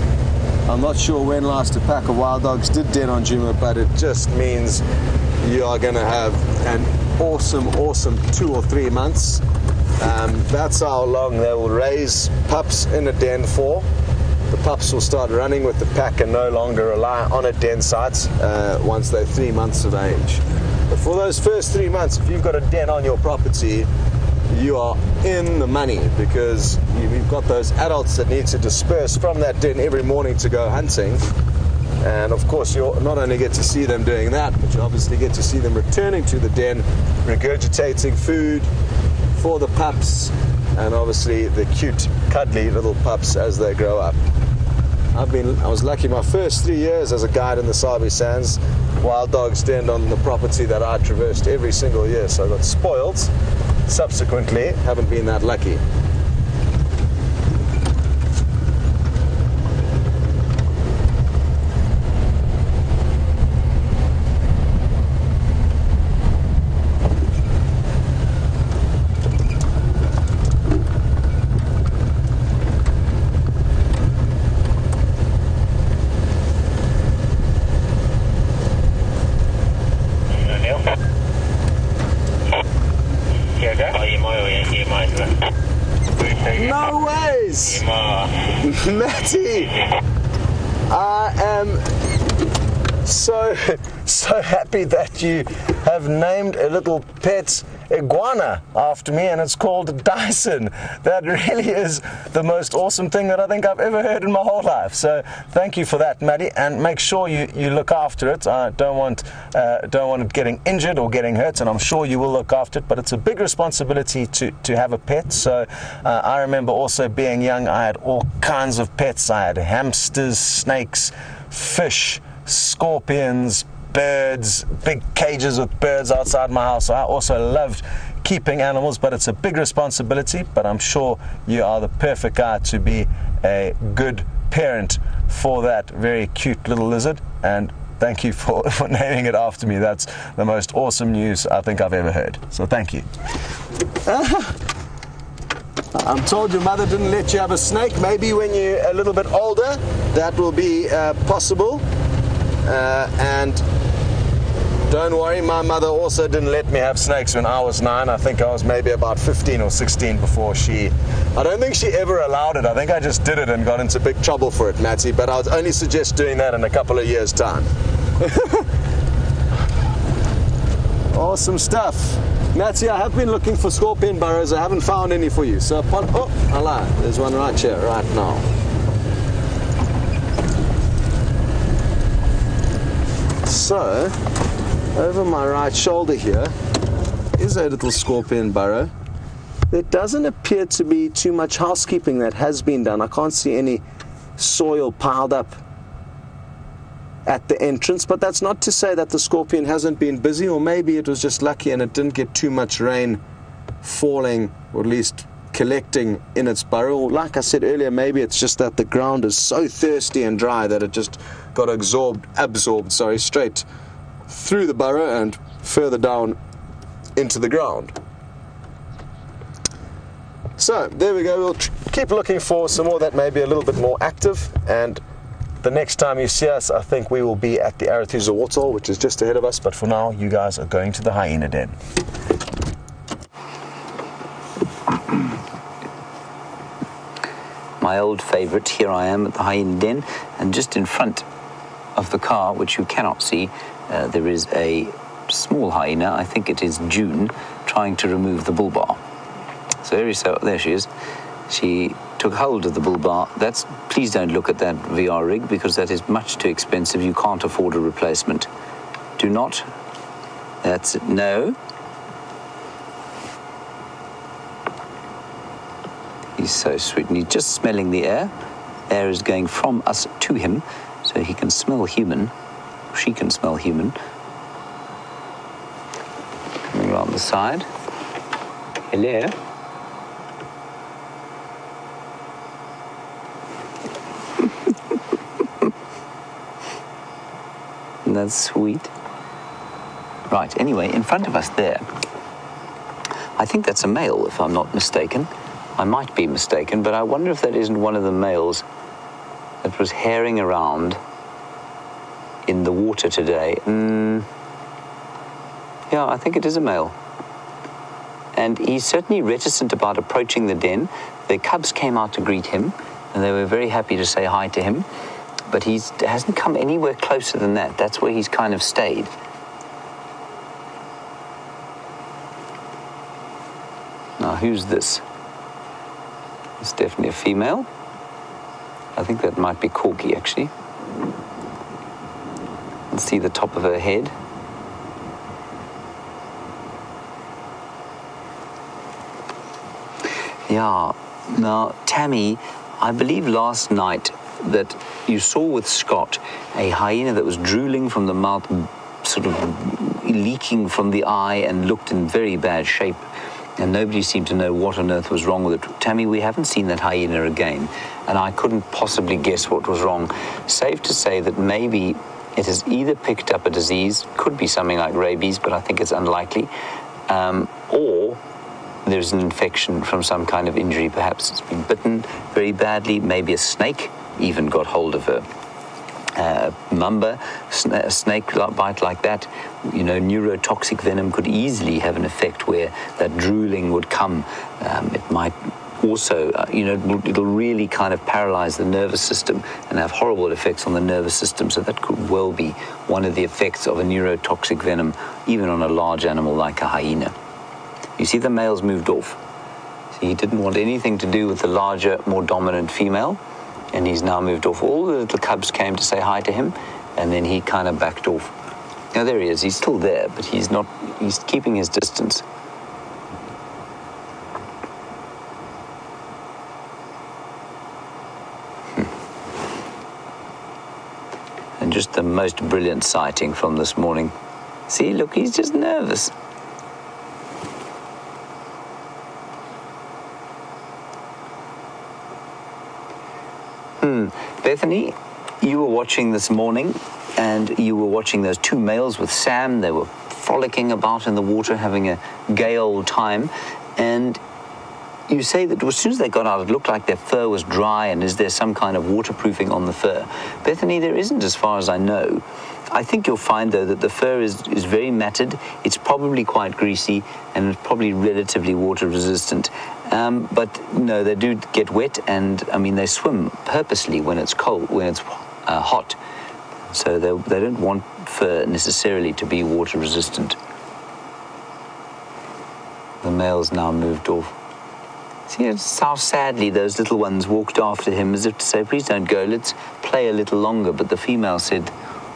A: I'm not sure when last a pack of wild dogs did den on Juma, but it just means you are going to have an awesome 2 or 3 months. That's how long they will raise pups in a den for. The pups will start running with the pack and no longer rely on a den site once they're 3 months of age. But for those first 3 months, if you've got a den on your property, you are in the money, because you've got those adults that need to disperse from that den every morning to go hunting. And of course, you not only get to see them doing that, but you obviously get to see them returning to the den, regurgitating food for the pups, and obviously the cute, cuddly little pups as they grow up. I was lucky my first 3 years as a guide in the Sabi Sands. Wild dogs denned on the property that I traversed every single year, so I got spoiled. Subsequently, haven't been that lucky. No ways! Matty! I am so happy that you have named a little pet iguana after me, and it's called Dyson. That really is the most awesome thing that I think I've ever heard in my whole life. So thank you for that, Maddie, and make sure you look after it. I don't want it getting injured or getting hurt, and I'm sure you will look after it, but it's a big responsibility to have a pet. So I remember also being young, I had all kinds of pets. I had hamsters, snakes, fish, scorpions, birds, big cages with birds outside my house. I also loved keeping animals, but it's a big responsibility. But I'm sure you are the perfect guy to be a good parent for that very cute little lizard. And thank you for naming it after me. That's the most awesome news I think I've ever heard. So thank you. I'm told your mother didn't let you have a snake. Maybe when you're a little bit older, that will be possible. And don't worry, my mother also didn't let me have snakes when I was 9. I think I was maybe about 15 or 16 before I don't think she ever allowed it. I think I just did it and got into big trouble for it, Matty, but I would only suggest doing that in a couple of years' time. Awesome stuff. Matty, I have been looking for scorpion burrows. I haven't found any for you. So, I lied. There's one right here, right now. So, over my right shoulder here is a little scorpion burrow. There doesn't appear to be too much housekeeping that has been done. I can't see any soil piled up at the entrance, but that's not to say that the scorpion hasn't been busy, or maybe it was just lucky and it didn't get too much rain falling, or at least collecting in its burrow. Like I said earlier, maybe it's just that the ground is so thirsty and dry that it just got absorbed, straight through the burrow and further down into the ground. So there we go. We'll keep looking for some more that may be a little bit more active, and the next time you see us, I think we will be at the Arethusa Waterhole, which is just ahead of us, but for now you guys are going to the hyena den.
B: My old favourite, here I am at the hyena den, and just in front of the car, which you cannot see, there is a small hyena, I think it is June, trying to remove the bull bar. So there she is. She took hold of the bull bar. Please don't look at that VR rig, because that is much too expensive. You can't afford a replacement. Do not. That's it. No. He's so sweet, and he's just smelling the air. Air is going from us to him, so he can smell human. She can smell human. Coming around the side. Hello. Isn't that sweet? Right, anyway, in front of us there, I think that's a male, if I'm not mistaken. I might be mistaken, but I wonder if that isn't one of the males that was herring around in the water today. Yeah, I think it is a male. And he's certainly reticent about approaching the den. The cubs came out to greet him, and they were very happy to say hi to him. But he hasn't come anywhere closer than that. That's where he's kind of stayed. Now, who's this? It's definitely a female. I think that might be Corky, actually. Let's see the top of her head. Yeah. Now, Tammy, I believe last night that you saw with Scott a hyena that was drooling from the mouth, sort of leaking from the eye, and looked in very bad shape, and nobody seemed to know what on earth was wrong with it. Tammy, we haven't seen that hyena again, and I couldn't possibly guess what was wrong. Safe to say that maybe it has either picked up a disease, could be something like rabies, but I think it's unlikely, or there's an infection from some kind of injury. Perhaps it's been bitten very badly, maybe a snake even got hold of her. Mamba, a snake bite like that, neurotoxic venom could easily have an effect where that drooling would come. It might also, it'll really kind of paralyze the nervous system and have horrible effects on the nervous system. So that could well be one of the effects of a neurotoxic venom, even on a large animal like a hyena. You see the male's moved off. See, he didn't want anything to do with the larger, more dominant female, and he's now moved off. All the little cubs came to say hi to him, and then he kind of backed off. Now there he is. He's still there, but he's keeping his distance. And just the most brilliant sighting from this morning. See, look, he's just nervous. Bethany, you were watching this morning, and you were watching those two males with Sam. They were frolicking about in the water, having a gay old time, and you say that as soon as they got out, it looked like their fur was dry, and is there some kind of waterproofing on the fur? Bethany, there isn't, as far as I know. I think you'll find, though, that the fur is very matted. It's probably quite greasy, and it's probably relatively water resistant. But no, they do get wet, and I mean, they swim purposely when it's cold, when it's hot. So they don't want fur necessarily to be water resistant. The male's now moved off. See how sadly those little ones walked after him, as if to say, please don't go, let's play a little longer. But the female said,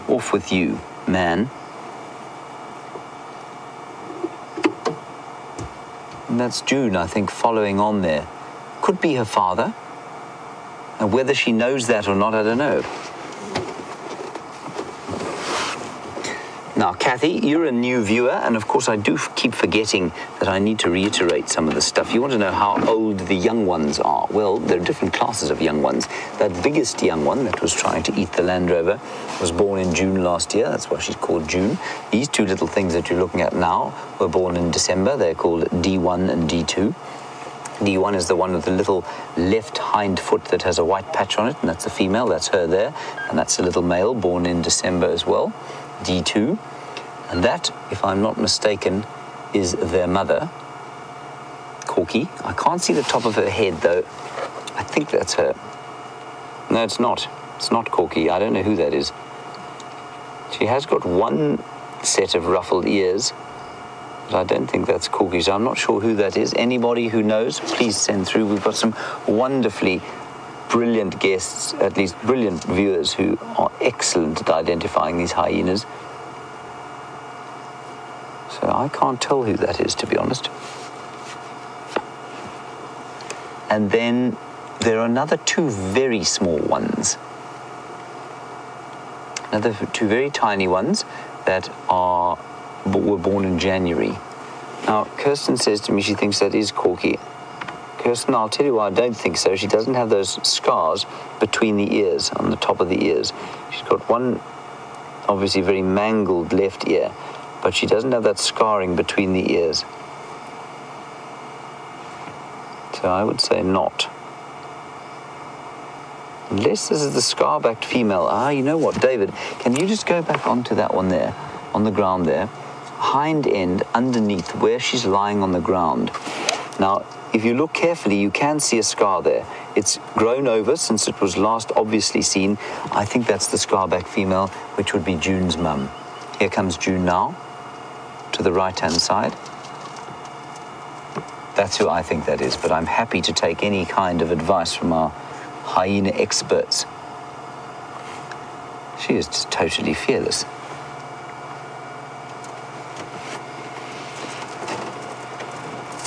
B: off with you, man. And that's June, I think, following on there. Could be her father. And whether she knows that or not, I don't know. Now, Kathy, you're a new viewer, and of course I do keep forgetting that I need to reiterate some of the stuff. You want to know how old the young ones are. Well, there are different classes of young ones. That biggest young one that was trying to eat the Land Rover was born in June last year. That's why she's called June. These two little things that you're looking at now were born in December. They're called D1 and D2. D1 is the one with the little left hind foot that has a white patch on it, and that's the female. That's her there. And that's a little male born in December as well. D2, and that, if I'm not mistaken, is their mother, Corky. I can't see the top of her head, though. I think that's her. No, it's not. It's not Corky. I don't know who that is. She has got one set of ruffled ears, but I don't think that's Corky, so I'm not sure who that is. Anybody who knows, please send through. We've got some wonderfully brilliant guests, at least brilliant viewers, who are excellent at identifying these hyenas. So I can't tell who that is, to be honest. And then there are another two very small ones. Another two very tiny ones that were born in January. Now, Kirsten says to me she thinks that is Corky. Kirsten, I'll tell you why I don't think so. She doesn't have those scars between the ears, on the top of the ears. She's got one, obviously, very mangled left ear, but she doesn't have that scarring between the ears. So I would say not. Unless this is the scar-backed female. Ah, you know what, David, can you just go back onto that one there, on the ground there, hind end underneath where she's lying on the ground. Now, if you look carefully, you can see a scar there. It's grown over since it was last obviously seen. I think that's the scar-back female, which would be June's mum. Here comes June now, to the right-hand side. That's who I think that is, but I'm happy to take any kind of advice from our hyena experts. She is just totally fearless.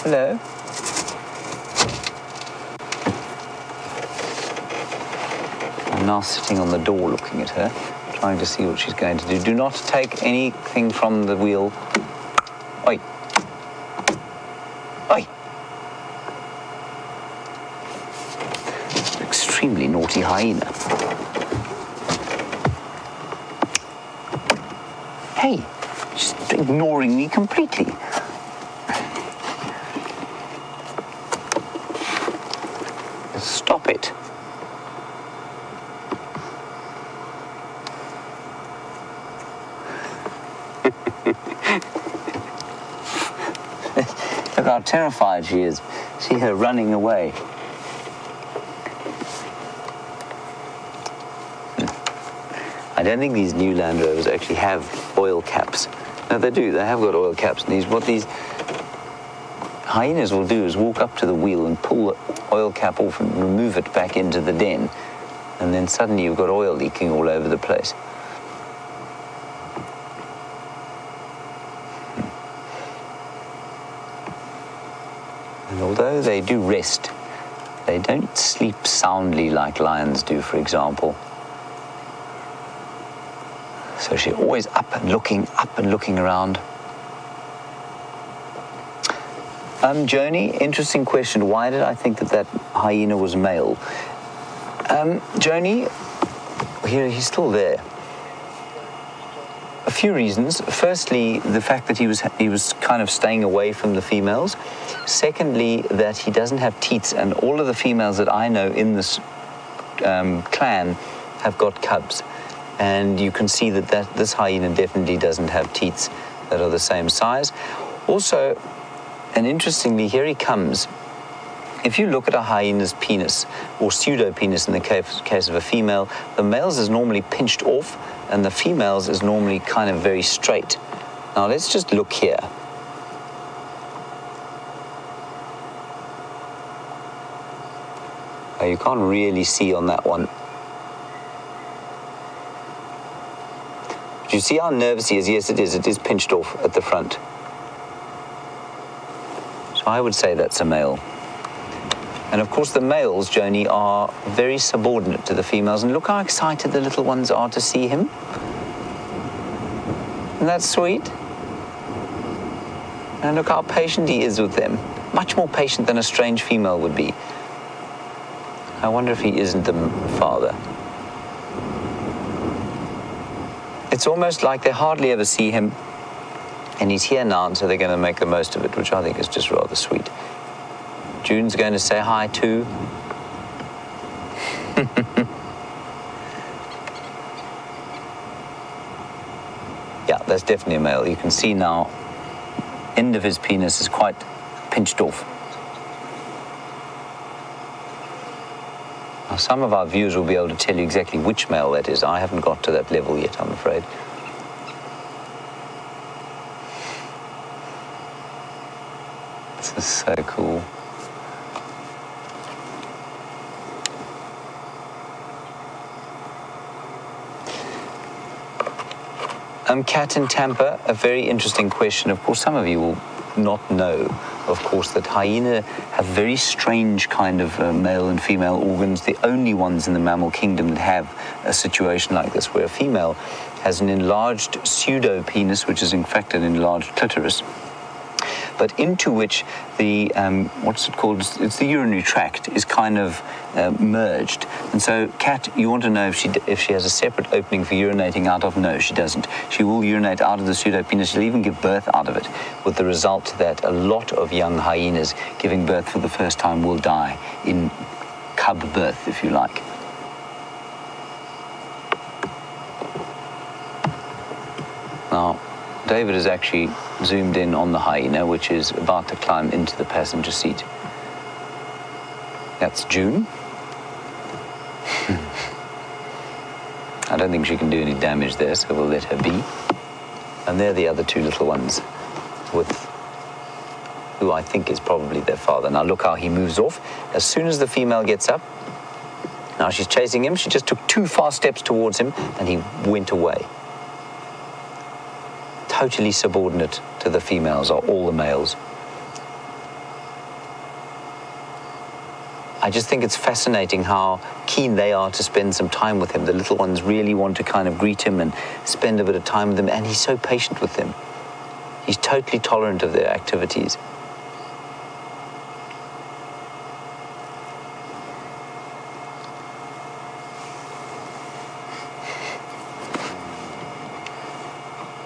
B: Hello. I'm now sitting on the door looking at her, trying to see what she's going to do. Do not take anything from the wheel. Oi. Oi. Extremely naughty hyena. Hey, she's ignoring me completely. Stop it. Look how terrified she is. See her running away. I don't think these new Land Rovers actually have oil caps. No, they do. They have got oil caps. And what these hyenas will do is walk up to the wheel and pull the oil cap off and remove it back into the den. And then suddenly you've got oil leaking all over the place. And although they do rest, they don't sleep soundly like lions do, for example. So she's always up and looking around. Joni, interesting question. Why did I think that hyena was male? Joni, he's still there. A few reasons. Firstly, the fact that he was kind of staying away from the females. Secondly, that he doesn't have teats, and all of the females that I know in this clan have got cubs. And you can see that this hyena definitely doesn't have teats that are the same size. Also, and interestingly, here he comes. If you look at a hyena's penis, or pseudo-penis in the case of a female, the male's is normally pinched off, and the female's is normally kind of very straight. Now let's just look here. Oh, you can't really see on that one. Do you see how nervous he is? Yes, it is pinched off at the front. So I would say that's a male. And of course the males, Joni, are very subordinate to the females. And look how excited the little ones are to see him. Isn't that sweet? And look how patient he is with them. Much more patient than a strange female would be. I wonder if he isn't the father. It's almost like they hardly ever see him. And he's here now, and so they're going to make the most of it, which I think is just rather sweet. June's going to say hi too. Yeah, that's definitely a male. You can see now, end of his penis is quite pinched off. Now, some of our viewers will be able to tell you exactly which male that is. I haven't got to that level yet, I'm afraid. This is so cool. Cat in Tampa, a very interesting question. Of course, some of you will not know, of course, that hyena have very strange kind of male and female organs. The only ones in the mammal kingdom that have a situation like this, where a female has an enlarged pseudo-penis, which is in fact an enlarged clitoris, but into which the, what's it called, it's the urinary tract, is kind of merged. And so, Kat, you want to know if she has a separate opening for urinating out of? No, she doesn't. She will urinate out of the pseudo-penis. She'll even give birth out of it, with the result that a lot of young hyenas giving birth for the first time will die in cub birth, if you like. Now, David has actually zoomed in on the hyena, which is about to climb into the passenger seat. That's June. I don't think she can do any damage there, so we'll let her be. And they're the other two little ones, with who I think is probably their father. Now look how he moves off. As soon as the female gets up, now she's chasing him. She just took 2 fast steps towards him, and he went away. Totally subordinate to the females are all the males. I just think it's fascinating how keen they are to spend some time with him. The little ones really want to kind of greet him and spend a bit of time with him, and he's so patient with them. He's totally tolerant of their activities.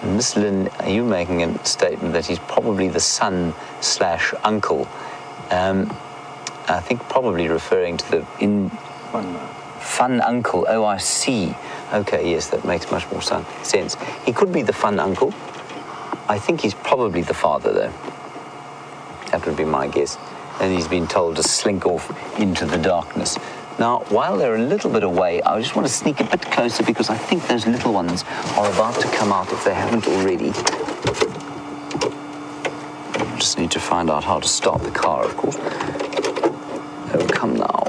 B: And Miss Lynn, are you making a statement that he's probably the son/uncle? I think probably referring to the fun uncle. Oh, I see. Okay, yes, that makes much more sense. He could be the fun uncle. I think he's probably the father, though. That would be my guess. And he's been told to slink off into the darkness. Now, while they're a little bit away, I just want to sneak a bit closer because I think those little ones are about to come out if they haven't already. I just need to find out how to start the car, of course. Oh, come now.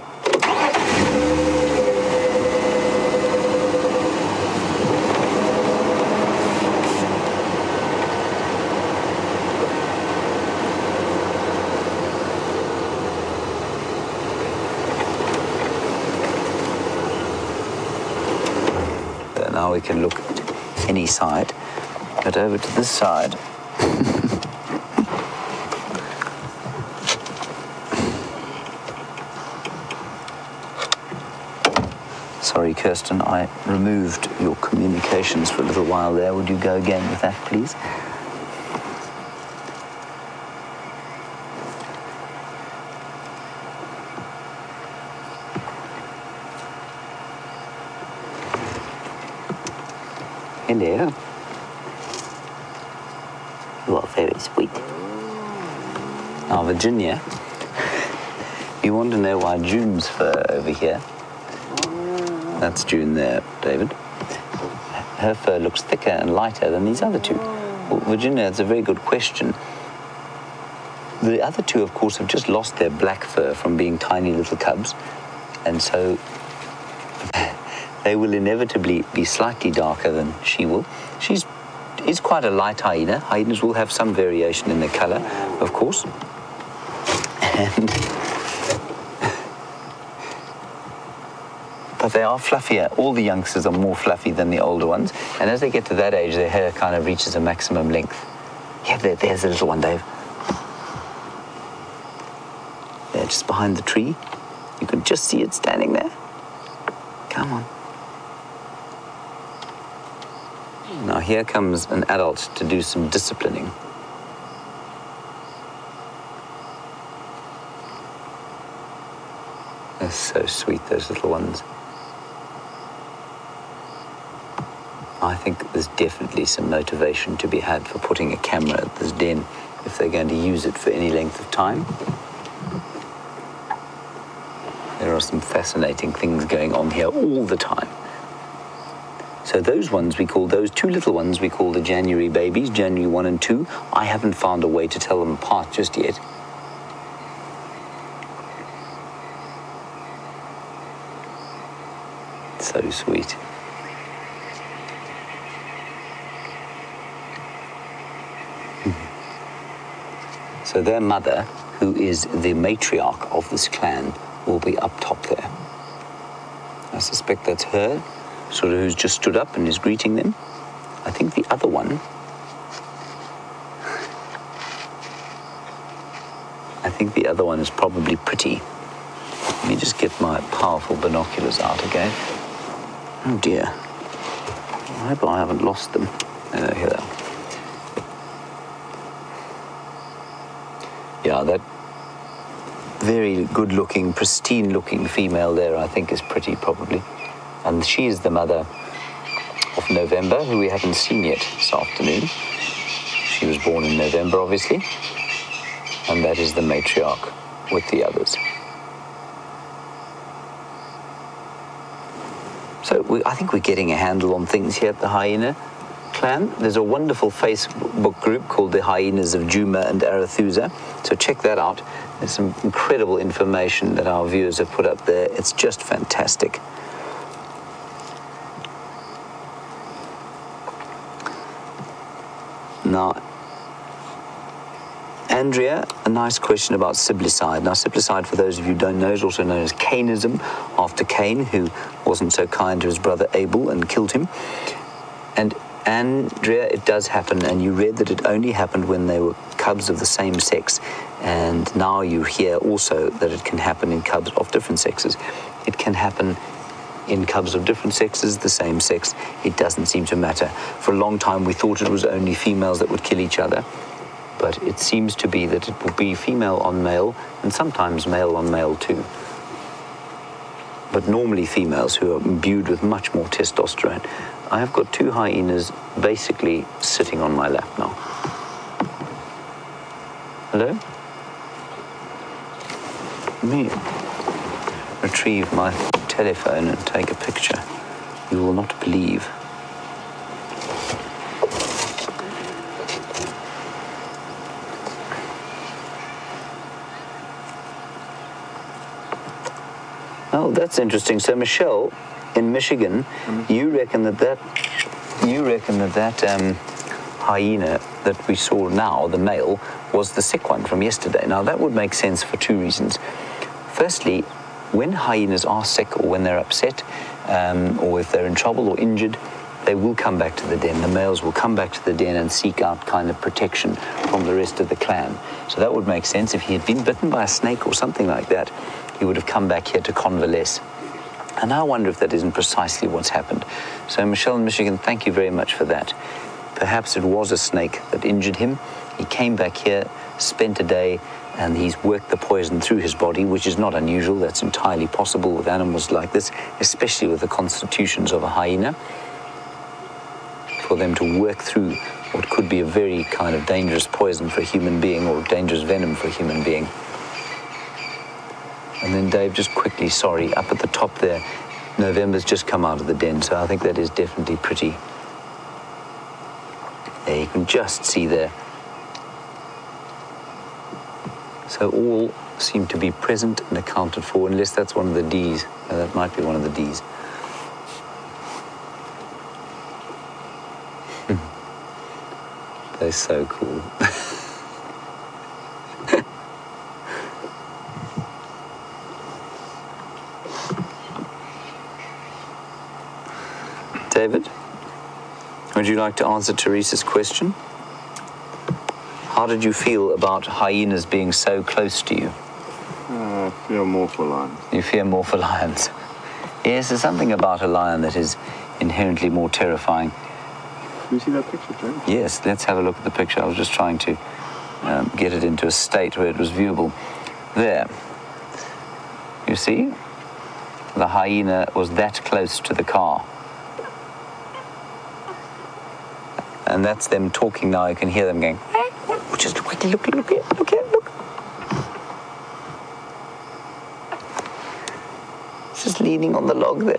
B: Now we can look at any side, but over to this side. Sorry, Kirsten, I removed your communications for a little while there. Would you go again with that, please? Hello. You are very sweet. Now, Virginia, you want to know why June's fur over here? That's June there, David. Her fur looks thicker and lighter than these other two. Well, Virginia, that's a very good question. The other two, of course, have just lost their black fur from being tiny little cubs, and so they will inevitably be slightly darker than she will. She's quite a light hyena. Hyenas will have some variation in their color, of course. But they are fluffier. All the youngsters are more fluffy than the older ones. And as they get to that age, their hair kind of reaches a maximum length. Yeah, there's the little one, Dave. There, just behind the tree. You can just see it standing there. Come on. Now here comes an adult to do some disciplining. They're so sweet, those little ones. I think there's definitely some motivation to be had for putting a camera at this den if they're going to use it for any length of time. There are some fascinating things going on here all the time. So those ones we call, those two little ones we call the January babies, January 1 and 2. I haven't found a way to tell them apart just yet. So sweet. So their mother, who is the matriarch of this clan, will be up top there. I suspect that's her, sort of who's just stood up and is greeting them. I think the other one, is probably Pretty. Let me just get my powerful binoculars out again. Oh dear. I hope I haven't lost them. Here they are. Yeah, that very good-looking, pristine-looking female there, I think, is Pretty, probably. And she is the mother of November, who we haven't seen yet this afternoon. She was born in November, obviously. And that is the matriarch with the others. So I think we're getting a handle on things here at the hyena clan. There's a wonderful Facebook group called the Hyenas of Juma and Arathusa. So check that out. There's some incredible information that our viewers have put up there. It's just fantastic. Now, Andrea, a nice question about siblicide. Now, siblicide, for those of you who don't know, is also known as Cainism, after Cain, who wasn't so kind to his brother Abel and killed him. And Andrea, it does happen, and you read that it only happened when they were cubs of the same sex. And now you hear also that it can happen in cubs of different sexes. It can happen in cubs of different sexes, the same sex. It doesn't seem to matter. For a long time, we thought it was only females that would kill each other. But it seems to be that it will be female on male, and sometimes male on male too. But normally females who are imbued with much more testosterone. I have got two hyenas basically sitting on my lap now. Hello? Let me retrieve my telephone and take a picture. You will not believe. Oh, that's interesting. So, Michelle, in Michigan, you reckon that hyena that we saw now, the male, was the sick one from yesterday. Now, that would make sense for two reasons. Firstly, when hyenas are sick or when they're upset, or if they're in trouble or injured, they will come back to the den. The males will come back to the den and seek out kind of protection from the rest of the clan. So that would make sense. If he had been bitten by a snake or something like that, he would have come back here to convalesce. And I wonder if that isn't precisely what's happened. So Michelle in Michigan, thank you very much for that. Perhaps it was a snake that injured him. He came back here, spent a day, and he's worked the poison through his body, which is not unusual. That's entirely possible with animals like this, especially with the constitutions of a hyena, for them to work through what could be a very kind of dangerous poison for a human being, or dangerous venom for a human being. And then Dave, just quickly, sorry, up at the top there, November's just come out of the den, so I think that is definitely pretty. There, you can just see there. So all seem to be present and accounted for, unless that's one of the Ds. No, that might be one of the Ds. They're so cool. David, would you like to answer Teresa's question? How did you feel about hyenas being so close to you?
C: I fear more for lions.
B: You fear more for lions. Yes, there's something about a lion that is inherently more terrifying.
C: Can you see that picture, James?
B: Yes, let's have a look at the picture. I was just trying to get it into a state where it was viewable. There. You see? The hyena was that close to the car. And that's them talking now. You can hear them going, just quickly look here. It's just leaning on the log there.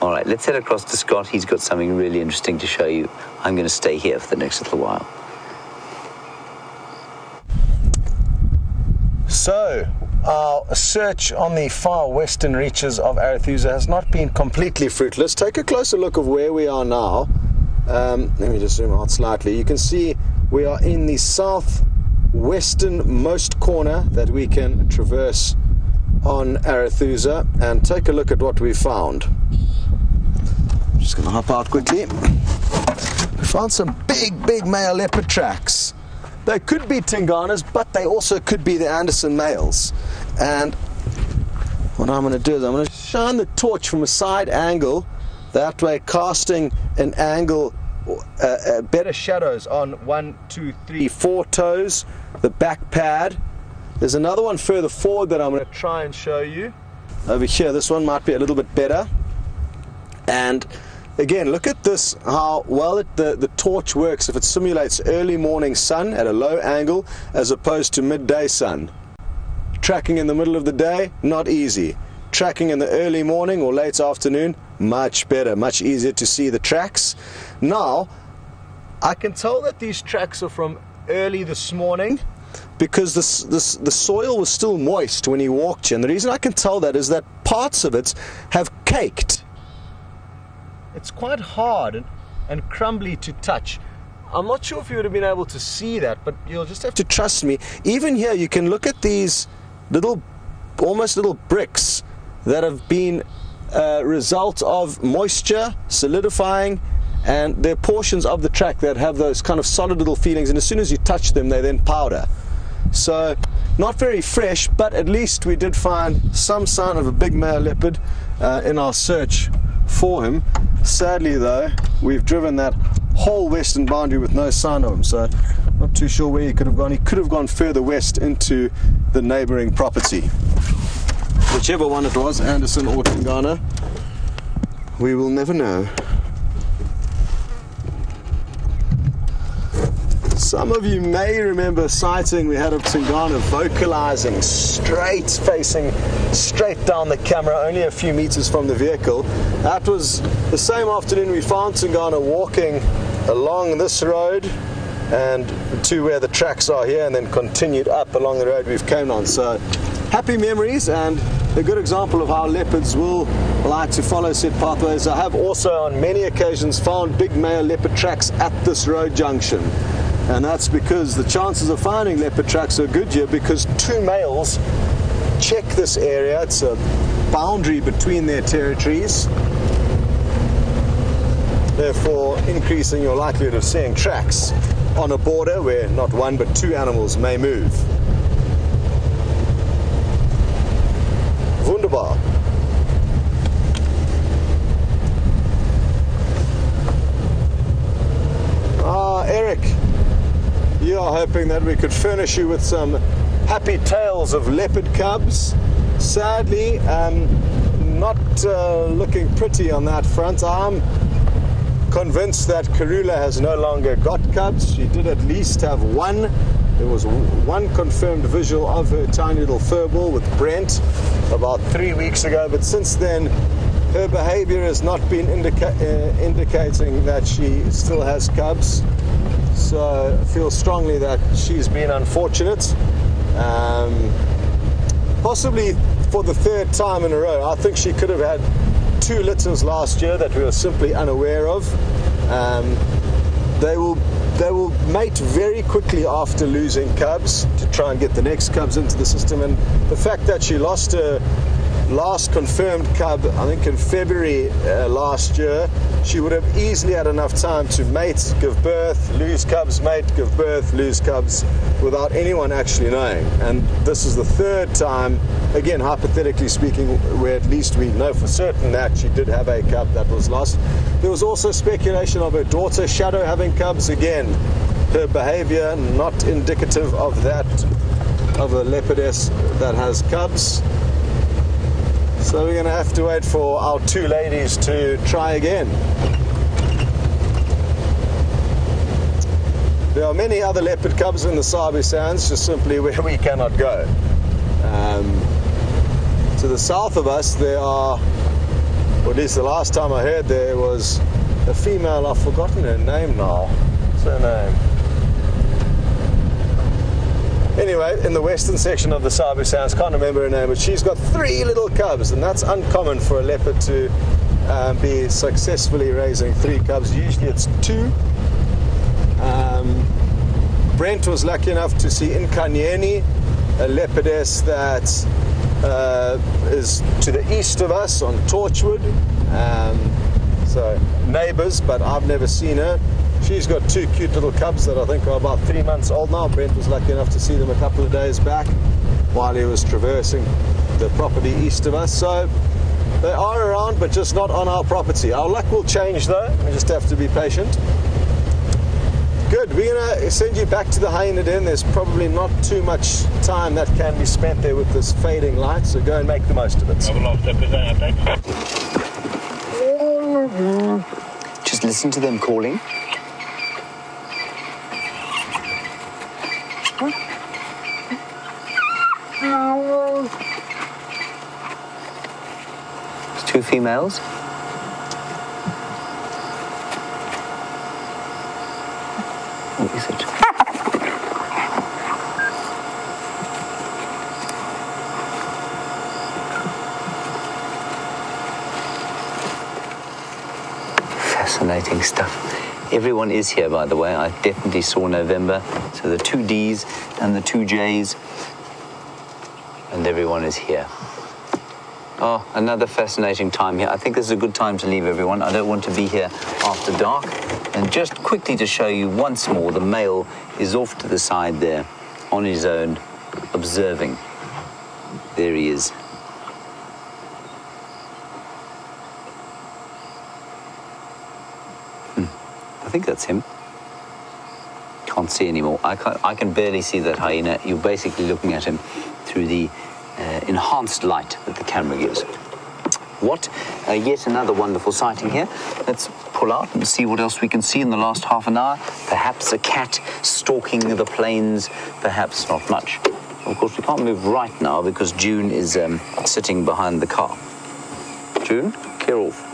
B: All right, let's head across to Scott. He's got something really interesting to show you. I'm going to stay here for the next little while.
A: So, our search on the far western reaches of Arethusa has not been completely fruitless. Take a closer look of where we are now. Let me just zoom out slightly. You can see we are in the southwesternmost corner that we can traverse on Arethusa, and take a look at what we found. I'm just going to hop out quickly. We found some big male leopard tracks. They could be Tinganas, but they also could be the Anderson males. And what I'm going to do is I'm going to shine the torch from a side angle, that way casting an angle, better shadows on 1, 2, 3, 4 toes, the back pad. There's another one further forward that I'm going to try and show you. Over here, this one might be a little bit better. And again, look at this, how well the torch works if it simulates early morning sun at a low angle as opposed to midday sun. Tracking in the middle of the day, not easy. Tracking in the early morning or late afternoon, much better, much easier to see the tracks. Now, I can tell that these tracks are from early this morning because the soil was still moist when he walked here. And the reason I can tell that is that parts of it have caked. It's quite hard and crumbly to touch. I'm not sure if you would have been able to see that, but you'll just have to trust me. Even here, you can look at these almost little bricks that have been a result of moisture solidifying, and there are portions of the track that have those kind of solid little feelings, and as soon as you touch them, they then powder. So, not very fresh, but at least we did find some sign of a big male leopard in our search for him. Sadly though, we've driven that whole western boundary with no sign of him, so not too sure where he could have gone. He could have gone further west into the neighboring property. Whichever one it was, Anderson or Tingana, we will never know. Some of you may remember a sighting we had of Tingana vocalizing, facing straight down the camera, only a few meters from the vehicle. That was the same afternoon we found Tingana walking along this road and to where the tracks are here, and then continued up along the road we've come on. So happy memories, and a good example of how leopards will like to follow said pathways. I have also on many occasions found big male leopard tracks at this road junction. And that's because the chances of finding leopard tracks are good here because two males check this area. It's a boundary between their territories, therefore increasing your likelihood of seeing tracks. on a border where not one but two animals may move. Wunderbar. Eric, you are hoping that we could furnish you with some happy tales of leopard cubs. Sadly, not looking pretty on that front. I'm convinced that Karula has no longer got cubs. She did at least have one. There was one confirmed visual of her tiny little furball with Brent about 3 weeks ago, but since then her behavior has not been indicating that she still has cubs. So I feel strongly that she's been unfortunate. Possibly for the third time in a row. I think she could have had 2 litters last year that we were simply unaware of. They will mate very quickly after losing cubs to try and get the next cubs into the system, and the fact that she lost her last confirmed cub, I think in February last year, she would have easily had enough time to mate, give birth, lose cubs, mate, give birth, lose cubs, without anyone actually knowing. And this is the third time, again hypothetically speaking, where at least we know for certain that she did have a cub that was lost. There was also speculation of her daughter Shadow having cubs. Again, her behavior not indicative of that, of a leopardess that has cubs. So we're going to have to wait for our 2 ladies to try again. There are many other leopard cubs in the Sabi Sands, just simply where we cannot go. To the south of us there are, or at least the last time I heard, there was a female, I've forgotten her name now. What's her name? Anyway, in the western section of the Sabi Sands, can't remember her name, but she's got 3 little cubs, and that's uncommon for a leopard to be successfully raising 3 cubs. Usually it's 2. Brent was lucky enough to see Inkanyeni, a leopardess that is to the east of us on Torchwood. So neighbors, but I've never seen her. She's got 2 cute little cubs that I think are about 3 months old now. Brent was lucky enough to see them a couple of days back while he was traversing the property east of us. So they are around, but just not on our property. Our luck will change though. We just have to be patient. Good, we're going to send you back to the hyena den. There's probably not too much time that can be spent there with this fading light, so go and make the most of it.
B: Just listen to them calling. There's 2 females. What is it? Fascinating stuff. Everyone is here, by the way. I definitely saw November. So the 2 Ds and the 2 Js. And everyone is here. Oh, another fascinating time here. I think this is a good time to leave, everyone. I don't want to be here after dark. And just quickly to show you once more, the male is off to the side there, on his own, observing. There he is. I think that's him. Can't see anymore. I can barely see that hyena. You're basically looking at him through the enhanced light that the camera gives. What? Yet another wonderful sighting here. Let's pull out and see what else we can see in the last half an hour. Perhaps a cat stalking the plains, perhaps not much. Of course, we can't move right now because June is sitting behind the car. June, clear off.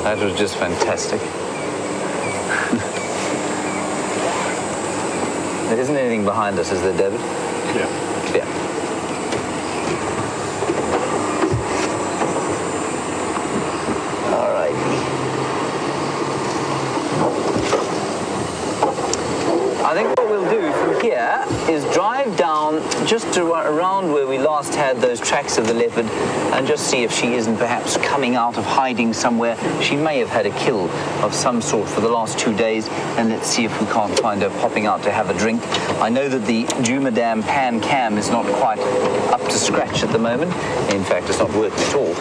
B: That was just fantastic. There isn't anything behind us, is there, David?
C: Yeah.
B: Clear. All right. I think what we'll do cast around where we last had those tracks of the leopard and just see if she isn't perhaps coming out of hiding somewhere. She may have had a kill of some sort for the last 2 days, and let's see if we can't find her popping out to have a drink. I know that the Jumadam Pan Cam is not quite up to scratch at the moment. In fact, it's not working at all.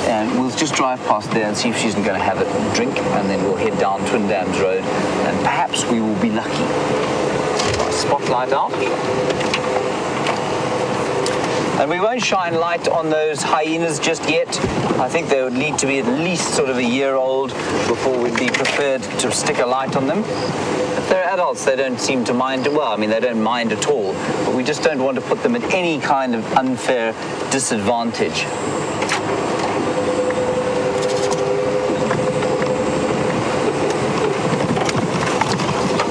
B: And we'll just drive past there and see if she's going to have a drink, and then we'll head down Twin Dams Road, and perhaps we will be lucky. Spotlight out. And we won't shine light on those hyenas just yet. I think they would need to be at least sort of a year old before we'd be prepared to stick a light on them. If they're adults, they don't seem to mind. Well, I mean, they don't mind at all, but we just don't want to put them at any kind of unfair disadvantage.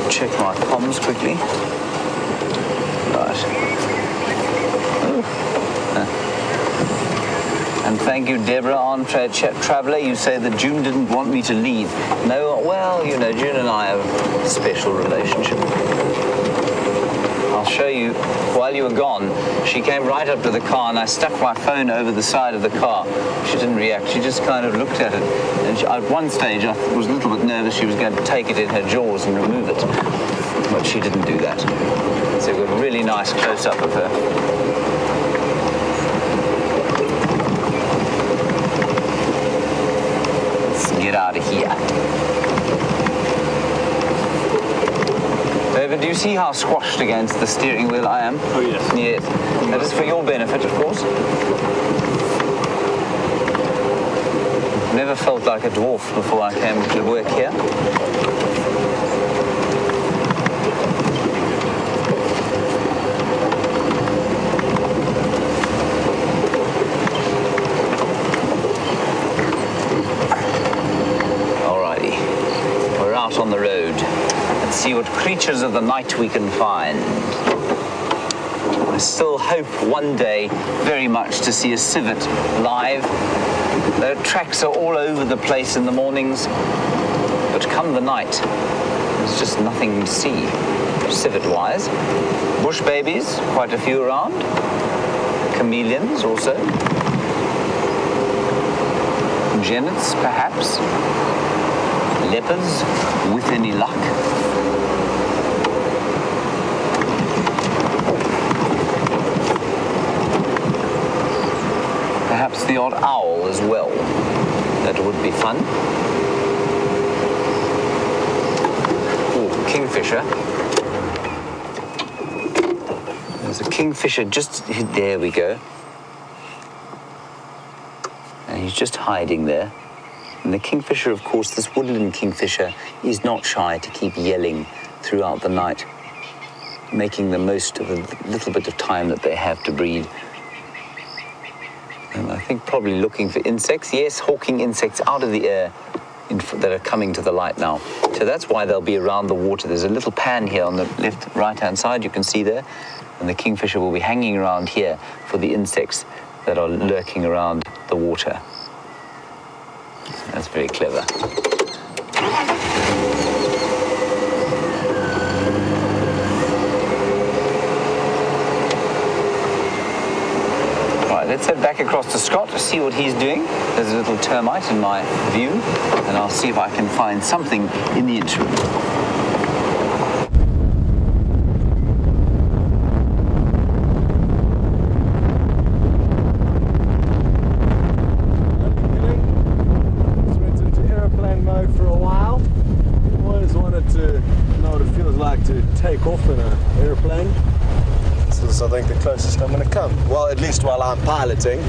B: Check my comms quickly. Right. And thank you, Deborah, on Traveller. You say that June didn't want me to leave. No, well, you know, June and I have a special relationship. I'll show you. While you were gone, she came right up to the car, and I stuck my phone over the side of the car. She didn't react. She just kind of looked at it. And at one stage, I was a little bit nervous she was going to take it in her jaws and remove it. But she didn't do that. So we've got a really nice close-up of her. Get out of here. David, do you see how squashed against the steering wheel I am?
C: Oh, yes.
B: Yes. That is for your benefit, of course. Never felt like a dwarf before I came to work here. On the road and see what creatures of the night we can find. I still hope one day very much to see a civet live. The tracks are all over the place in the mornings, but come the night, there's just nothing to see, civet-wise. Bush babies, quite a few around. Chameleons also. Genets, perhaps. Leopards, with any luck. Perhaps the odd owl as well. That would be fun. Oh, kingfisher. There's a kingfisher just, there we go. And he's just hiding there. And the kingfisher, of course, this woodland kingfisher, is not shy to keep yelling throughout the night, making the most of the little bit of time that they have to breed. And I think probably looking for insects. Yes, hawking insects out of the air that are coming to the light now. So that's why they'll be around the water. There's a little pan here on the left, right-hand side, you can see there. And the kingfisher will be hanging around here for the insects that are lurking around the water. That's very clever. Right, let's head back across to Scott to see what he's doing. There's a little termite in my view, and I'll see if I can find something in the interim.
A: Take off in an airplane. This is, I think, the closest I'm going to come. Well, at least while I'm piloting.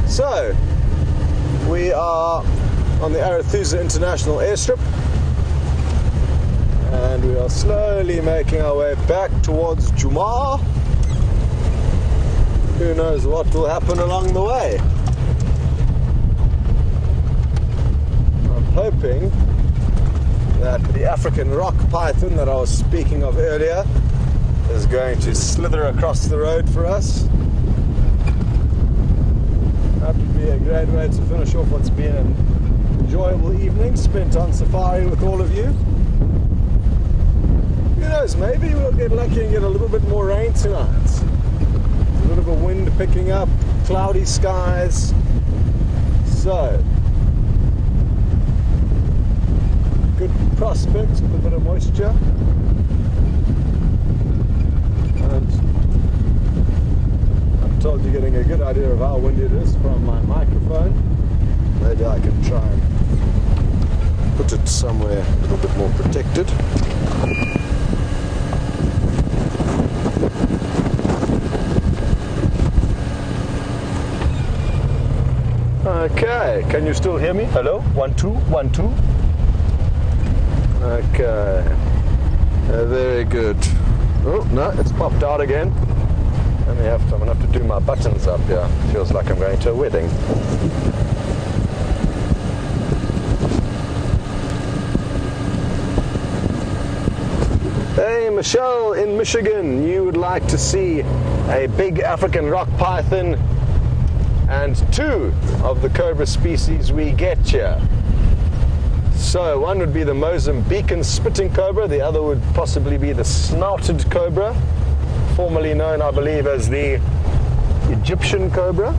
A: So, we are on the Arethusa International Airstrip, and we are slowly making our way back towards Juma. Who knows what will happen along the way? I'm hoping that the African rock python that I was speaking of earlier is going to slither across the road for us. That would be a great way to finish off what's been an enjoyable evening spent on safari with all of you. who knows, maybe we'll get lucky and get a little bit more rain tonight. A little bit of wind picking up, cloudy skies. So, good prospect with a bit of moisture. And I'm told you're getting a good idea of how windy it is from my microphone. Maybe I can try and put it somewhere a little bit more protected. Okay, can you still hear me? Hello? 1 2 1 2. Okay, very good. Oh no, it's popped out again. I'm gonna have to do my buttons up here. Feels like I'm going to a wedding. Hey Michelle in Michigan, you would like to see a big African rock python and 2 of the cobra species we get here. So one would be the Mozambican spitting cobra, the other would possibly be the snouted cobra, formerly known, I believe, as the Egyptian cobra.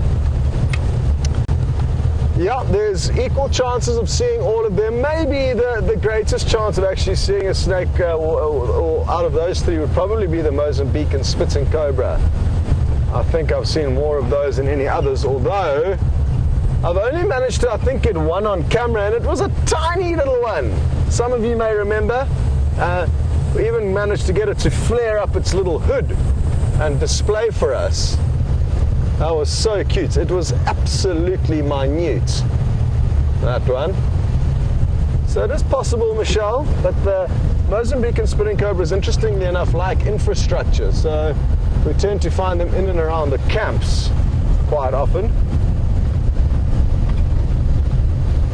A: Yeah, there's equal chances of seeing all of them. Maybe the greatest chance of actually seeing a snake or out of those 3 would probably be the Mozambican spitting cobra. I think I've seen more of those than any others, although I've only managed to, I think, get one on camera, and it was a tiny little one. Some of you may remember. We even managed to get it to flare up its little hood and display for us. That was so cute. It was absolutely minute, that one. So it is possible, Michelle, but the Mozambican spitting cobra is, interestingly enough, like infrastructure. So we tend to find them in and around the camps quite often.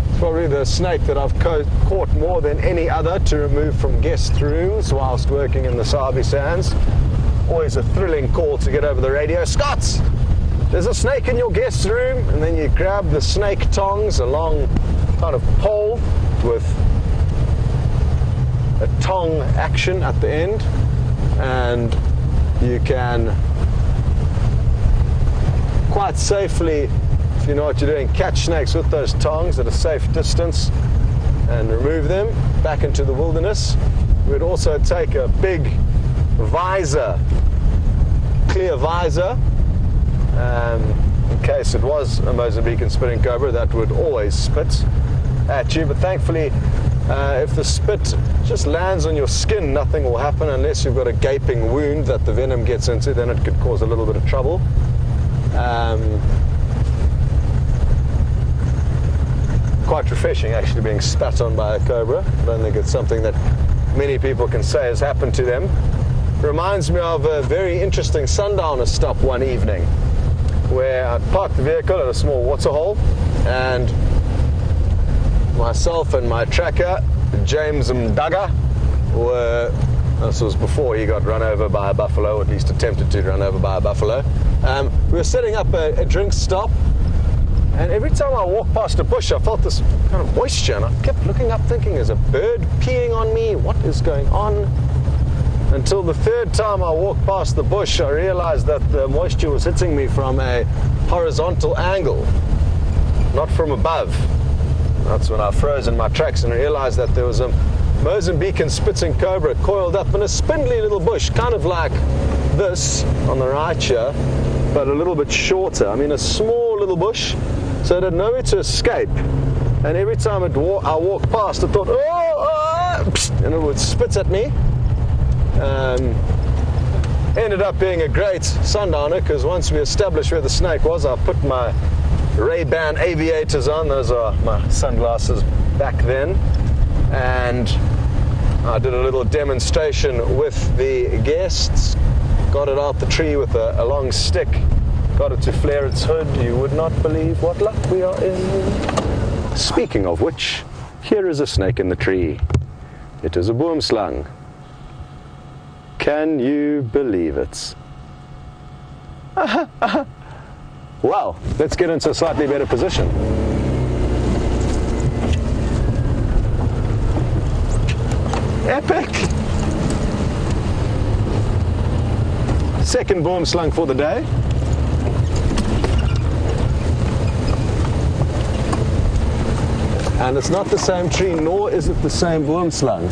A: It's probably the snake that I've caught more than any other to remove from guest rooms whilst working in the Sabi Sands. Always a thrilling call to get over the radio. Scots, there's a snake in your guest room, and then you grab the snake tongs, a long kind of pole with a tong action at the end, and you can quite safely, if you know what you're doing, catch snakes with those tongs at a safe distance and remove them back into the wilderness. We'd also take a big visor, clear visor, in case it was a Mozambican spitting cobra that would always spit at you. But thankfully, if the spit just lands on your skin, nothing will happen unless you've got a gaping wound that the venom gets into. Then it could cause a little bit of trouble. Quite refreshing, actually, being spat on by a cobra. I don't think it's something that many people can say has happened to them. Reminds me of a very interesting sundowner stop one evening where I parked the vehicle at a small waterhole, and myself and my tracker, James Mdaga, this was before he got run over by a buffalo, or at least attempted to run over by a buffalo. We were setting up a drink stop, and every time I walked past a bush, I felt this kind of moisture, and I kept looking up thinking, is a bird peeing on me? What is going on? Until the 3rd time I walked past the bush, I realized that the moisture was hitting me from a horizontal angle, not from above. That's when I froze in my tracks and realized that there was a Mozambican spitting cobra coiled up in a spindly little bush, kind of like this on the right here, but a little bit shorter. I mean, a small little bush, so it had nowhere to escape. And every time I walked past, I thought, and it would spit at me. Ended up being a great sundowner, because once we established where the snake was, I put my Ray-Ban aviators on. Those are my sunglasses back then, and I did a little demonstration with the guests. Got it out the tree with a long stick, got it to flare its hood. You would not believe what luck we are in. Speaking of which, here is a snake in the tree. It is a boomslang. Can you believe it? Well, let's get into a slightly better position. Epic! second boomslang for the day. And it's not the same tree, nor is it the same boomslang.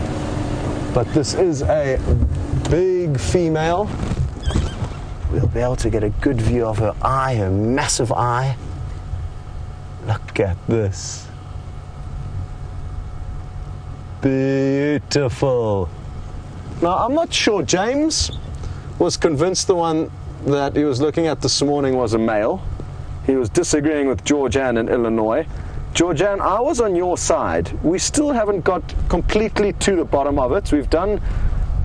A: But this is a big female. We'll be able to get a good view of her eye, her massive eye. Look at this. Beautiful. Now, I'm not sure. James was convinced the one that he was looking at this morning was a male. He was disagreeing with Georgianne in Illinois. Georgianne, I was on your side. We still haven't got completely to the bottom of it. We've done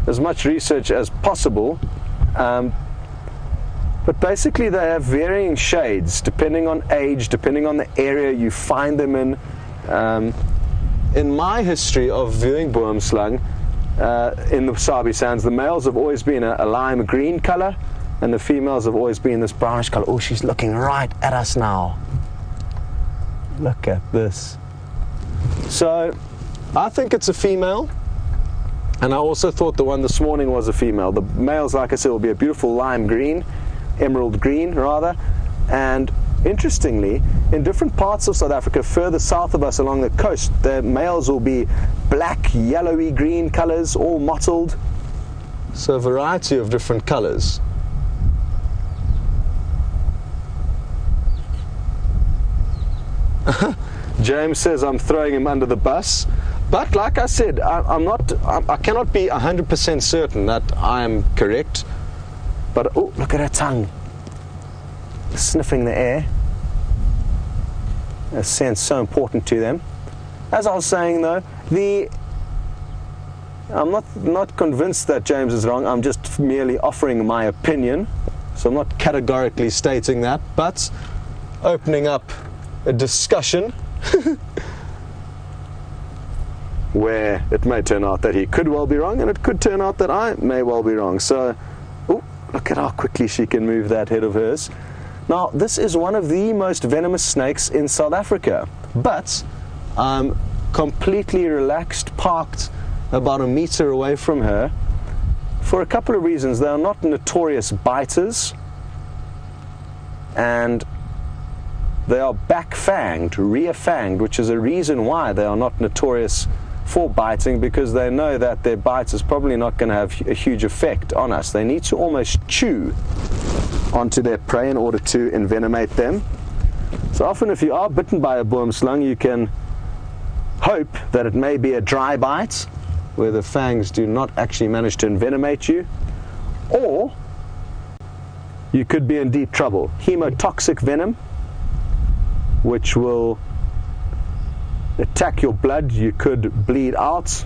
A: as much research as possible. But basically they have varying shades depending on age, depending on the area you find them in. In my history of viewing boomslang in the Sabi Sands, the males have always been a lime green color and the females have always been this brownish color. Oh, she's looking right at us now. Look at this. So I think it's a female, and I also thought the one this morning was a female. The males, like I said, will be a beautiful lime green, emerald green rather, and interestingly, in different parts of South Africa, further south of us along the coast, the males will be black, yellowy green colors, all mottled. So a variety of different colors. James says I'm throwing him under the bus, but like I said, I cannot be 100% certain that I am correct. But oh, look at her tongue, sniffing the air. A scent so important to them. As I was saying though, I'm not convinced that James is wrong. I'm just merely offering my opinion, so I'm not categorically stating that, but opening up a discussion where it may turn out that he could well be wrong, and it could turn out that I may well be wrong. So, oh, look at how quickly she can move that head of hers. Now, this is one of the most venomous snakes in South Africa, but I'm completely relaxed, parked about a meter away from her for a couple of reasons. They are not notorious biters, and they are back-fanged, rear-fanged, which is a reason why they are not notorious for biting, because they know that their bite is probably not going to have a huge effect on us. They need to almost chew onto their prey in order to envenomate them. So often if you are bitten by a boomslang, you can hope that it may be a dry bite, where the fangs do not actually manage to envenomate you, or you could be in deep trouble. Hemotoxic venom, which will attack your blood. You could bleed out,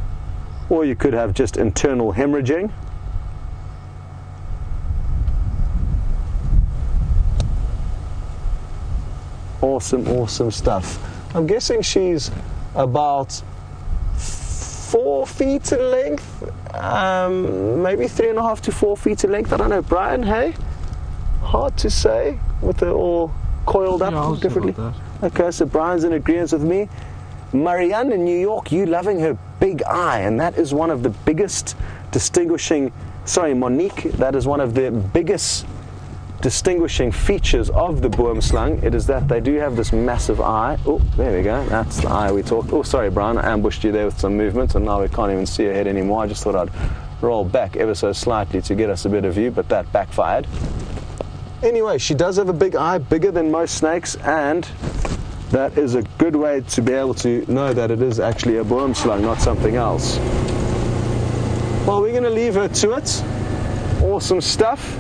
A: or you could have just internal hemorrhaging. Awesome, awesome stuff. I'm guessing she's about 4 feet in length, maybe 3.5 to 4 feet in length. I don't know, Brian, hey? Hard to say with her all coiled up differently. Okay, so Brian's in agreement with me. Marianne in New York, you loving her big eye, and that is one of the biggest distinguishing, sorry, Monique, that is one of the biggest distinguishing features of the boomslang. It is that they do have this massive eye. Oh, there we go, that's the eye we talked. Oh, sorry Brian, I ambushed you there with some movement, and now we can't even see her head anymore. I just thought I'd roll back ever so slightly to get us a better view, but that backfired. Anyway, she does have a big eye, bigger than most snakes, and that is a good way to be able to know that it is actually a boomslang, not something else. Well, we're going to leave her to it. Awesome stuff.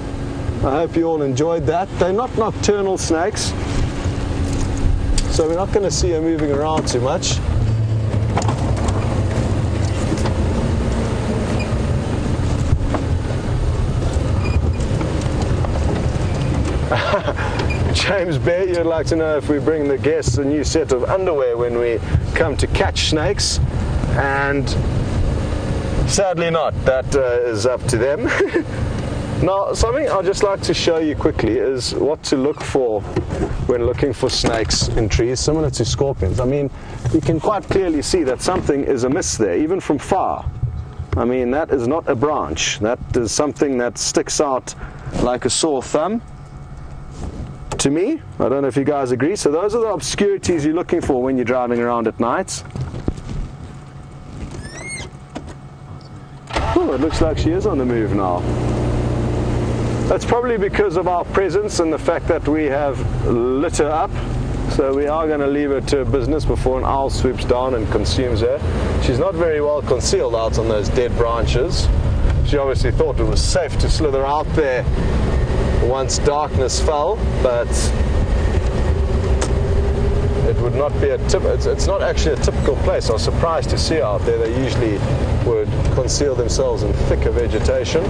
A: I hope you all enjoyed that. They're not nocturnal snakes, so we're not going to see her moving around too much. James Bear, you'd like to know if we bring the guests a new set of underwear when we come to catch snakes, and sadly not. That is up to them. Now, something I'd just like to show you quickly is what to look for when looking for snakes in trees, similar to scorpions. I mean, you can quite clearly see that something is amiss there, even from far. I mean, that is not a branch. That is something that sticks out like a sore thumb. To me, I don't know if you guys agree. So those are the obscurities you're looking for when you're driving around at night. Oh, it looks like she is on the move now. That's probably because of our presence and the fact that we have lit her up. So we are going to leave her to her business before an owl swoops down and consumes her. She's not very well concealed out on those dead branches. She obviously thought it was safe to slither out there once darkness fell, but it would not be it's not actually a typical place. I was surprised to see her out there. They usually would conceal themselves in thicker vegetation.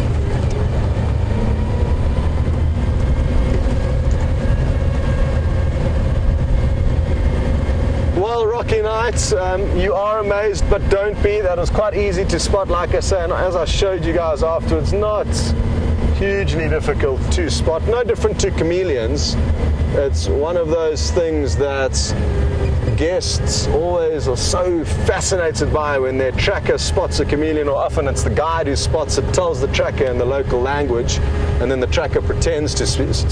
A: Well, Rocky Nights, you are amazed, but don't be. That was quite easy to spot, like I say, and as I showed you guys afterwards, not hugely difficult to spot. No different to chameleons. It's one of those things that guests always are so fascinated by when their tracker spots a chameleon, or often it's the guide who spots it, tells the tracker in the local language, and then the tracker pretends to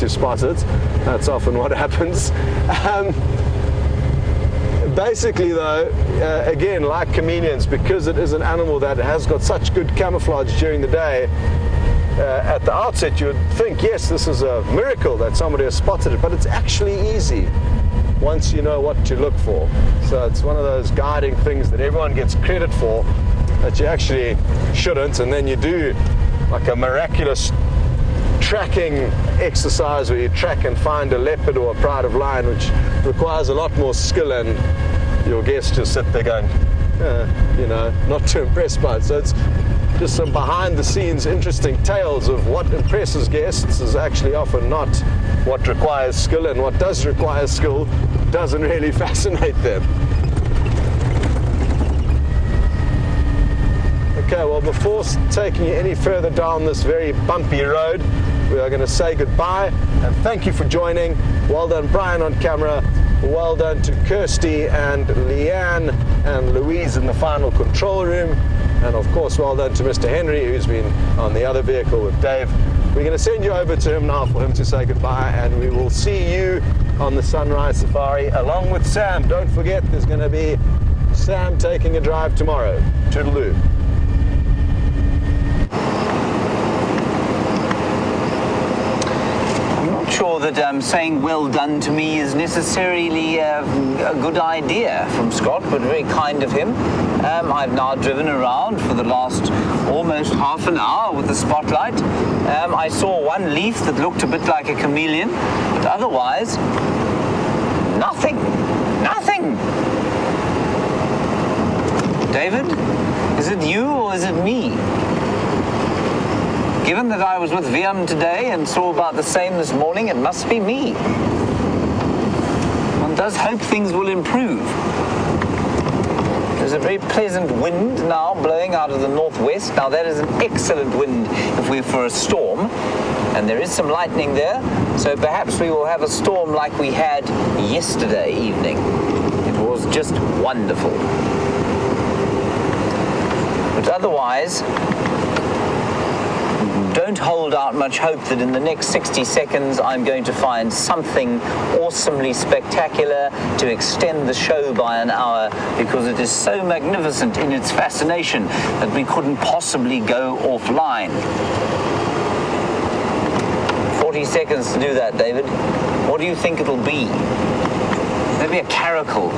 A: spot it. That's often what happens. Basically though, again, like chameleons, because it is an animal that has got such good camouflage during the day, at the outset you would think, yes, this is a miracle that somebody has spotted it, but it's actually easy once you know what to look for. So it's one of those guiding things that everyone gets credit for that you actually shouldn't, and then you do like a miraculous tracking exercise where you track and find a leopard or a pride of lion, which requires a lot more skill, and your guests just sit there going, you know, not too impressed by it. So it's just some behind the scenes interesting tales of what impresses guests is actually often not what requires skill, and what does require skill doesn't really fascinate them. Okay, well, before taking you any further down this very bumpy road, we are going to say goodbye and thank you for joining. Well done, Brian, on camera. Well done to Kirsty and Leanne and Louise in the final control room. And of course, well done to Mr. Henry, who's been on the other vehicle with Dave. We're going to send you over to him now for him to say goodbye, and we will see you on the Sunrise Safari along with Sam. Don't forget, there's going to be Sam taking a drive tomorrow. Toodaloo.
B: Sure that saying well done to me is necessarily a good idea from Scott, but very kind of him. I've now driven around for the last almost half an hour with the spotlight. I saw one leaf that looked a bit like a chameleon, but otherwise nothing. David, is it you or is it me? Given that I was with Viam today and saw about the same this morning, it must be me. One does hope things will improve. There's a very pleasant wind now blowing out of the northwest. Now that is an excellent wind if we're for a storm. And there is some lightning there, so perhaps we will have a storm like we had yesterday evening. It was just wonderful. But otherwise, don't hold out much hope that in the next 60 seconds I'm going to find something awesomely spectacular to extend the show by an hour, because it is so magnificent in its fascination that we couldn't possibly go offline. 40 seconds to do that, David. What do you think it'll be? Maybe a caracal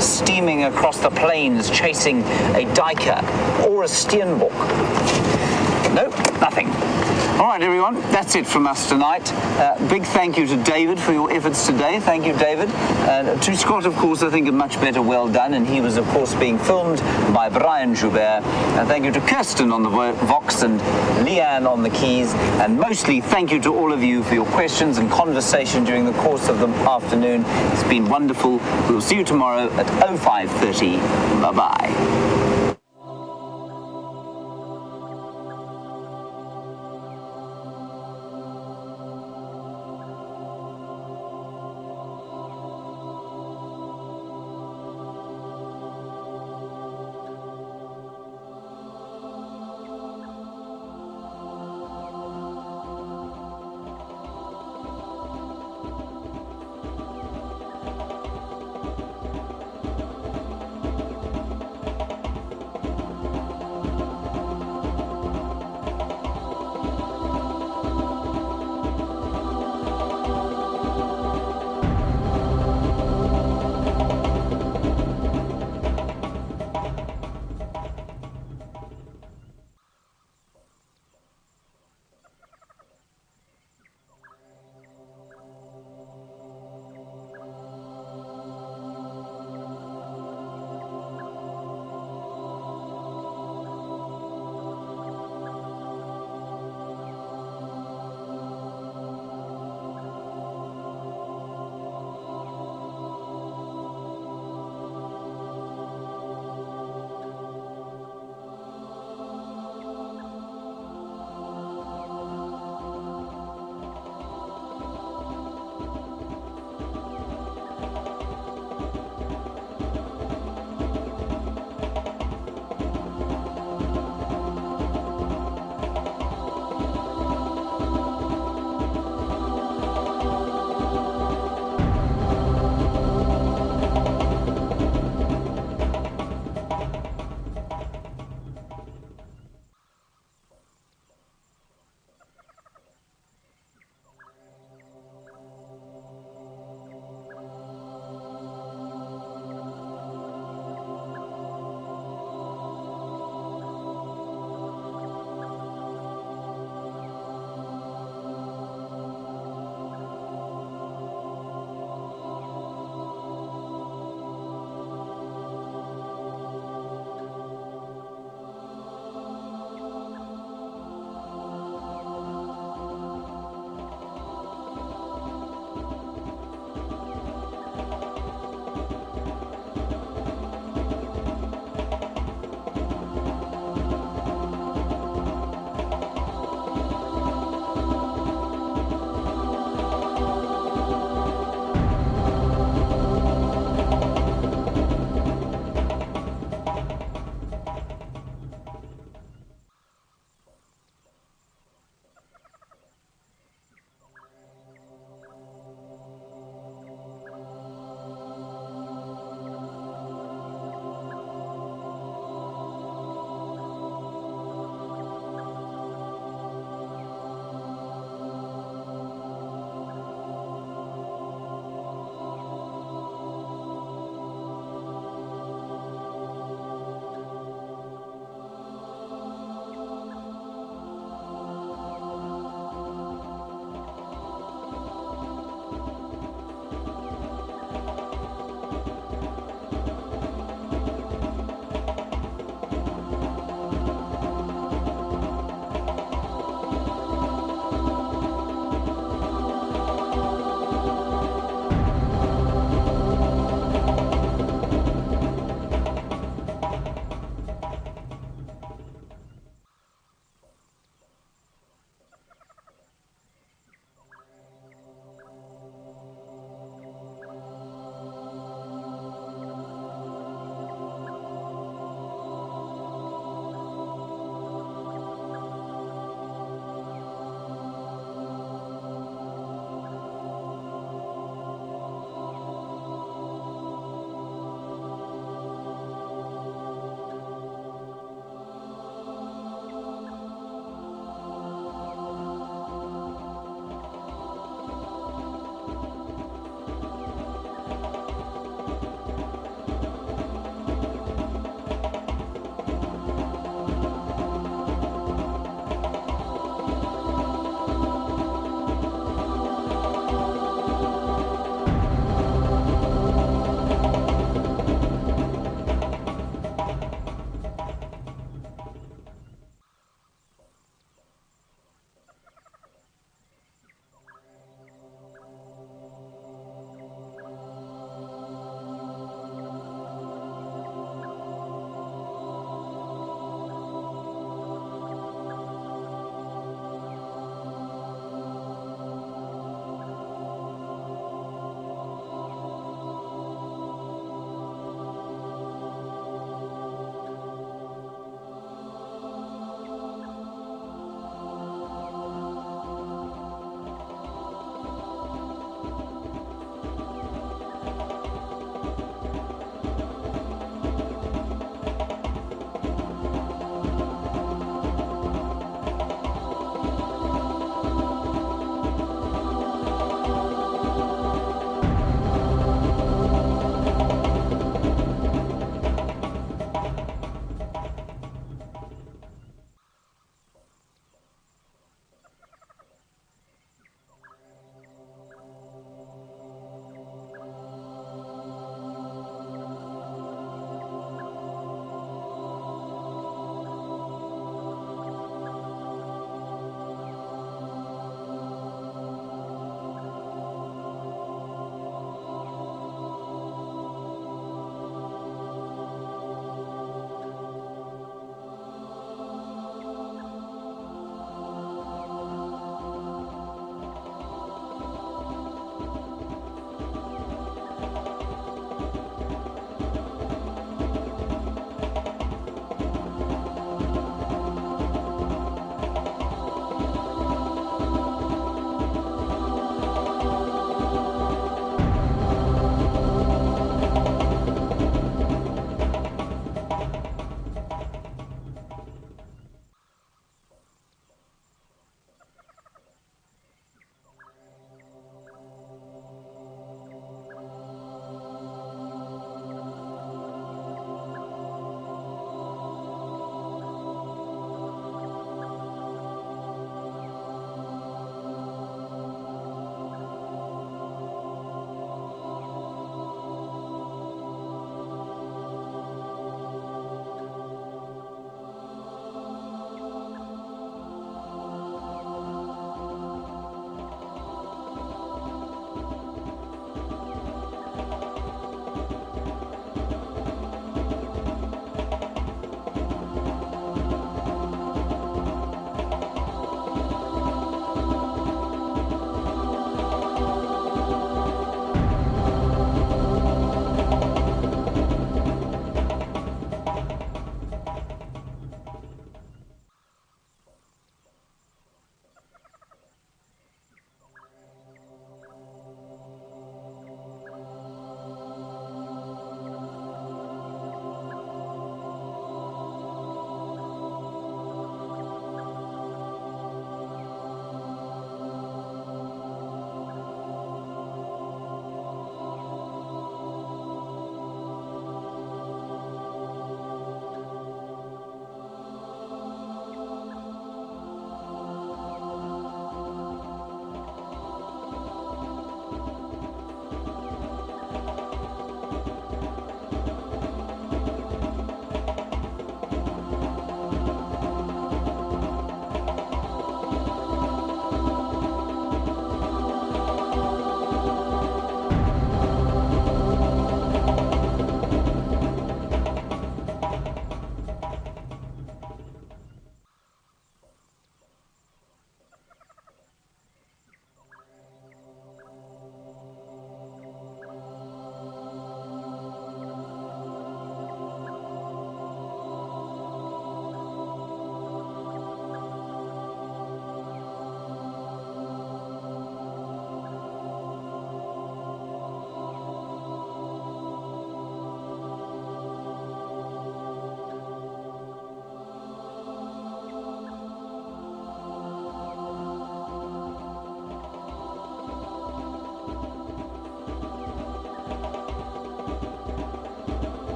B: steaming across the plains chasing a duiker, or a steenbok. Nope, nothing. All right, everyone, that's it from us tonight. Big thank you to David for your efforts today. Thank you, David. And to Scott, of course, I think a much better well done, and he was, of course, being filmed by Brian Joubert. And thank you to Kirsten on the Vox and Leanne on the keys. And mostly, thank you to all of you for your questions and conversation during the course of the afternoon. It's been wonderful. We'll see you tomorrow at 05:30. Bye-bye.